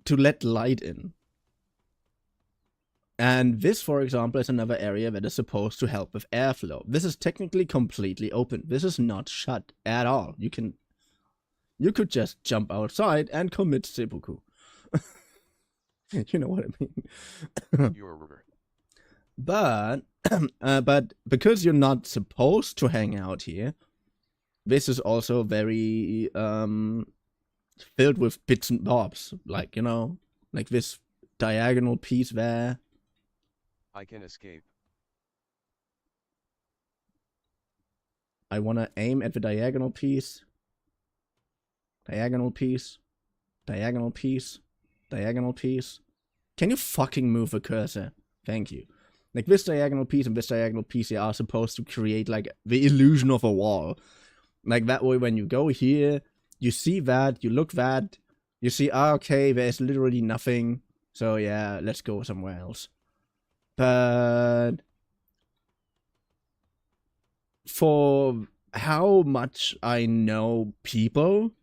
to let light in. And this, for example, is another area that is supposed to help with airflow. This is technically completely open. This is not shut at all. You could just jump outside and commit seppuku. You know what I mean. But because you're not supposed to hang out here, this is also very filled with bits and bobs. Like, you know, like this diagonal piece there. I can escape. I want to aim at the diagonal piece. Diagonal piece. Diagonal piece. Diagonal piece. Can you fucking move the cursor? Thank you. Like this diagonal piece and this diagonal piece, they are supposed to create like the illusion of a wall. Like that way when you go here, you see that, you look that, you see, okay, there's literally nothing. So yeah, let's go somewhere else. But for how much I know people,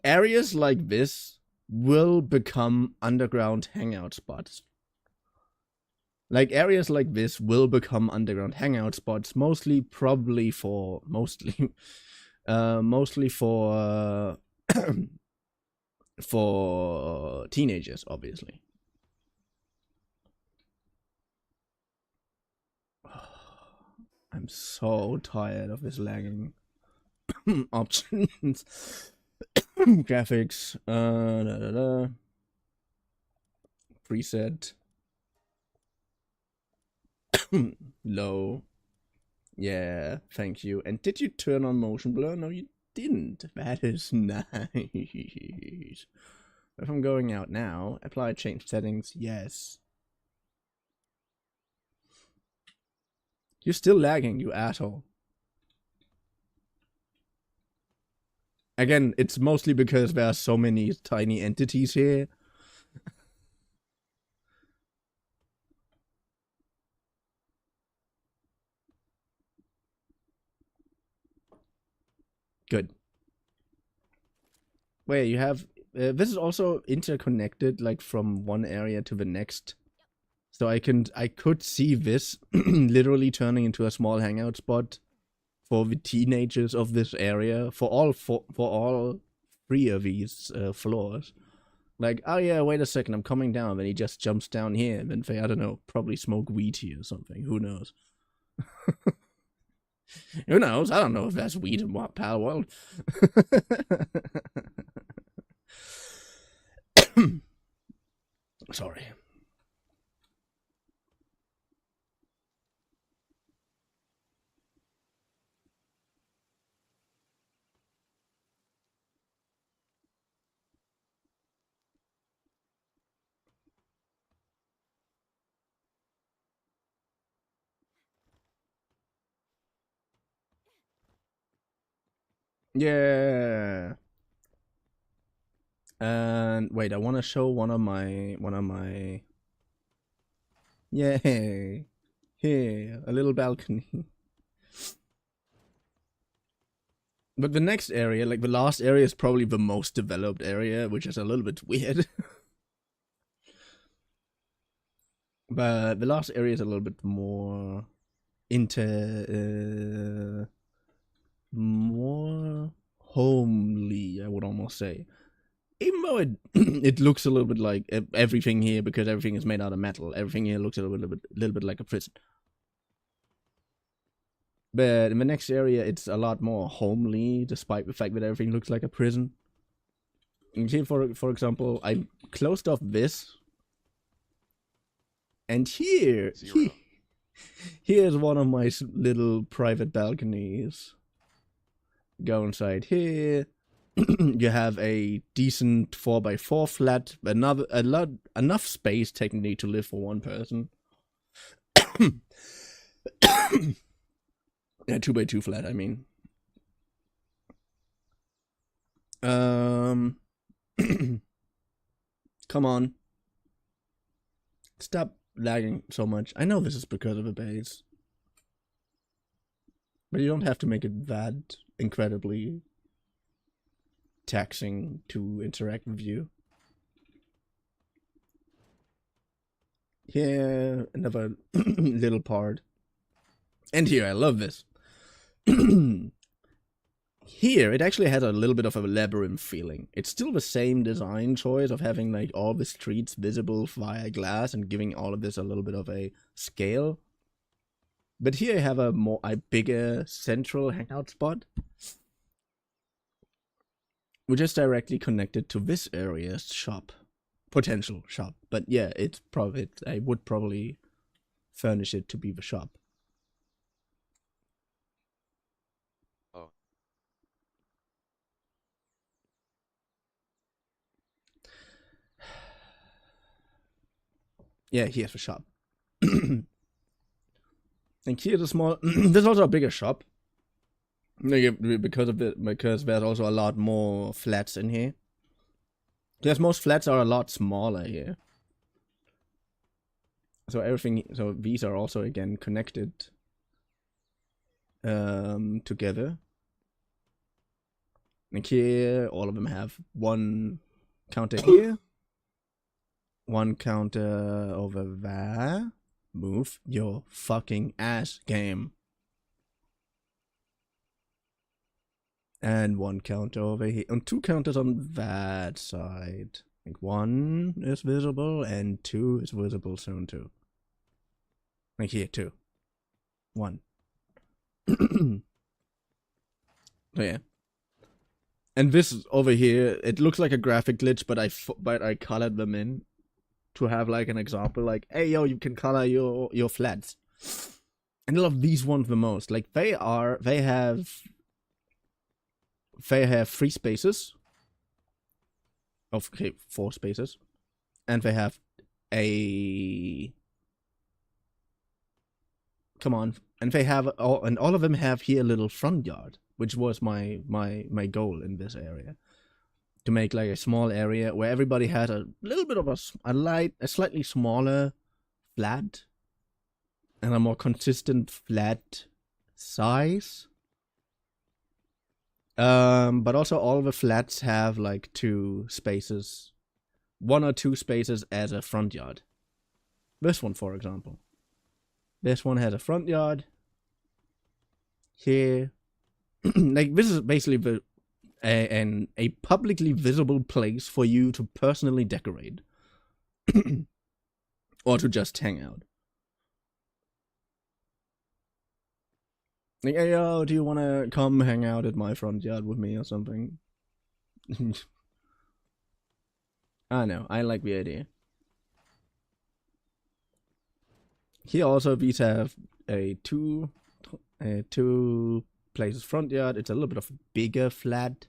areas like this will become underground hangout spots. Like areas like this will become underground hangout spots, mostly for for teenagers, obviously. I'm so tired of this lagging. Options. Graphics. Preset. Low. Yeah, thank you. And did you turn on motion blur? No, you didn't. That is nice. If I'm going out now, apply change settings, yes. You're still lagging, you asshole. Again, it's mostly because there are so many tiny entities here. Good. Wait, you have... this is also interconnected, like, from one area to the next. So I could see this literally turning into a small hangout spot for the teenagers of this area, for all 3 of these floors. Like, oh yeah, wait a second, I'm coming down, then he just jumps down here, and then they, I don't know, probably smoke weed here or something, who knows. Who knows? I don't know if that's weed in what Pal World. Sorry. Yeah. And wait, I want to show one of my. Yay! Here, a little balcony. But the next area, like the last area, is probably the most developed area, which is a little bit weird. But the last area is a little bit more more homely, I would almost say. Even though it looks a little bit like everything here, because everything is made out of metal, everything here looks a little bit like a prison. But in the next area, it's a lot more homely, despite the fact that everything looks like a prison. And here, for example, I closed off this, and here's one of my little private balconies. Go inside here. You have a decent 4x4 flat, enough space technically to live for one person. Yeah, 2x2 flat, I mean. Come on. Stop lagging so much. I know this is because of the base. But you don't have to make it that incredibly taxing to interact with you. Here, another little part. And here, I love this. Here, it actually has a little bit of a labyrinth feeling. It's still the same design choice of having like all the streets visible via glass and giving all of this a little bit of a scale. But here I have a bigger central hangout spot, which is directly connected to this area's shop, potential shop. But yeah, it's probably I would probably furnish it to be the shop. Oh. Yeah, here's the shop. And here's a small. There's also a bigger shop. Because there's also a lot more flats in here. Because most flats are a lot smaller here. So these are also again connected together. And here, all of them have one counter here. One counter over there. Move your fucking ass, game. And one counter over here. And 2 counters on that side. Like 1 is visible and 2 is visible soon too. Like here too. 1. So yeah. And this over here, it looks like a graphic glitch, but I colored them in to have like an example, like, hey yo, you can color your flats. And I love these ones the most. Like they have 3 spaces. Okay, 4 spaces. And they have a... Come on. And they have all of them have here a little front yard, which was my goal in this area. To make like a small area where everybody had a little bit of a slightly smaller flat and a more consistent flat size. But also all the flats have like 2 spaces, 1 or 2 spaces as a front yard. This one, for example. This one has a front yard. Here. Like, this is basically a publicly visible place for you to personally decorate. Or to just hang out. Like, hey, yo, do you want to come hang out at my front yard with me or something? I know, I like the idea. Here also, these have a two places front yard. It's a little bit of a bigger flat.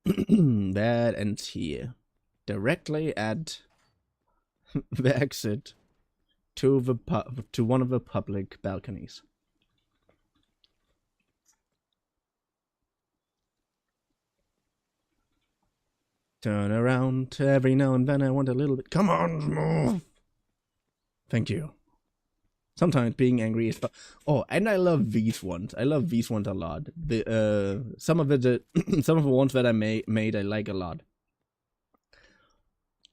That ends here. Directly at the exit to one of the public balconies. Turn around every now and then. I want a little bit. Come on, move. Thank you. Sometimes being angry is. Oh, and I love these ones. I love these ones a lot. Some of the ones that I made I like a lot.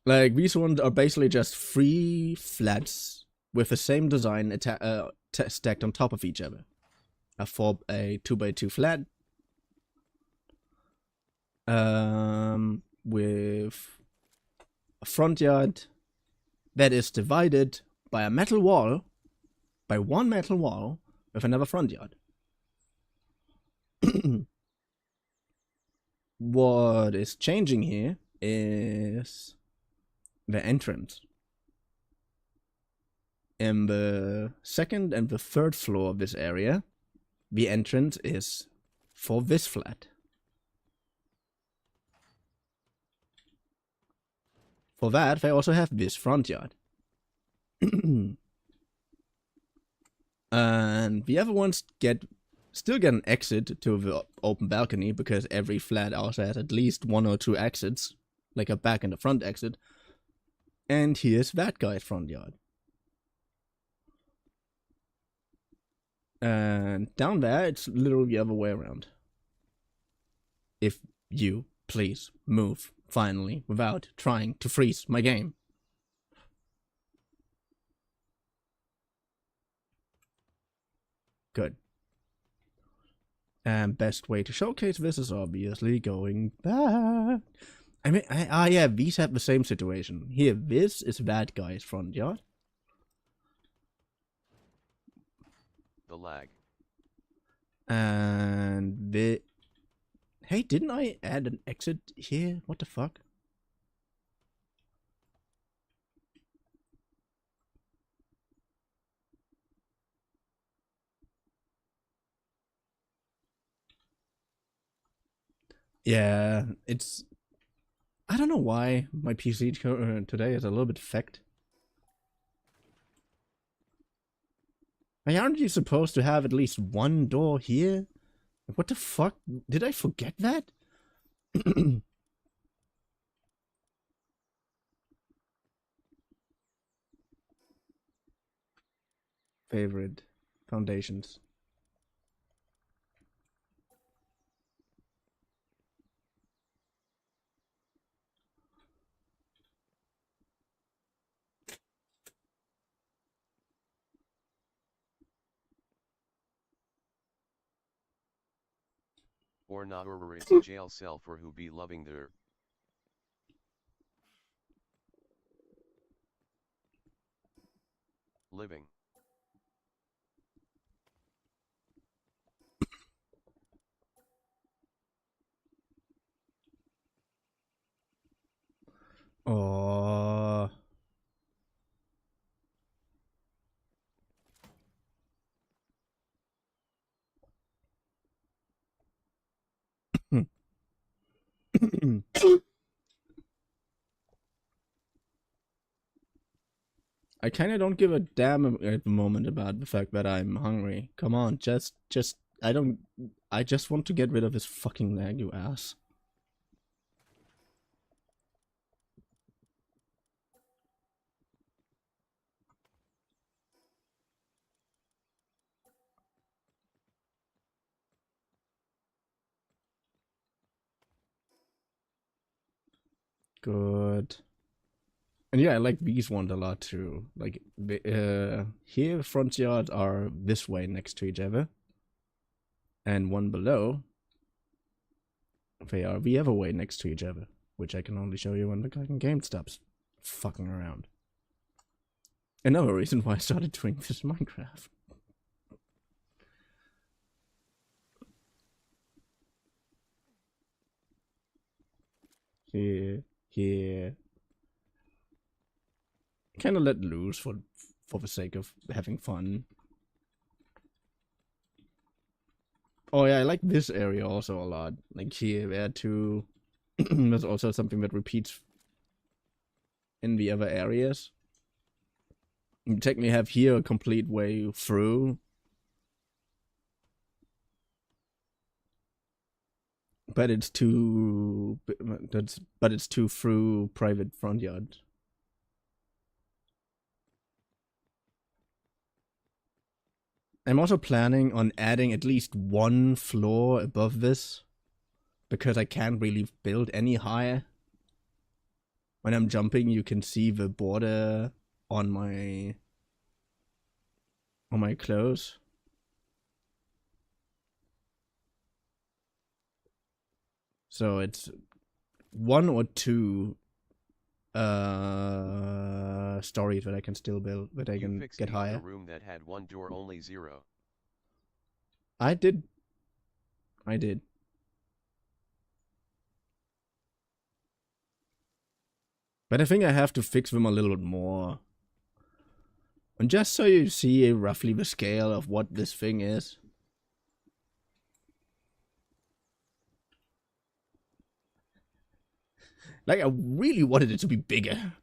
Like these ones are basically just 3 flats with the same design stacked on top of each other. A 2x2 flat. With a front yard that is divided by a metal wall, by one metal wall with another front yard. What is changing here is the entrance. In the 2nd and the 3rd floor of this area, the entrance is for this flat. For that, they also have this front yard. And the other ones still get an exit to the open balcony, because every flat also has at least 1 or 2 exits, like a back and a front exit. And here's that guy's front yard. And down there, it's literally the other way around. If you please move. Finally, without trying to freeze my game. Good. And best way to showcase this is obviously going back. I mean, yeah, these have the same situation. Here, this is that guy's front yard. The lag. And the... Hey, didn't I add an exit here? What the fuck? Yeah, it's... I don't know why my PC today is a little bit fucked. Aren't you supposed to have at least 1 door here? What the fuck? Did I forget that? Favorite foundations. Or not, or it's a jail cell for who be loving their living. Oh. I kind of don't give a damn at the moment about the fact that I'm hungry. Come on, I just want to get rid of this fucking lag, you ass. Good. And yeah, I like these ones a lot too. Like, here front yards are this way next to each other. And one below, they are the other way next to each other. Which I can only show you when the fucking game stops fucking around. Another reason why I started doing this Minecraft. Here. Kind of let loose for the sake of having fun. Oh yeah, I like this area also a lot. Like here, there too. There's also something that repeats in the other areas. You technically have here a complete way through. But it's too through private front yard. I'm also planning on adding at least one floor above this, because I can't really build any higher. When I'm jumping, you can see the border on my clothes. So it's one or two stories that I can still build, that I can get higher. A room that had one door, only 0. I did. But I think I have to fix them a little bit more. And just so you see roughly the scale of what this thing is. Like, I really wanted it to be bigger.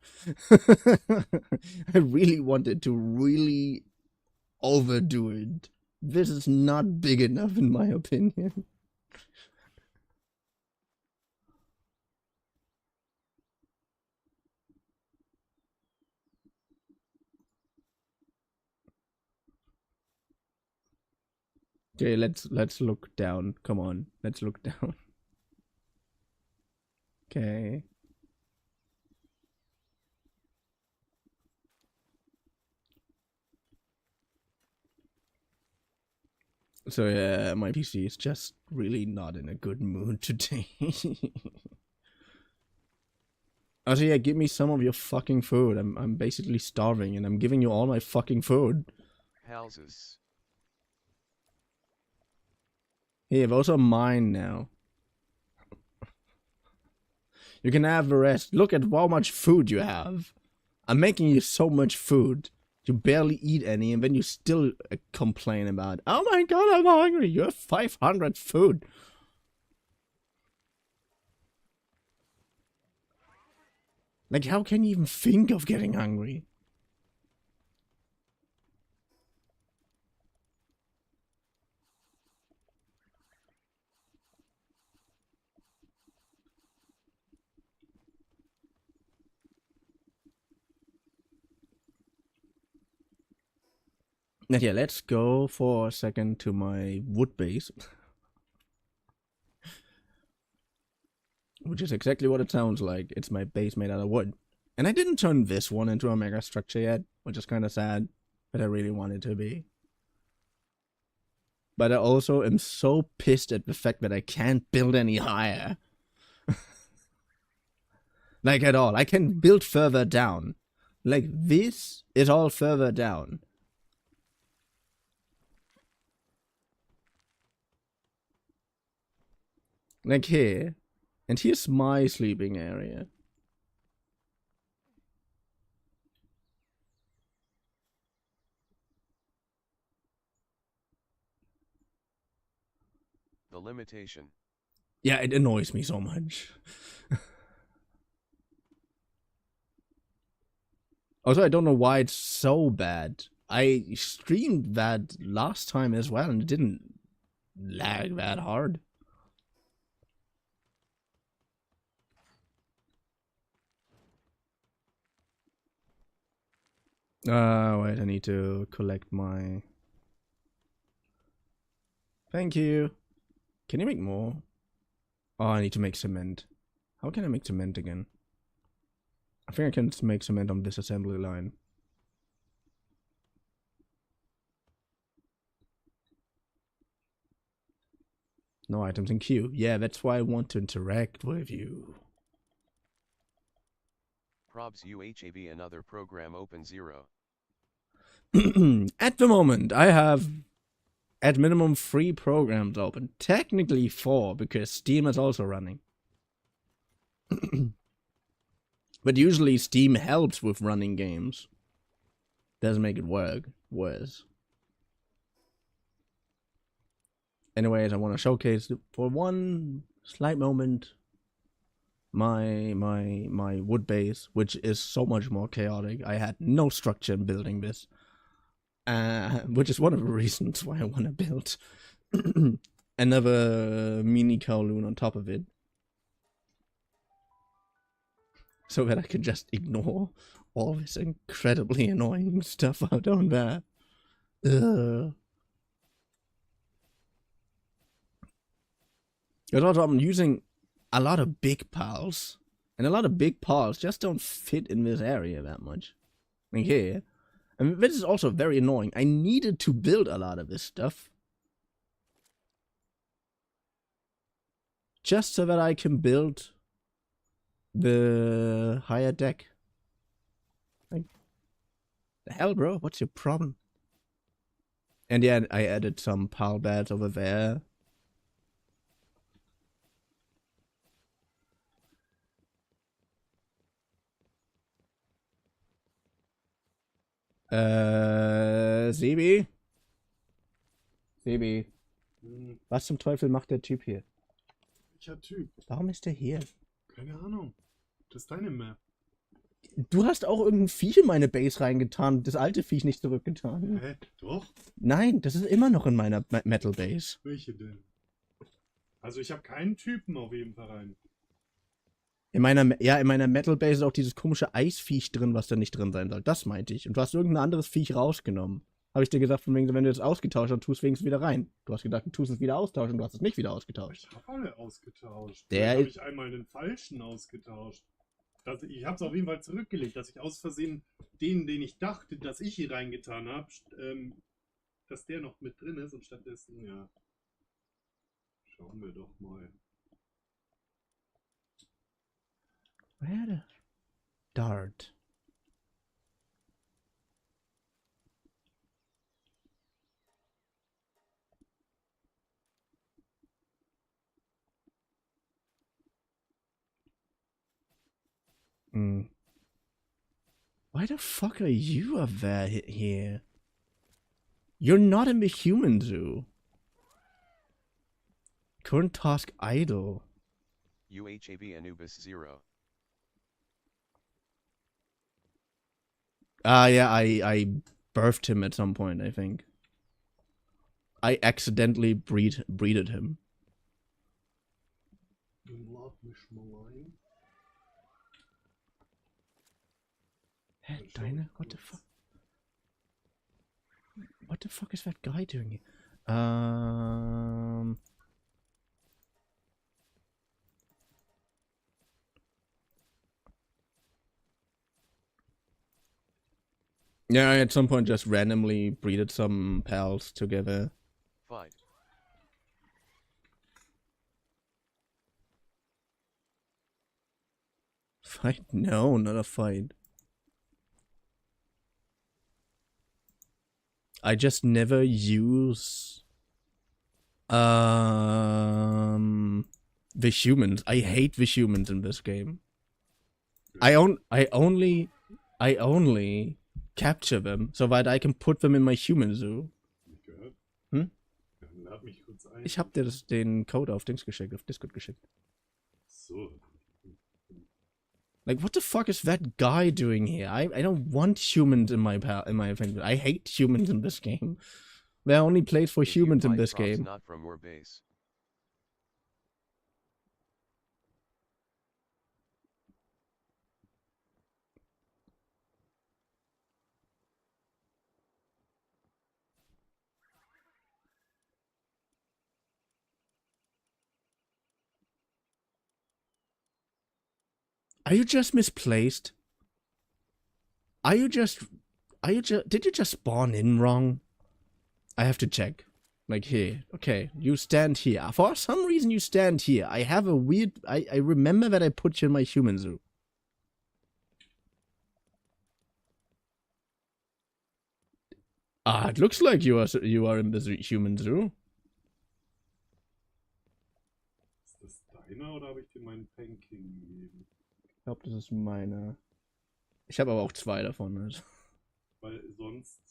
I really wanted to really overdo it. This is not big enough, in my opinion. Okay, let's look down. Come on, let's look down. Okay. So yeah, my PC is just really not in a good mood today. Also, yeah, give me some of your fucking food. I'm basically starving, and I'm giving you all my fucking food. Houses. Here, those are mine now. You can have the rest. Look at how much food you have. I'm making you so much food. You barely eat any, and then you still complain about, oh my god, I'm hungry. You have 500 food. Like, how can you even think of getting hungry? Now, yeah, let's go for a second to my wood base. Which is exactly what it sounds like. It's my base made out of wood. And I didn't turn this one into a mega structure yet, which is kind of sad, but I really want it to be. But I also am so pissed at the fact that I can't build any higher. Like, at all. I can build further down. Like, this is all further down. Like here. And here's my sleeping area. The limitation. Yeah, it annoys me so much. Also, I don't know why it's so bad. I streamed that last time as well, and it didn't lag that hard. Wait, I need to collect my... Thank you. Can you make more? Oh, I need to make cement. How can I make cement again? I think I can make cement on this assembly line. No items in queue. Yeah, that's why I want to interact with you. Probs UHAB another program open 0. At the moment, I have at minimum 3 programs open. Technically 4, because Steam is also running. But usually Steam helps with running games. Doesn't make it worse. Anyways, I want to showcase for one slight moment my wood base, which is so much more chaotic. I had no structure in building this. Which is one of the reasons why I want to build another mini Kowloon on top of it. So that I can just ignore all this incredibly annoying stuff out on there. Because also I'm using a lot of big piles. And a lot of big piles just don't fit in this area that much. Like here. And this is also very annoying. I needed to build a lot of this stuff. Just so that I can build the higher deck. Like, the hell, bro? What's your problem? And yeah, I added some pile beds over there. Sebi? Sebi, was zum Teufel macht der Typ hier? Welcher Typ? Warum ist der hier? Keine Ahnung. Das ist deine Map. Du hast auch irgendein Viech in meine Base reingetan, das alte Viech nicht zurückgetan. Hä? Doch? Nein, das ist immer noch in meiner Metal Base. Welche denn? Also ich habe keinen Typen auf jeden Fall rein. In meiner Metal Base ist auch dieses komische Eisviech drin, was da nicht drin sein soll. Das meinte ich. Und du hast irgendein anderes Viech rausgenommen. Habe ich dir gesagt, von wegen, wenn du es ausgetauscht hast, tust du wenigstens wieder rein. Du hast gedacht, du tust es wieder austauschen und du hast es nicht wieder ausgetauscht. Ich habe alle ausgetauscht. Der habe ich einmal den falschen ausgetauscht. Ich habe es auf jeden Fall zurückgelegt, dass ich aus Versehen den ich dachte, dass ich hier reingetan habe, dass der noch mit drin ist und stattdessen, ja. Schauen wir doch mal. Where the dart? Why the fuck are you up there here? You're not in the human zoo. Current task idle. UHAB Anubis 0. Yeah, I birthed him at some point, I think. I accidentally breeded him. Hä, deine? What the fuck? What the fuck is that guy doing here? Yeah, I at some point just randomly breeded some pals together. Fight. Fight? No, not a fight. I just never use the humans. I hate the humans in this game. I only capture them so that I can put them in my human zoo. Gehört? Hm? Wir haben lad mich kurz ein. Ich hab dir den Code auf Dings geschickt, auf Discord geschickt. So. Like, what the fuck is that guy doing here? I don't want humans in my opinion. I hate humans in this game. There are only place for If you humans in find this props game. not from your base. Are you just misplaced? Did you just spawn in wrong? I have to check. Like here. Okay, you stand here. For some reason you stand here. I have a weird, I remember that I put you in my human zoo. Ah, it looks like you are in the human zoo. Ist das deiner oder habe ich dir meinen Panking gegeben? Ich glaube, das ist meiner. Ich habe aber auch 2 davon. Also. Weil sonst.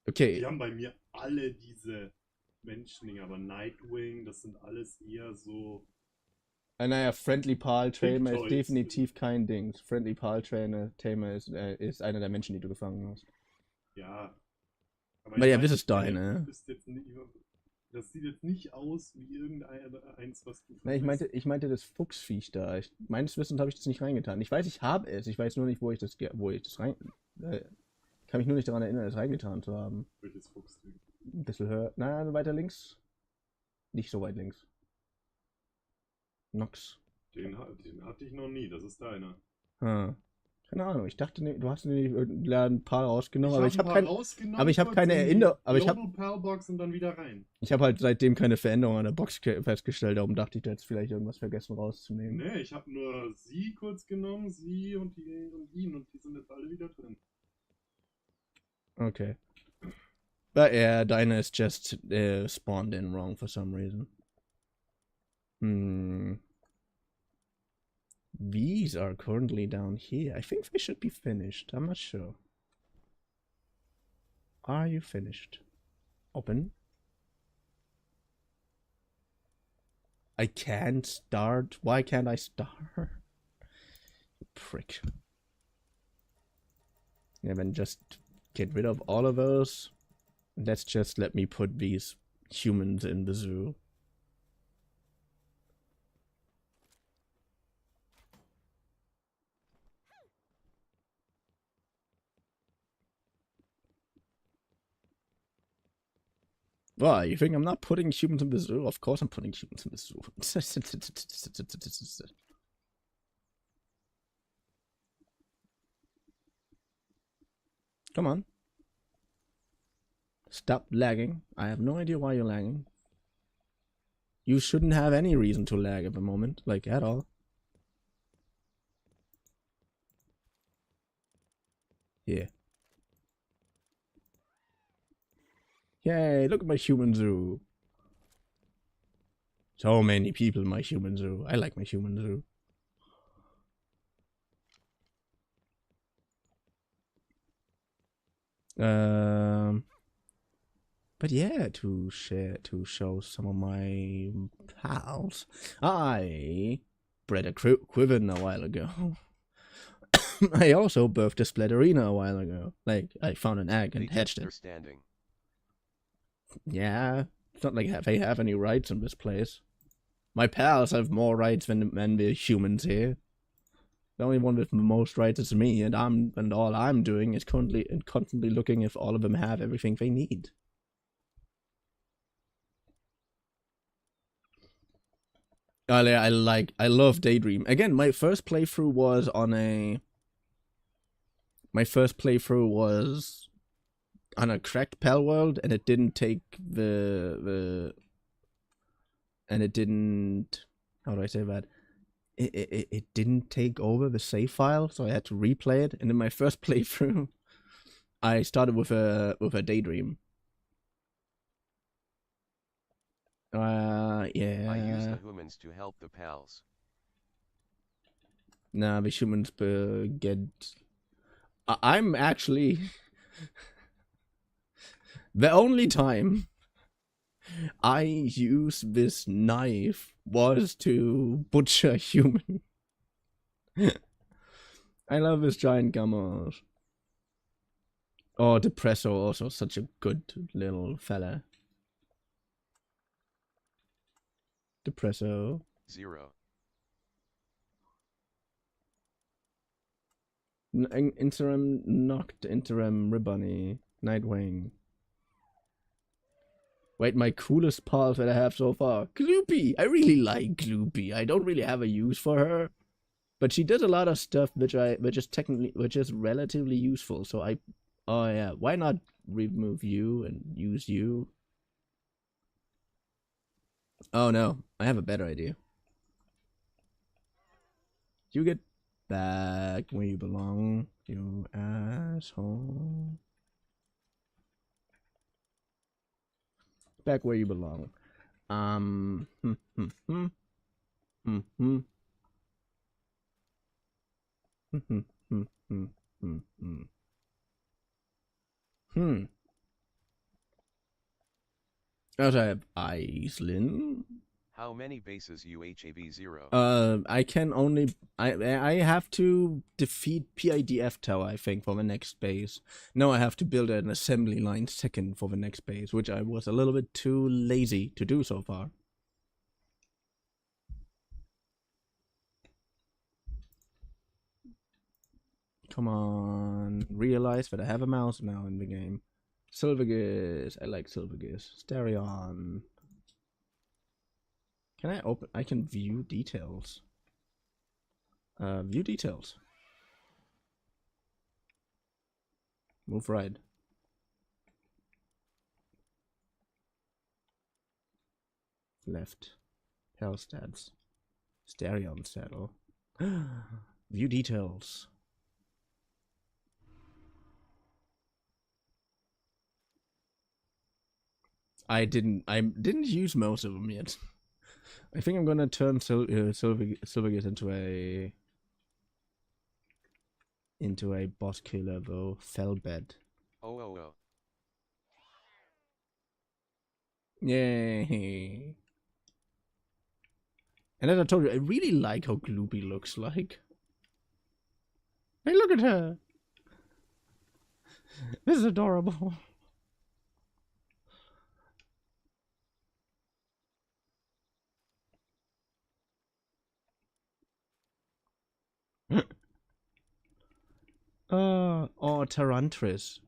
Okay. Die haben bei mir alle diese Menschendinger, aber Nightwing, das sind alles eher so. Naja, Friendly Pal Tamer ist Toys. definitiv kein Ding. Friendly Pal Tamer ist einer der Menschen, die du gefangen hast. Ja. Aber ja, ich das weiß, ist deine. Das sieht jetzt nicht aus wie irgendeins, was du. Nein, ich meinte das Fuchsviech da. Meines Wissens habe ich das nicht reingetan. Ich weiß, ich habe es. Ich weiß nur nicht, wo ich das rein. Kann mich nur nicht daran erinnern, es reingetan zu haben. Welches Fuchsding? Ein bisschen höher. Nein, weiter links. Nicht so weit links. Nox. Den hatte ich noch nie, das ist deiner. Hm. Keine Ahnung, ich dachte, du hast ein paar rausgenommen, aber ich habe keine Erinnerung. Aber ich habe Box und dann wieder rein. Ich habe halt seitdem keine Veränderung an der Box festgestellt, darum dachte ich, da jetzt vielleicht irgendwas vergessen rauszunehmen. Nee, ich habe nur sie kurz genommen, sie und ihn und die sind jetzt alle wieder drin. Okay. But yeah, deine is just spawned in wrong for some reason. These are currently down here. I think they should be finished. I'm not sure. Are you finished? Open. I can't start. Why can't I start? Prick. Yeah, then just get rid of all of those. Let's just let me put these humans in the zoo. Why? You think I'm not putting humans in the zoo? Of course I'm putting humans in the zoo. Come on. Stop lagging. I have no idea why you're lagging. You shouldn't have any reason to lag at the moment, like at all. Here. Yay, look at my human zoo. So many people in my human zoo. I like my human zoo. But yeah, to show some of my pals, I bred a quiven a while ago. I also birthed a splatterina a while ago. Like, I found an egg and hatched it. Standing. Yeah, it's not like they have any rights in this place. My pals have more rights than the humans here. The only one with the most rights is me, and all I'm doing is constantly looking if all of them have everything they need. I love Daydream. Again, my first playthrough was on a cracked Pal World, and it didn't take how do I say that? It didn't take over the save file, so I had to replay it. And in my first playthrough, I started with a Daydream. Yeah. I use the humans to help the pals. Nah, the humans get. I'm actually the only time I use this knife was to butcher human. I love this giant gummers. Oh, Depresso also such a good little fella. Depresso. 0. Interim knocked, interim ribbony, Nightwing. Wait, my coolest pals that I have so far. Gloopy! I really like Gloopy. I don't really have a use for her. But she does a lot of stuff which is relatively useful. So oh yeah, why not remove you and use you? Oh no, I have a better idea. You get back where you belong, you asshole. Back where you belong. Also, I have Iceland. How many bases UHAB 0? I can only I have to defeat PIDF tower, I think, for the next base. No, I have to build an assembly line second for the next base, which I was a little bit too lazy to do so far. Come on, realize that I have a mouse now in the game. Silvergis, I like Silvergis. Stereon. Can I open? I can view details. View details. Move right. Left. Hell stats. Stereon saddle. View details. I didn't use most of them yet. I think I'm gonna turn Silvergate into a boss killer though. Fellbed. Oh. Yay! And as I told you, I really like how Gloopy looks like. Hey, look at her! This is adorable. Or Tarantris.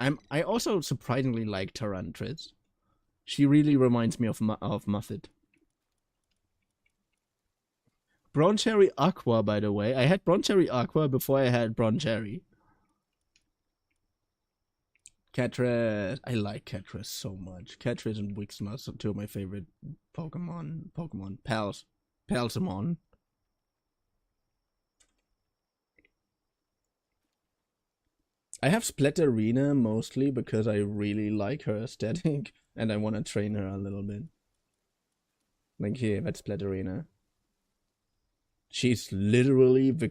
I also surprisingly like Tarantris. She really reminds me of Muffet. Broncherry Aqua, by the way. I had Broncherry Aqua before I had Broncherry. Catras. I like Catras so much. Catras and Wixmas are two of my favorite Pokemon. Pals. Palsamon. I have Splatterina mostly because I really like her aesthetic and I want to train her a little bit. Like here, that's Splatterina. She's literally the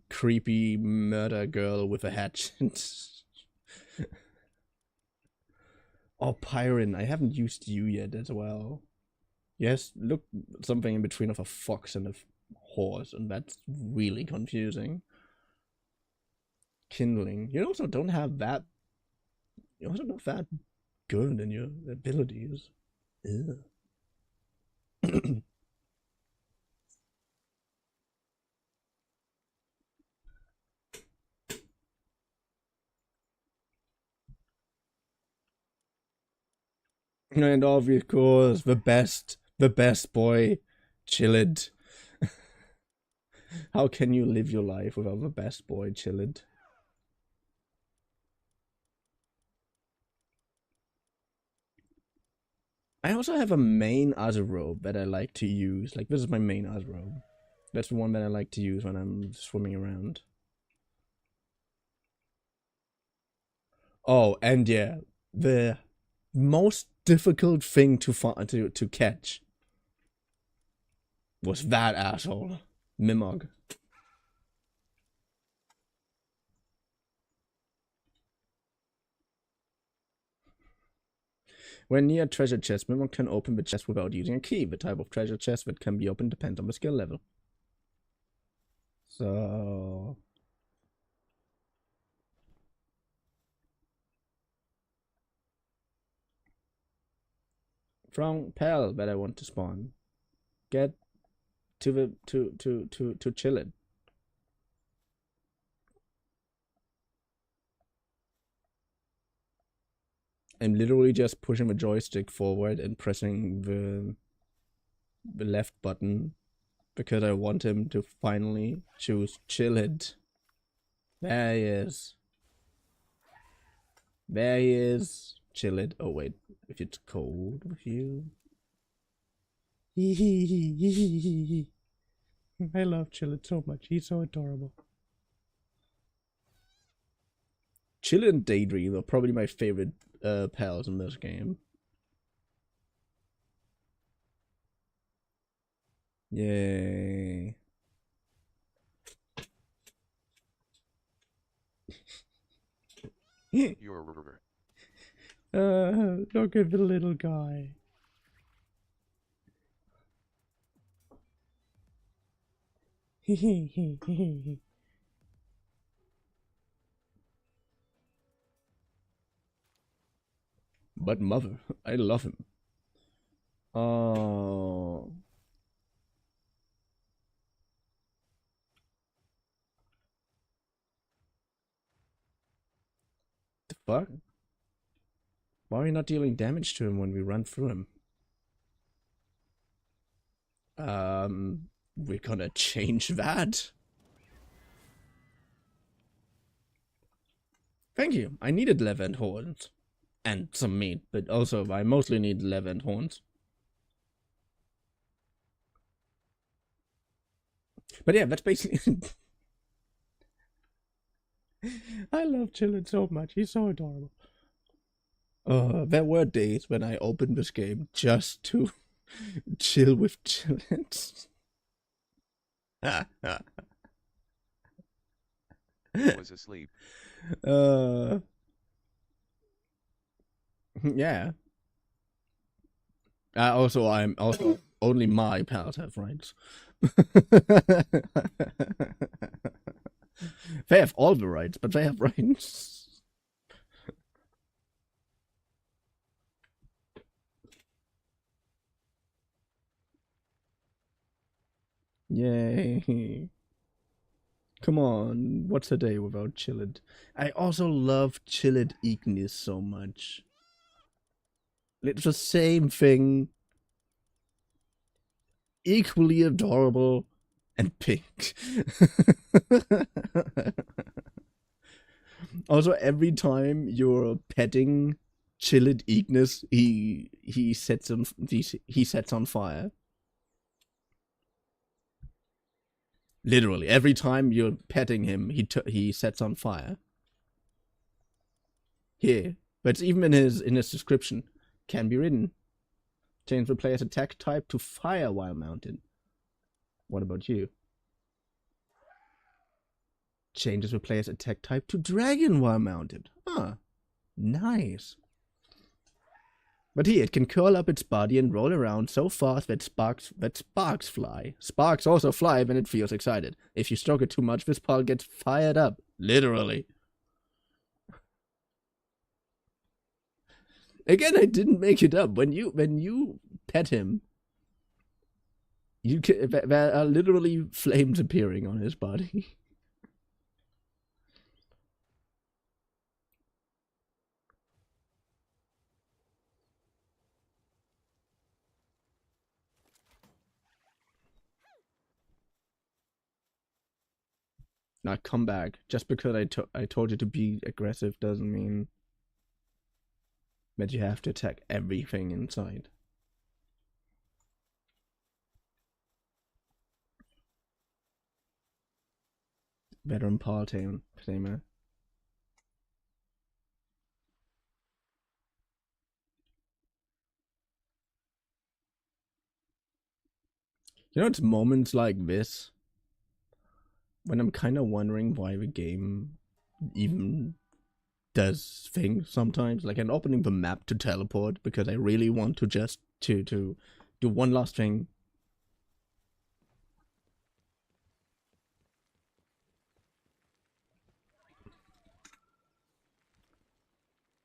creepy murder girl with a hatchet. Oh, Pyrin, I haven't used you yet as well. Yes, look, something in between of a fox and a horse, and that's really confusing. Kindling. You also don't have that. You're also not that good in your abilities. Ew. And of course, the best boy, Chillid. How can you live your life without the best boy, Chillid? I also have a main Azerobe that I like to use. Like, this is my main Azerobe. That's the one that I like to use when I'm swimming around. Oh, and yeah, the most difficult thing to catch was that asshole, Mimog. When near a treasure chest, one can open the chest without using a key. The type of treasure chest that can be opened depends on the skill level. So... From Pal that I want to spawn. Get to the to chill it. I'm literally just pushing the joystick forward and pressing the left button because I want him to finally choose chill it. There he is. There he is. Chill it. Oh wait, if it's cold with you. I love Chill It so much. He's so adorable. Chill It and Daydream are probably my favorite pals in this game. Yay. You're a river. Look at the little guy. But mother, I love him. Oh. The fuck? Why are we not dealing damage to him when we run through him? We're gonna change that. Thank you. I needed leather and horns. And some meat, but also I mostly need leather and horns. But yeah, that's basically... I love Chillin so much. He's so adorable. There were days when I opened this game just to chill with Chillin. I was asleep. Yeah. I'm also only my pals have rights. They have all the rights, but they have rights. Yay. Come on, what's a day without Chillid? I also love Chillid Ignis so much. It's the same thing. Equally adorable and pink. Also, every time you're petting Chillid Ignis, he sets on fire. Literally, every time you're petting him, he sets on fire. Here, but it's even in his description. Can be written. Change the player's attack type to fire while mounted. What about you? Changes the player's attack type to dragon while mounted. Huh. Nice. But here, it can curl up its body and roll around so fast that sparks fly. Sparks also fly when it feels excited. If you stroke it too much, this pal gets fired up. Literally. Again, I didn't make it up. When you pet him, there are literally flames appearing on his body. Now come back. Just because I told you to be aggressive doesn't mean that you have to attack everything inside. Veteran Paul Tamer. You know, it's moments like this when I'm kind of wondering why the game even does things sometimes, like I'm opening the map to teleport because I really want to just to do one last thing.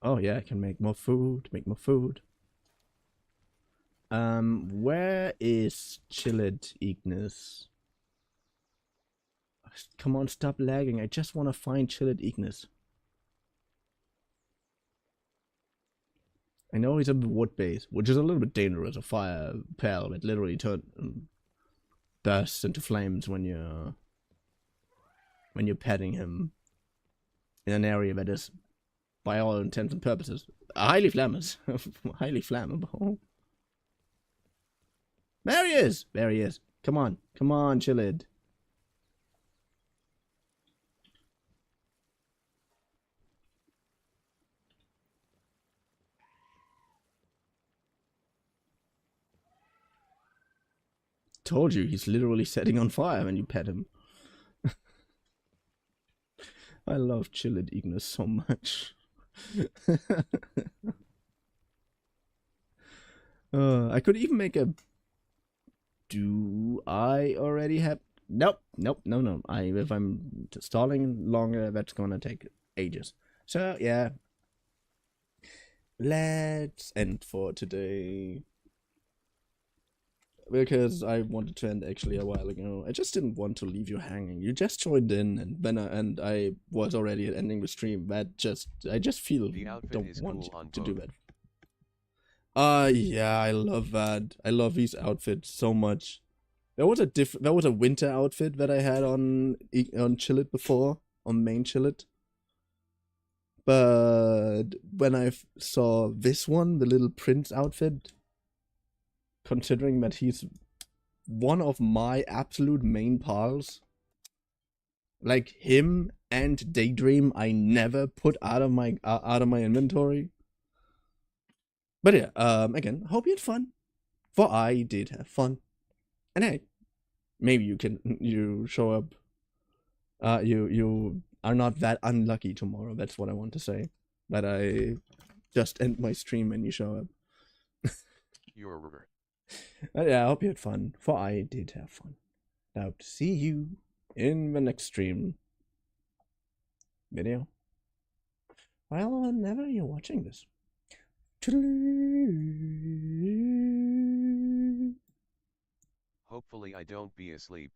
Oh yeah, I can make more food, where is Chilled Ignis? Come on, stop lagging. I just want to find Chilled Ignis. I know he's in the wood base, which is a little bit dangerous. A fire pal that literally bursts into flames when you're petting him in an area that is, by all intents and purposes, highly flammable. Highly flammable. There he is! There he is. Come on, Chilled. Told you, he's literally setting on fire when you pet him. I love Chilled Ignis so much. I could even make a... Do I already have... Nope. If I'm stalling longer, that's gonna take ages. So, yeah. Let's end for today. Because I wanted to end actually a while ago. I just didn't want to leave you hanging. You just joined in, and I was already ending the stream. I just feel don't want to do that. Yeah, I love that. I love these outfits so much. There was a winter outfit that I had on Chillit before, on main Chillit. But when I saw this one, the little prince outfit, considering that he's one of my absolute main pals, like him and Daydream, I never put out of my inventory. But yeah, again, hope you had fun, for I did have fun. And hey, maybe you show up. You are not that unlucky tomorrow. That's what I want to say. That I just end my stream and you show up. You're a river. Yeah, I hope you had fun, for I did have fun. I hope to see you in the next stream video. Well, whenever you're watching this. Hopefully I don't be asleep.